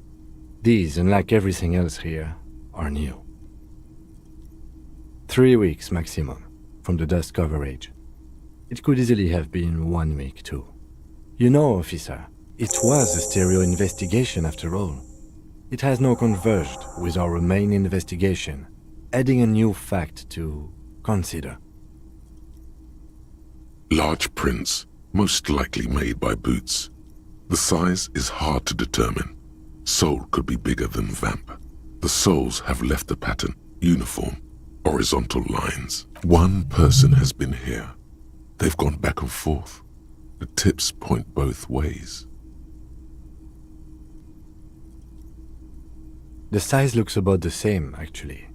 These, unlike everything else here, are new. 3 weeks maximum from the dust coverage. It could easily have been 1 week too. You know, officer, it was a stereo investigation after all. It has now converged with our main investigation, adding a new fact to consider. Large prints, most likely made by Boots. The size is hard to determine. Sole could be bigger than Vamp. The soles have left a pattern, uniform, horizontal lines. One person has been here. They've gone back and forth. The tips point both ways. The size looks about the same, actually.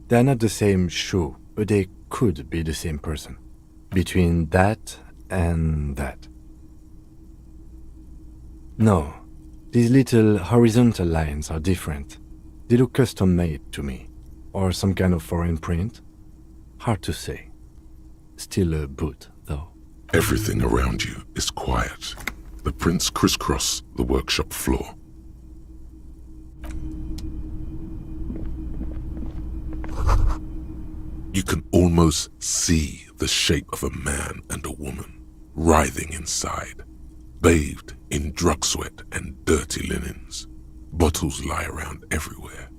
They're not the same shoe, but they could be the same person. Between that and that. No, These little horizontal lines are different. They look custom-made to me. Or some kind of foreign print. Hard to say. Still a boot, though. Everything around you is quiet. The prints crisscross the workshop floor. You can almost see the shape of a man and a woman writhing inside, bathed in drug sweat and dirty linens. Bottles lie around everywhere.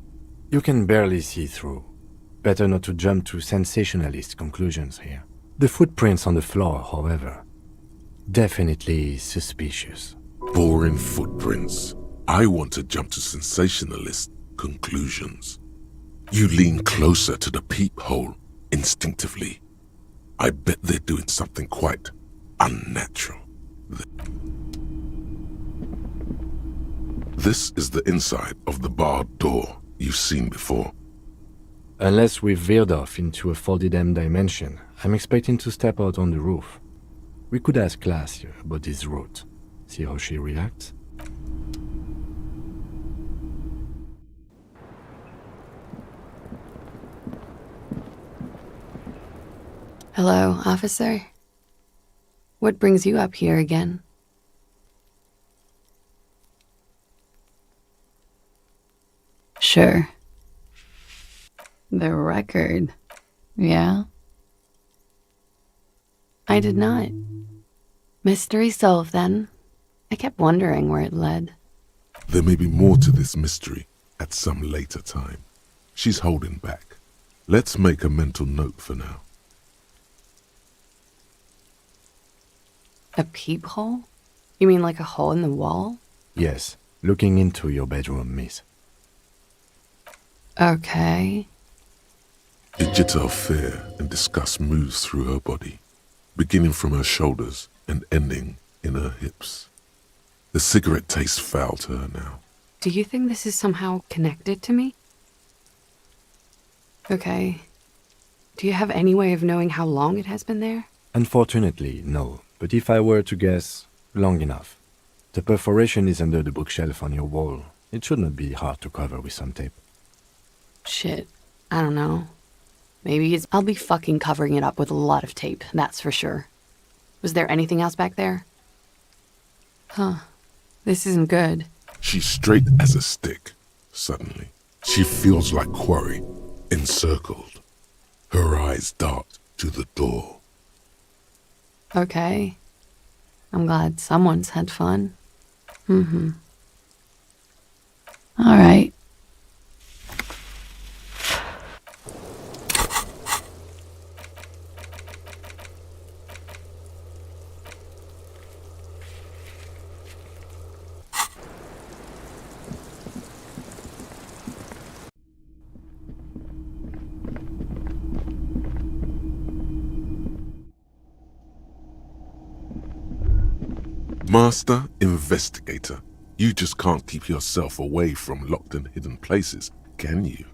You can barely see through. Better not to jump to sensationalist conclusions here. The footprints on the floor, however, definitely suspicious. Boring footprints. I want to jump to sensationalist conclusions. You lean closer to the peephole instinctively. I bet they're doing something quite unnatural. This is the inside of the barred door you've seen before. Unless we've veered off into a 4D dimension, I'm expecting to step out on the roof. We could ask Glacia about this route. See how she reacts. Hello, officer. What brings you up here again? Sure. The record. Yeah? I did not. Mystery solved then. I kept wondering where it led. There may be more to this mystery at some later time. She's holding back. Let's make a mental note for now. A peephole? You mean like a hole in the wall? Yes, looking into your bedroom, miss. Okay. A jitter of fear and disgust moves through her body, beginning from her shoulders and ending in her hips. The cigarette tastes foul to her now. Do you think this is somehow connected to me? Okay. Do you have any way of knowing how long it has been there? Unfortunately, no. But if I were to guess, long enough. The perforation is under the bookshelf on your wall. It should not be hard to cover with some tape. Shit. I don't know. Maybe I'll be fucking covering it up with a lot of tape, that's for sure. Was there anything else back there? Huh. This isn't good. She's straight as a stick, suddenly. She feels like quarry, encircled. Her eyes dart to the door. Okay. I'm glad someone's had fun. Mm-hmm. All right. Master Investigator, you just can't keep yourself away from locked and hidden places, can you?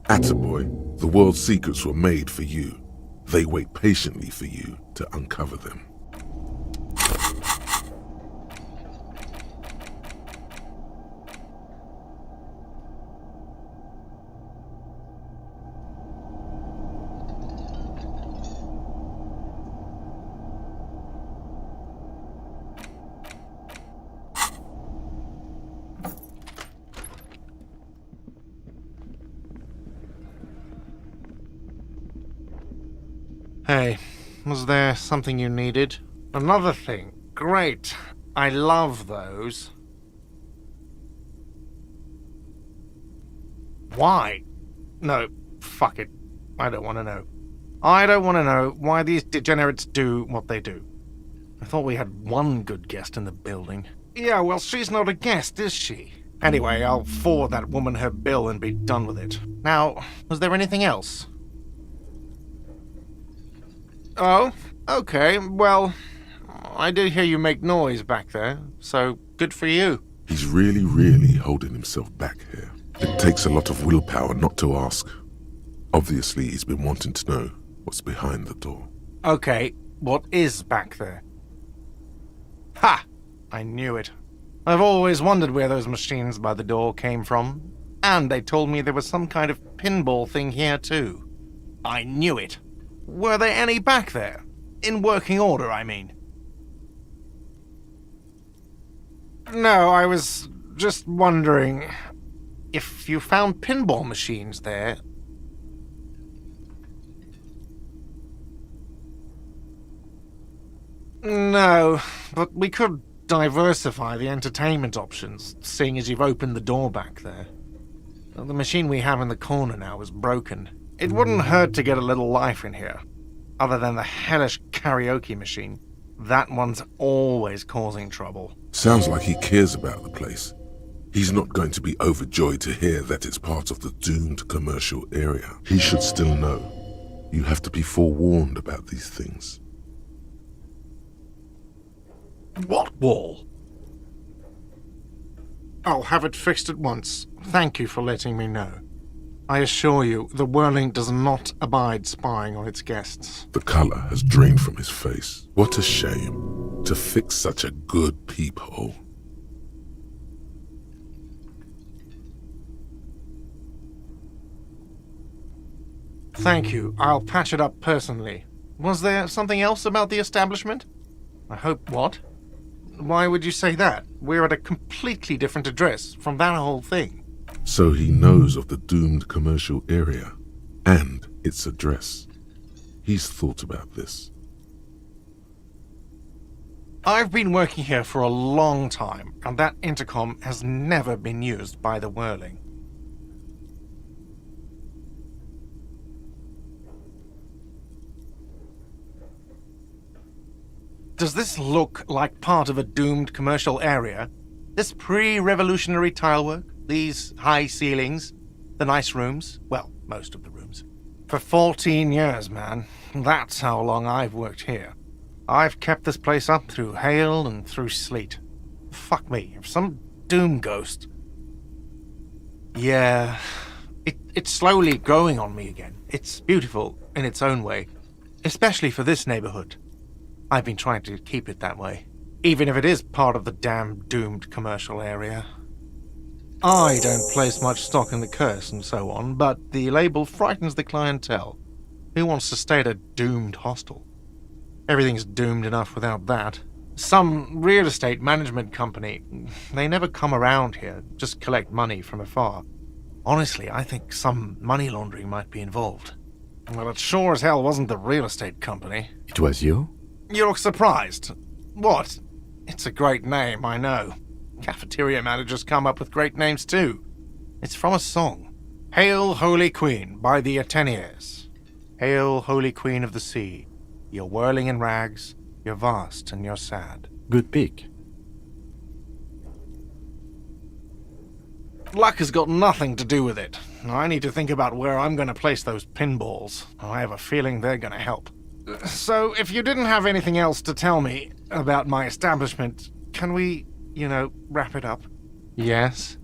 Attaboy, the world's secrets were made for you. They wait patiently for you to uncover them. Hey, was there something you needed? Another thing. Great. I love those. Why? No, fuck it. I don't want to know. I don't want to know why these degenerates do what they do. I thought we had one good guest in the building. Yeah, well, she's not a guest, is she? Anyway, I'll forward that woman her bill and be done with it. Now, was there anything else? Oh, okay, well, I did hear you make noise back there, so good for you. He's really holding himself back here. It takes a lot of willpower not to ask. Obviously, he's been wanting to know what's behind the door. Okay, what is back there? Ha! I knew it. I've always wondered where those machines by the door came from, and they told me there was some kind of pinball thing here too. I knew it. Were there any back there? In working order, I mean. No, I was just wondering if you found pinball machines there. No, but we could diversify the entertainment options, seeing as you've opened the door back there. The machine we have in the corner now is broken. It wouldn't hurt to get a little life in here. Other than the hellish karaoke machine. That one's always causing trouble. Sounds like he cares about the place. He's not going to be overjoyed to hear that it's part of the doomed commercial area. He should still know. You have to be forewarned about these things. What wall? I'll have it fixed at once. Thank you for letting me know. I assure you, the Whirling does not abide spying on its guests. The color has drained from his face. What a shame to fix such a good peephole. Thank you. I'll patch it up personally. Was there something else about the establishment? I hope what? Why would you say that? We're at a completely different address from that whole thing. So he knows of the doomed commercial area and its address. He's thought about this. I've been working here for a long time, and that intercom has never been used by the Whirling. Does this look like part of a doomed commercial area? This pre-revolutionary tilework? These high ceilings? The nice rooms? Well, most of the rooms. For 14 years, man. That's how long I've worked here. I've kept this place up through hail and through sleet. Fuck me, if some doom ghost... Yeah, it's slowly growing on me again. It's beautiful in its own way, especially for this neighborhood. I've been trying to keep it that way, even if it is part of the damn doomed commercial area. I don't place much stock in the curse and so on, but the label frightens the clientele. Who wants to stay at a doomed hostel? Everything's doomed enough without that. Some real estate management company, they never come around here, just collect money from afar. Honestly, I think some money laundering might be involved. Well, it sure as hell wasn't the real estate company. It was you? You look surprised. What? It's a great name, I know. Cafeteria managers come up with great names too. It's from a song. Hail, Holy Queen, by the Ateniers. Hail, Holy Queen of the Sea. You're whirling in rags, you're vast and you're sad. Good pick. Luck has got nothing to do with it. I need to think about where I'm going to place those pinballs. I have a feeling they're going to help. So, if you didn't have anything else to tell me about my establishment, can we, wrap it up? Yes?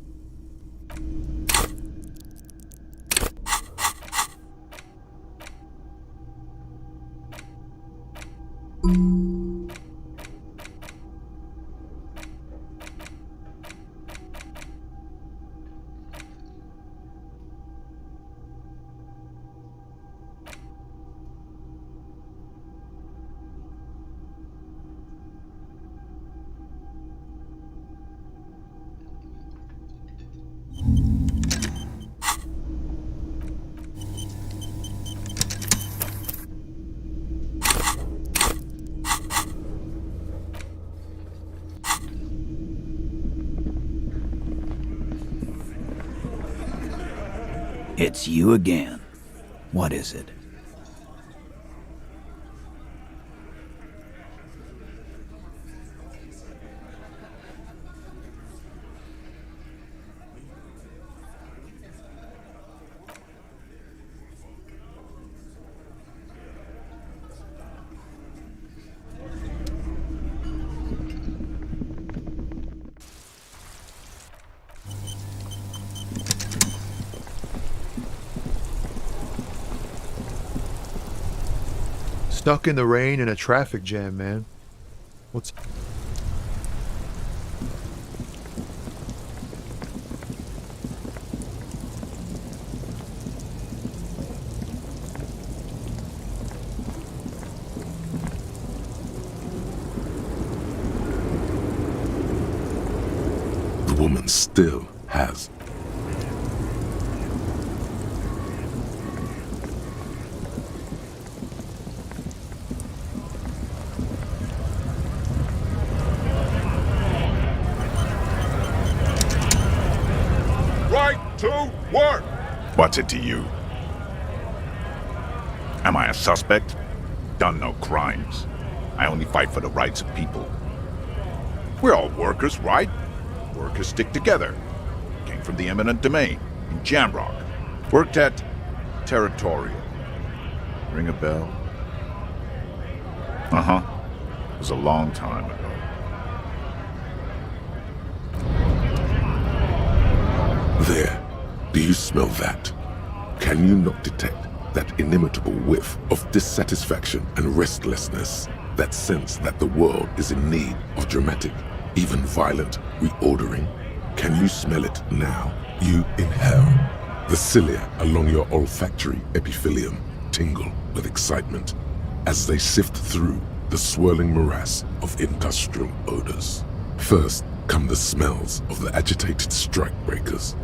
It's you again. What is it? Stuck in the rain in a traffic jam, man. woman still has. Right to work! What's it to you? Am I a suspect? Done no crimes. I only fight for the rights of people. We're all workers, right? Workers stick together. Came from the eminent domain in Jamrock. Worked at Territorial. Ring a bell? Uh-huh. It was a long time ago. There. Do you smell that? Can you not detect that inimitable whiff of dissatisfaction and restlessness? That sense that the world is in need of dramatic, even violent reordering? Can you smell it now? You inhale. The cilia along your olfactory epithelium tingle with excitement as they sift through the swirling morass of industrial odors. First come the smells of the agitated strikebreakers.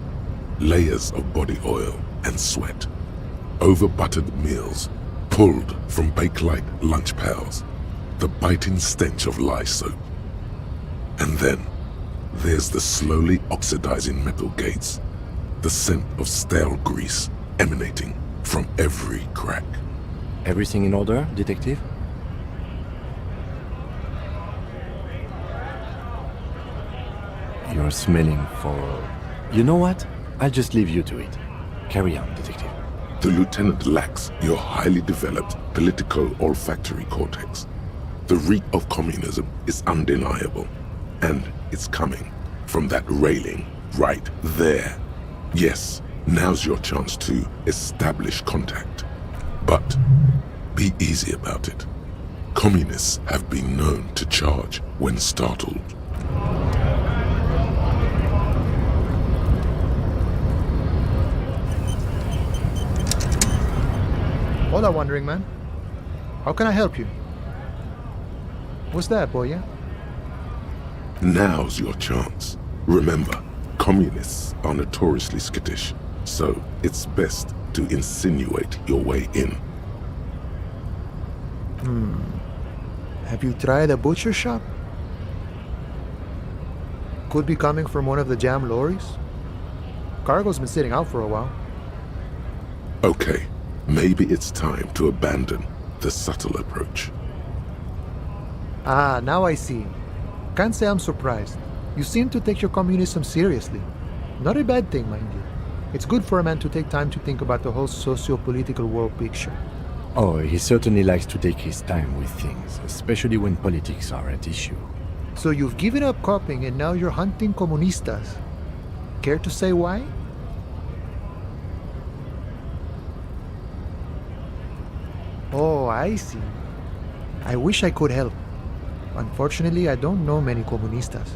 Layers of body oil and sweat. Over-buttered meals pulled from bake-light lunch pails. The biting stench of lye soap. And then there's the slowly oxidizing metal gates. The scent of stale grease emanating from every crack. Everything in order, detective? You're smelling for... You know what? I'll just leave you to it. Carry on, detective. The lieutenant lacks your highly developed political olfactory cortex. The reek of communism is undeniable, and it's coming from that railing right there. Yes, now's your chance to establish contact. But be easy about it. Communists have been known to charge when startled. Hola, wandering man. How can I help you? What's that, boy? Now's your chance. Remember, communists are notoriously skittish, so it's best to insinuate your way in. Have you tried a butcher shop? Could be coming from one of the jam lorries. Cargo's been sitting out for a while. Okay, maybe it's time to abandon the subtle approach. Ah, now I see. Can't say I'm surprised. You seem to take your communism seriously. Not a bad thing, mind you. It's good for a man to take time to think about the whole socio-political world picture. Oh, he certainly likes to take his time with things, especially when politics are at issue. So you've given up copying and now you're hunting comunistas. Care to say why? Oh, I see. I wish I could help. Unfortunately, I don't know many comunistas.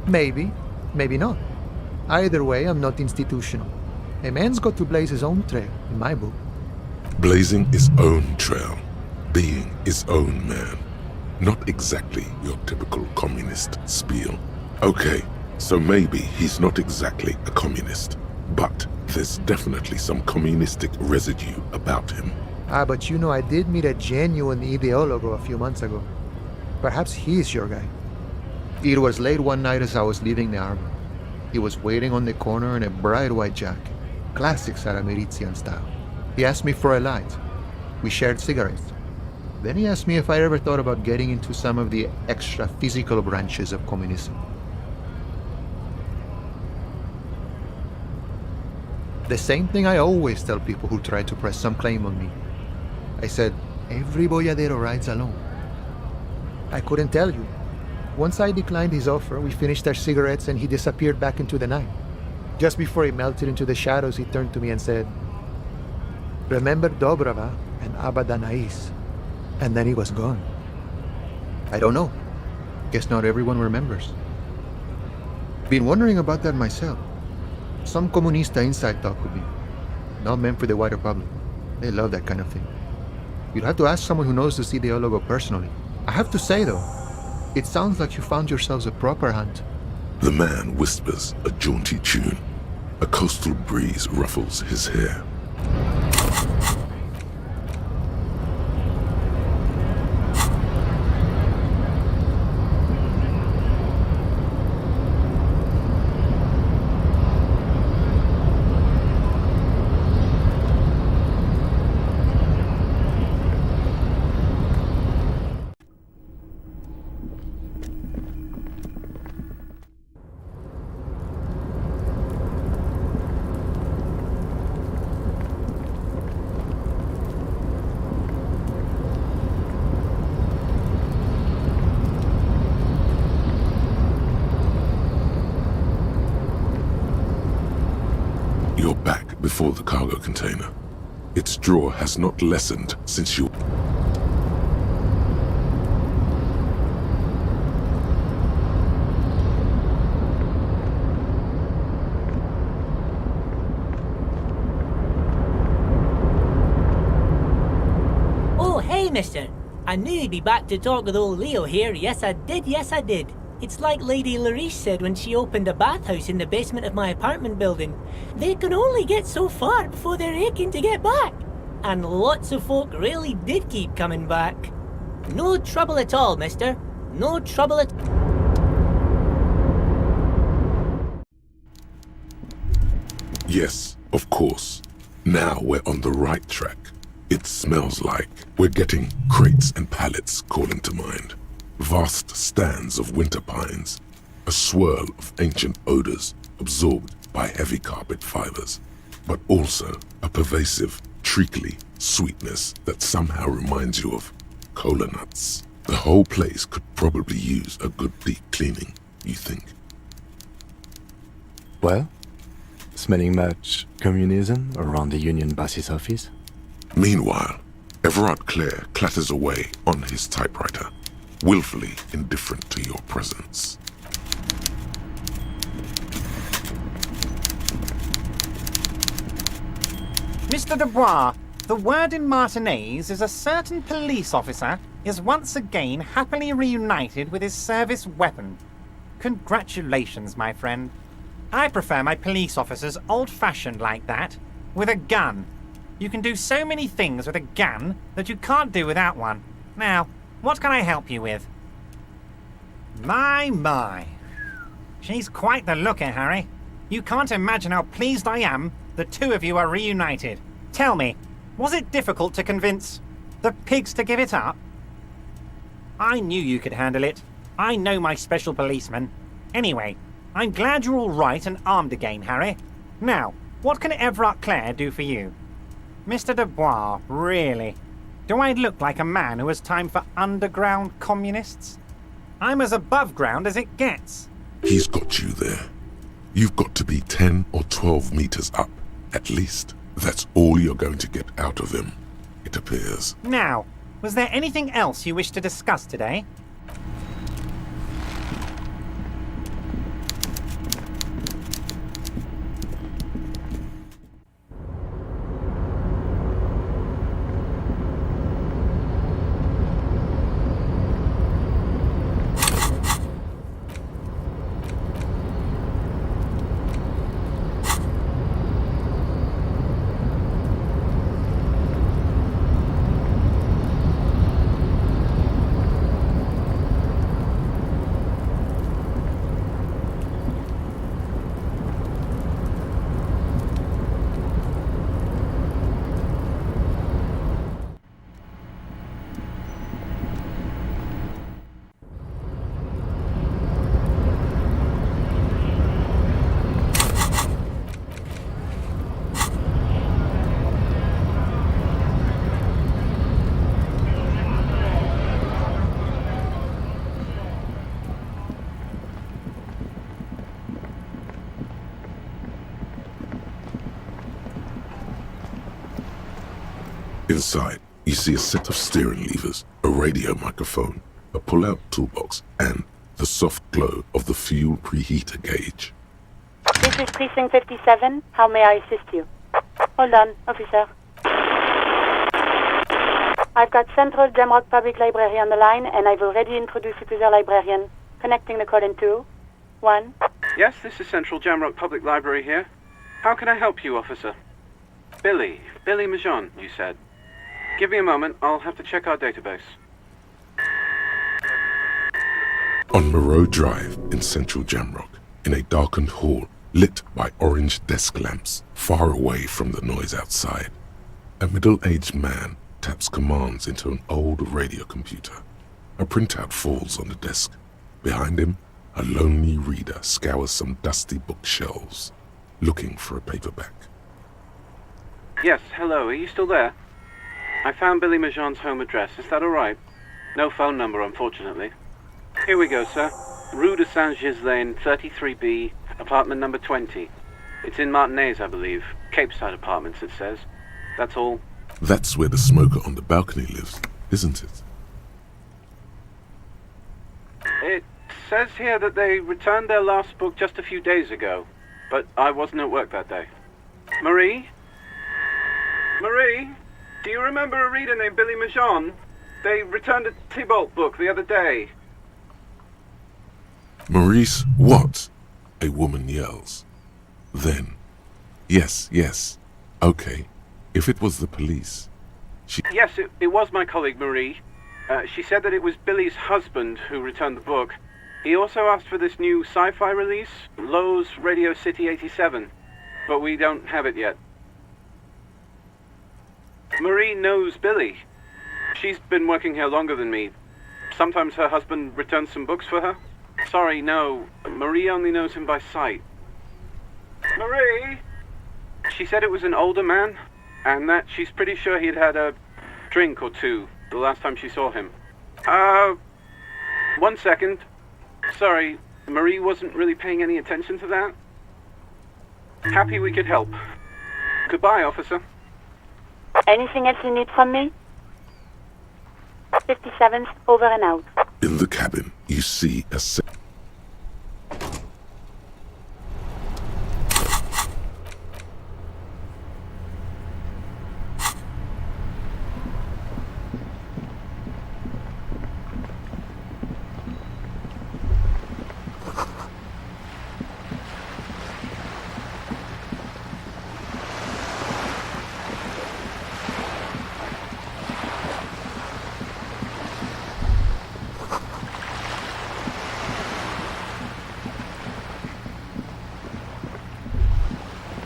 Maybe, maybe not. Either way, I'm not institutional. A man's got to blaze his own trail, in my book. Blazing his own trail, being his own man. Not exactly your typical communist spiel. Okay, so maybe he's not exactly a communist, but there's definitely some communistic residue about him. Ah, but you know, I did meet a genuine ideologo a few months ago. Perhaps he's your guy. It was late one night as I was leaving the harbor. He was waiting on the corner in a bright white jacket, classic Saramerizian style. He asked me for a light. We shared cigarettes. Then he asked me if I ever thought about getting into some of the extra physical branches of communism. The same thing I always tell people who try to press some claim on me. I said, every boyadero rides alone. I couldn't tell you. Once I declined his offer, we finished our cigarettes and he disappeared back into the night. Just before he melted into the shadows, he turned to me and said, "Remember Dobrava and Abadanais." And then he was gone. I don't know. Guess not everyone remembers. Been wondering about that myself. Some comunista inside talk with me. Not meant for the wider public. They love that kind of thing. You'd have to ask someone who knows the ideólogo personally. I have to say, though, it sounds like you found yourselves a proper hunt. The man whispers a jaunty tune. A coastal breeze ruffles his hair. You're back before the cargo container. Its draw has not lessened since you... Oh, hey, mister. I knew you'd be back to talk with old Leo here. Yes, I did. Yes, I did. It's like Lady Larice said when she opened a bathhouse in the basement of my apartment building. They can only get so far before they're aching to get back. And lots of folk really did keep coming back. No trouble at all, mister. No trouble at... Yes, of course. Now we're on the right track. It smells like we're getting crates and pallets calling to mind. Vast stands of winter pines, a swirl of ancient odors absorbed by heavy carpet fibers, but also a pervasive, treacly sweetness that somehow reminds you of cola nuts. The whole place could probably use a good deep cleaning, you think? Well, smelling much communism around the Union Bassist office? Meanwhile, Everard Clare clatters away on his typewriter, willfully indifferent to your presence. Mr. Dubois, the word in Martinez is a certain police officer is once again happily reunited with his service weapon. Congratulations, my friend. I prefer my police officers old-fashioned like that, with a gun. You can do so many things with a gun that you can't do without one. Now, what can I help you with? My. She's quite the looker, Harry. You can't imagine how pleased I am the two of you are reunited. Tell me, was it difficult to convince the pigs to give it up? I knew you could handle it. I know my special policeman. Anyway, I'm glad you're all right and armed again, Harry. Now, what can Everard Clare do for you? Mr. Dubois, really? Do I look like a man who has time for underground communists? I'm as above ground as it gets. He's got you there. You've got to be 10 or 12 meters up, at least. That's all you're going to get out of him, it appears. Now, was there anything else you wish to discuss today? Inside, you see a set of steering levers, a radio microphone, a pull-out toolbox, and the soft glow of the fuel preheater gauge. This is Precinct 57. How may I assist you? Hold on, officer. I've got Central Jamrock Public Library on the line, and I've already introduced you to their librarian. Connecting the call in 2, 1. Yes, this is Central Jamrock Public Library here. How can I help you, officer? Billy Majon, you said. Give me a moment, I'll have to check our database. On Moreau Drive in central Jamrock, in a darkened hall lit by orange desk lamps far away from the noise outside, a middle-aged man taps commands into an old radio computer. A printout falls on the desk. Behind him, a lonely reader scours some dusty bookshelves, looking for a paperback. Yes, hello, are you still there? I found Billy Majon's home address, is that alright? No phone number, unfortunately. Here we go, sir. Rue de Saint-Ghislain, 33B, apartment number 20. It's in Martinez, I believe. Capeside Apartments, it says. That's all. That's where the smoker on the balcony lives, isn't it? It says here that they returned their last book just a few days ago, but I wasn't at work that day. Marie? Marie? Do you remember a reader named Billy Majon? They returned a Thibault book the other day. Maurice, what? A woman yells. Then, yes, okay. If it was the police, Yes, it was my colleague Marie. She said that it was Billy's husband who returned the book. He also asked for this new sci-fi release, Lowe's Radio City 87, but we don't have it yet. Marie knows Billy. She's been working here longer than me. Sometimes her husband returns some books for her. Sorry, no. Marie only knows him by sight. Marie! She said it was an older man, and that she's pretty sure he'd had a drink or two the last time she saw him. 1 second. Sorry, Marie wasn't really paying any attention to that. Happy we could help. Goodbye, officer. Anything else you need from me? 57th, over and out. in the cabin you see a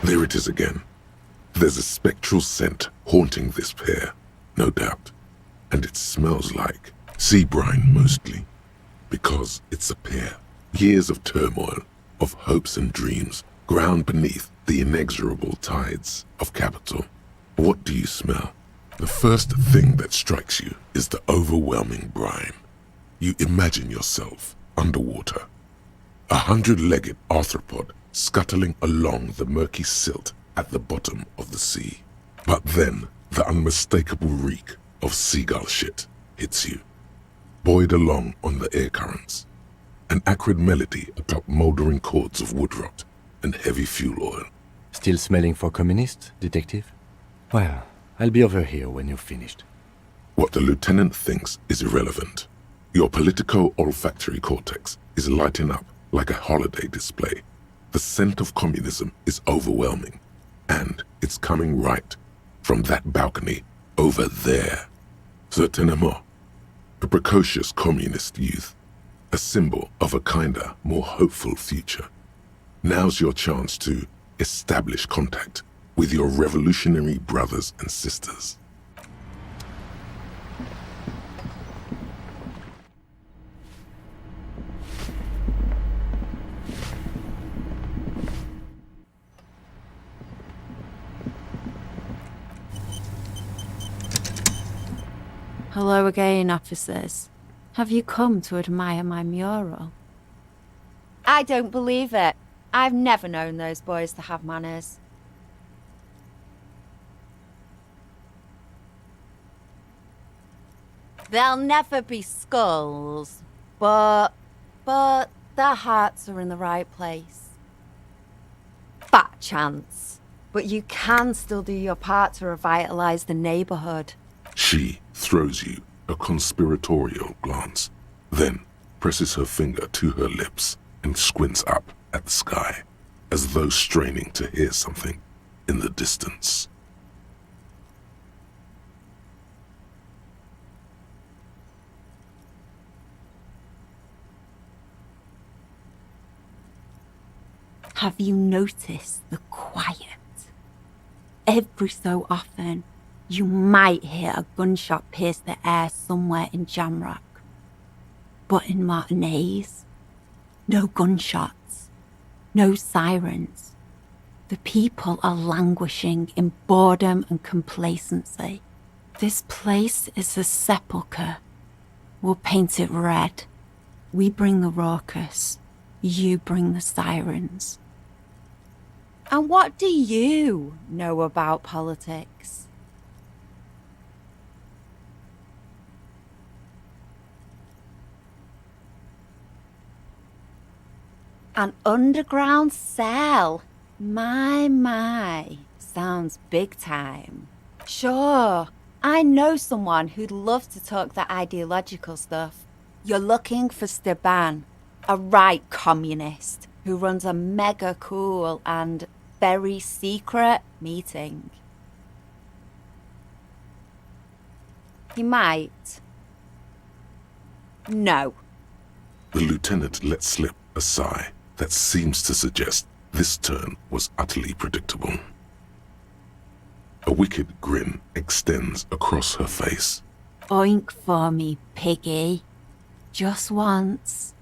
There it is again. There's a spectral scent haunting this pair, no doubt. And it smells like sea brine mostly. Because it's a pair. Years of turmoil, of hopes and dreams, ground beneath the inexorable tides of capital. What do you smell? The first thing that strikes you is the overwhelming brine. You imagine yourself underwater. 100-legged arthropod scuttling along the murky silt at the bottom of the sea. But then the unmistakable reek of seagull shit hits you, buoyed along on the air currents. An acrid melody atop mouldering cords of wood rot and heavy fuel oil. Still smelling for communist, detective? Well, I'll be over here when you're finished. What the lieutenant thinks is irrelevant. Your politico-olfactory cortex is lighting up like a holiday display. The scent of communism is overwhelming, and it's coming right from that balcony over there. Certainement, a precocious communist youth, a symbol of a kinder, more hopeful future. Now's your chance to establish contact with your revolutionary brothers and sisters. Hello again, officers. Have you come to admire my mural? I don't believe it. I've never known those boys to have manners. There'll never be skulls, but their hearts are in the right place. Fat chance. But you can still do your part to revitalize the neighborhood. She throws you a conspiratorial glance, then presses her finger to her lips and squints up at the sky, as though straining to hear something in the distance. Have you noticed the quiet? Every so often, you might hear a gunshot pierce the air somewhere in Jamrock. But in Martinez, no gunshots, no sirens. The people are languishing in boredom and complacency. This place is a sepulchre. We'll paint it red. We bring the raucous, you bring the sirens. And what do you know about politics? An underground cell. My. Sounds big time. Sure, I know someone who'd love to talk that ideological stuff. You're looking for Steban, a right communist who runs a mega cool and very secret meeting. He might. No. The lieutenant let slip a sigh that seems to suggest this turn was utterly predictable. A wicked grin extends across her face. Oink for me, piggy. Just once.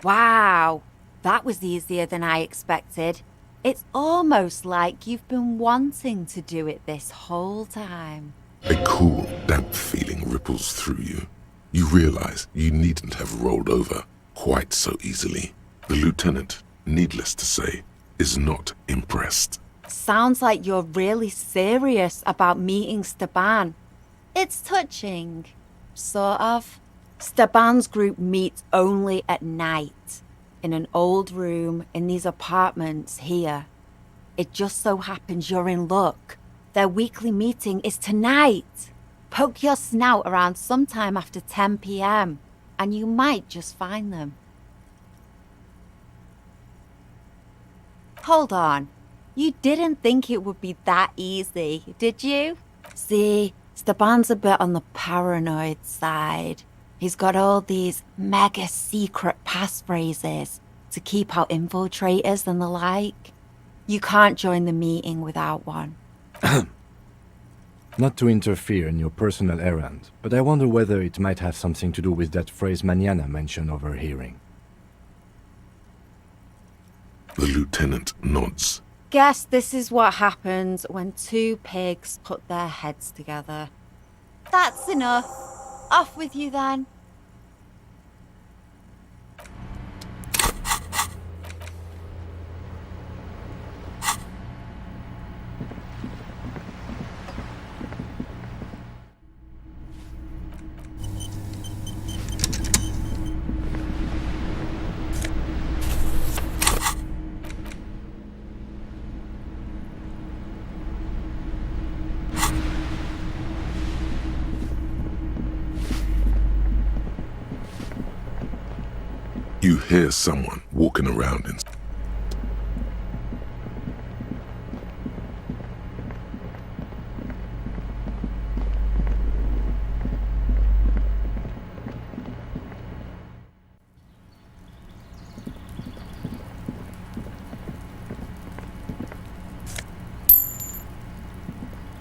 Wow, that was easier than I expected. It's almost like you've been wanting to do it this whole time. A cool, damp feeling ripples through you. You realize you needn't have rolled over quite so easily. The lieutenant, needless to say, is not impressed. Sounds like you're really serious about meeting Steban. It's touching. Sort of. Steban's group meets only at night, in an old room in these apartments here. It just so happens you're in luck. Their weekly meeting is tonight. Poke your snout around sometime after 10 p.m. and you might just find them. Hold on. You didn't think it would be that easy, did you? See, Steban's a bit on the paranoid side. He's got all these mega secret passphrases to keep out infiltrators and the like. You can't join the meeting without one. Not to interfere in your personal errand, but I wonder whether it might have something to do with that phrase Mañana mentioned overhearing. The lieutenant nods. Guess this is what happens when two pigs put their heads together. That's enough. Off with you then. You hear someone walking around in...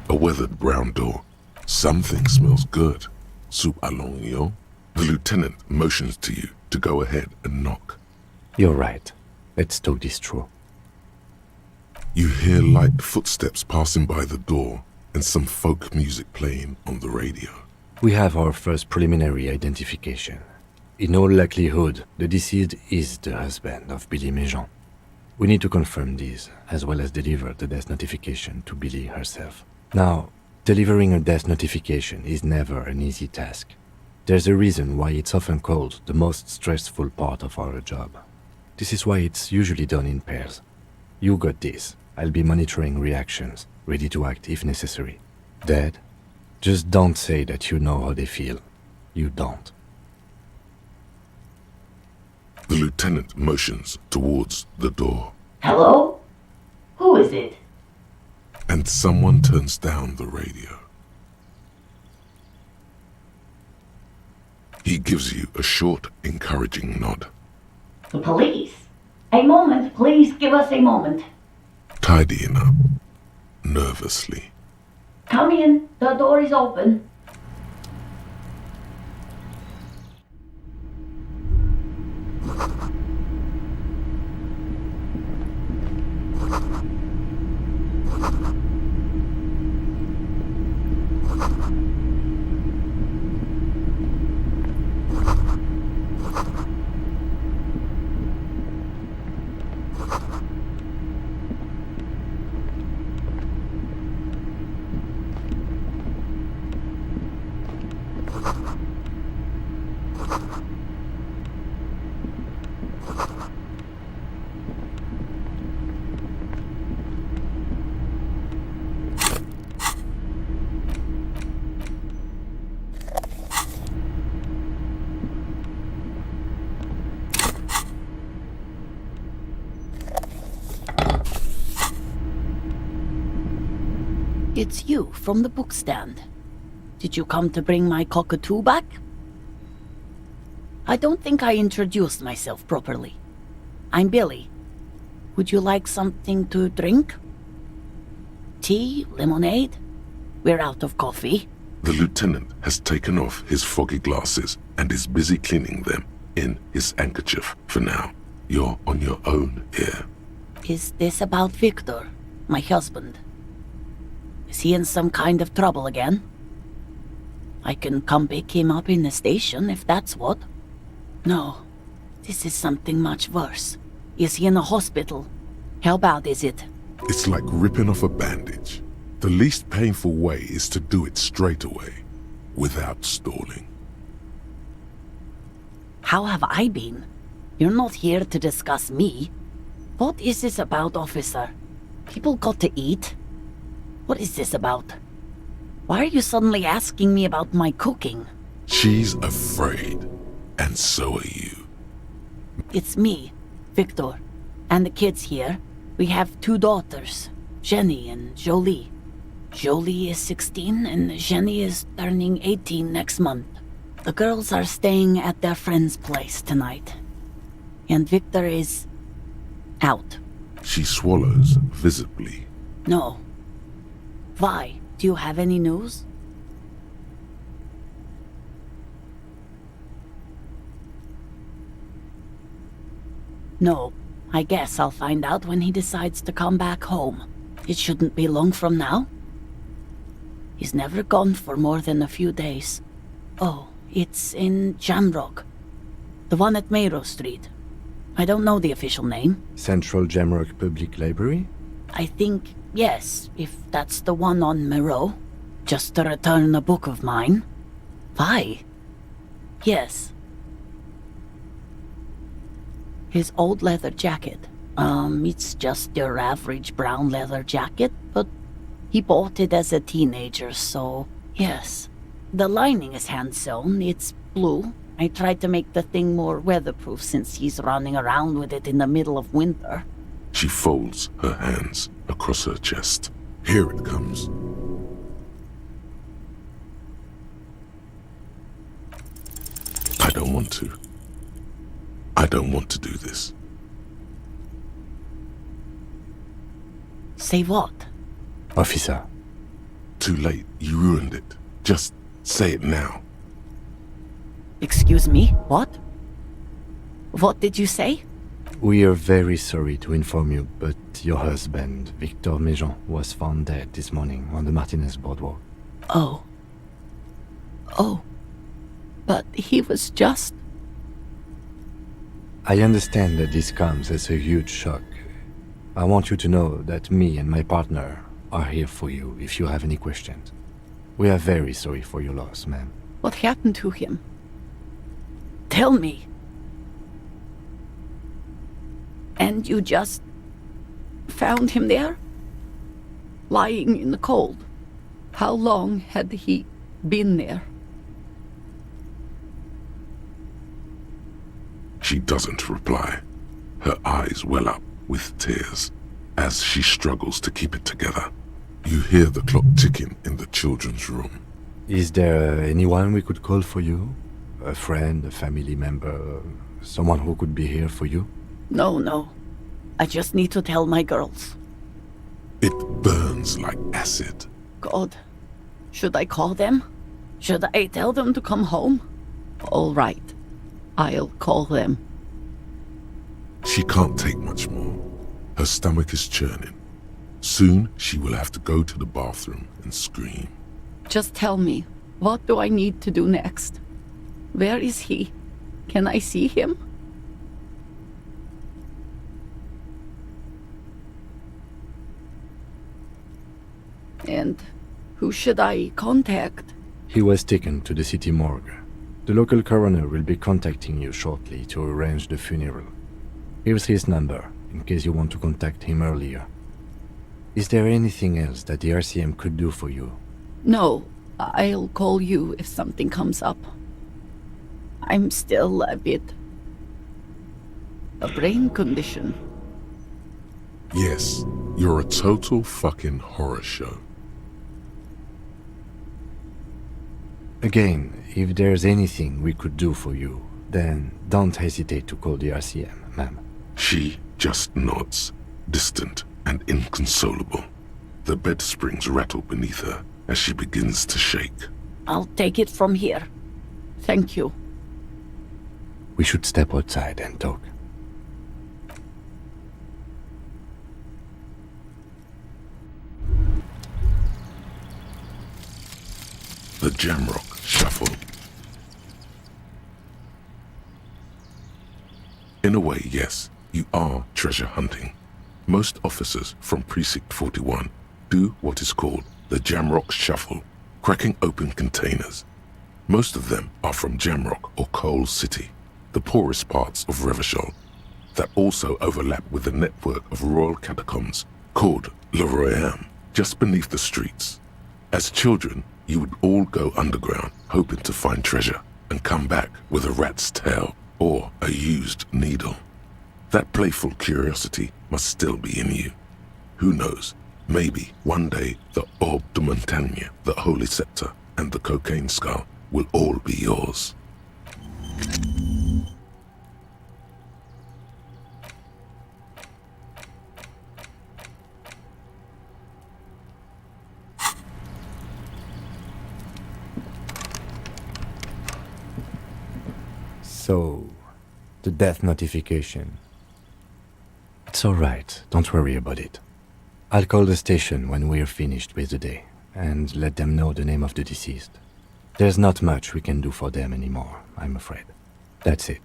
A weathered brown door. Something smells good. Soup allons yo. The lieutenant motions to you to go ahead and knock. You're right. Let's talk this through. You hear light footsteps passing by the door and some folk music playing on the radio. We have our first preliminary identification. In all likelihood, the deceased is the husband of Billy Méjean. We need to confirm this, as well as deliver the death notification to Billy herself. Now, delivering a death notification is never an easy task. There's a reason why it's often called the most stressful part of our job. This is why it's usually done in pairs. You got this, I'll be monitoring reactions, ready to act if necessary. Dad, just don't say that you know how they feel. You don't. The lieutenant motions towards the door. Hello? Who is it? And someone turns down the radio. He gives you a short, encouraging nod. The police. A moment, please give us a moment. Tidying up, nervously. Come in, the door is open. It's you, from the bookstand. Did you come to bring my cockatoo back? I don't think I introduced myself properly. I'm Billy. Would you like something to drink? Tea? Lemonade? We're out of coffee. The lieutenant has taken off his foggy glasses and is busy cleaning them in his handkerchief for now. You're on your own here. Is this about Victor, my husband? Is he in some kind of trouble again? I can come pick him up in the station if that's what. No, this is something much worse. Is he in a hospital? How bad is it? It's like ripping off a bandage. The least painful way is to do it straight away, without stalling. How have I been? You're not here to discuss me. What is this about, officer? People got to eat. What is this about? Why are you suddenly asking me about my cooking? She's afraid, and so are you. It's me, Victor, and the kids here. We have 2 daughters, Jenny and Jolie. Jolie is 16 and Jenny is turning 18 next month. The girls are staying at their friend's place tonight. And Victor is out. She swallows visibly. No. Why? Do you have any news? No. I guess I'll find out when he decides to come back home. It shouldn't be long from now. He's never gone for more than a few days. Oh, it's in Jamrock. The one at Mayrow Street. I don't know the official name. Central Jamrock Public Library? I think, yes, if that's the one on Mayrow. Just to return a book of mine. Why? Yes. His old leather jacket. It's just your average brown leather jacket, but he bought it as a teenager, so yes. The lining is hand-sewn, it's blue. I tried to make the thing more weatherproof since he's running around with it in the middle of winter. She folds her hands across her chest. Here it comes. I don't want to. I don't want to do this. Say what? Officer. Too late. You ruined it. Just say it now. Excuse me? What? What did you say? We are very sorry to inform you, but your husband, Victor Méjean, was found dead this morning on the Martinez boardwalk. Oh. Oh. But he was just... I understand that this comes as a huge shock. I want you to know that me and my partner are here for you if you have any questions. We are very sorry for your loss, ma'am. What happened to him? Tell me. And you just found him there? lying in the cold. How long had he been there? She doesn't reply. Her eyes well up with tears as she struggles to keep it together. You hear the clock ticking in the children's room. Is there anyone we could call for you? A friend, a family member, someone who could be here for you? No. I just need to tell my girls. It burns like acid. God, should I call them? Should I tell them to come home? All right, I'll call them. She can't take much more. Her stomach is churning. Soon she will have to go to the bathroom and scream. Just tell me, what do I need to do next? Where is he? Can I see him? And who should I contact? He was taken to the city morgue. The local coroner will be contacting you shortly to arrange the funeral. Here's his number, in case you want to contact him earlier. Is there anything else that the RCM could do for you? No, I'll call you if something comes up. I'm still a brain condition. Yes, you're a total fucking horror show. Again, if there's anything we could do for you, then don't hesitate to call the RCM, ma'am. She just nods, distant and inconsolable. The bed springs rattle beneath her as she begins to shake. I'll take it from here. Thank you. We should step outside and talk. The Jamrock Shuffle. In a way, yes, you are treasure hunting. Most officers from Precinct 41 do what is called the Jamrock Shuffle, cracking open containers. Most of them are from Jamrock or Coal City, the poorest parts of Revachol, that also overlap with the network of royal catacombs called Le Royaume, just beneath the streets. As children, you would all go underground, hoping to find treasure, and come back with a rat's tail or a used needle. That playful curiosity must still be in you. Who knows, maybe one day the Orbe de Montagne, the Holy Scepter, and the Cocaine Skull will all be yours. So, the death notification. It's all right, don't worry about it. I'll call the station when we're finished with the day, and let them know the name of the deceased. There's not much we can do for them anymore, I'm afraid. That's it.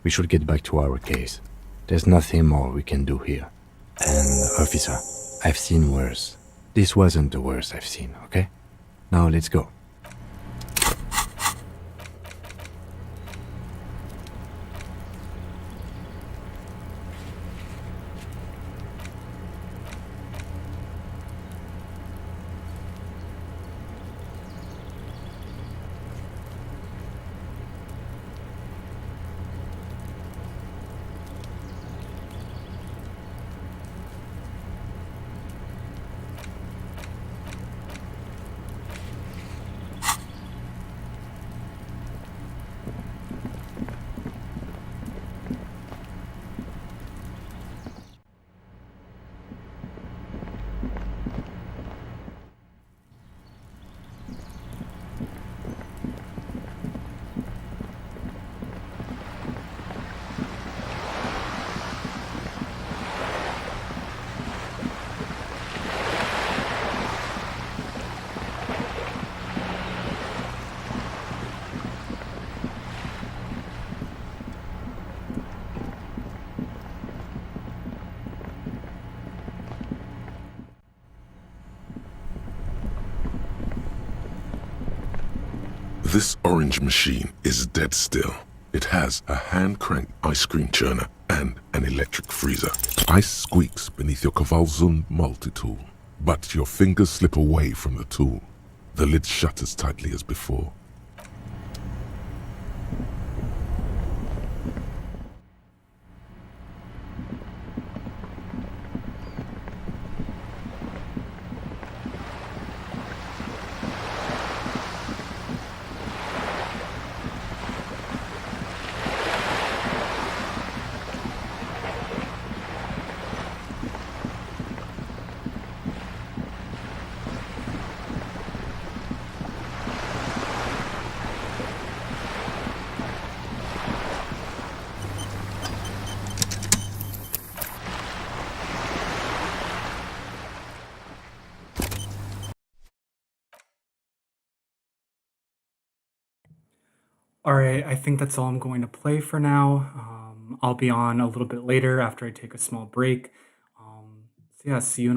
We should get back to our case. There's nothing more we can do here. And, officer, I've seen worse. This wasn't the worst I've seen, okay? Now let's go. This orange machine is dead still. It has a hand-cranked ice cream churner and an electric freezer. Ice squeaks beneath your Kavalzund multi-tool. But your fingers slip away from the tool. The lid shutters tightly as before. Alright, I think that's all I'm going to play for now. I'll be on a little bit later after I take a small break. So yeah, see you in a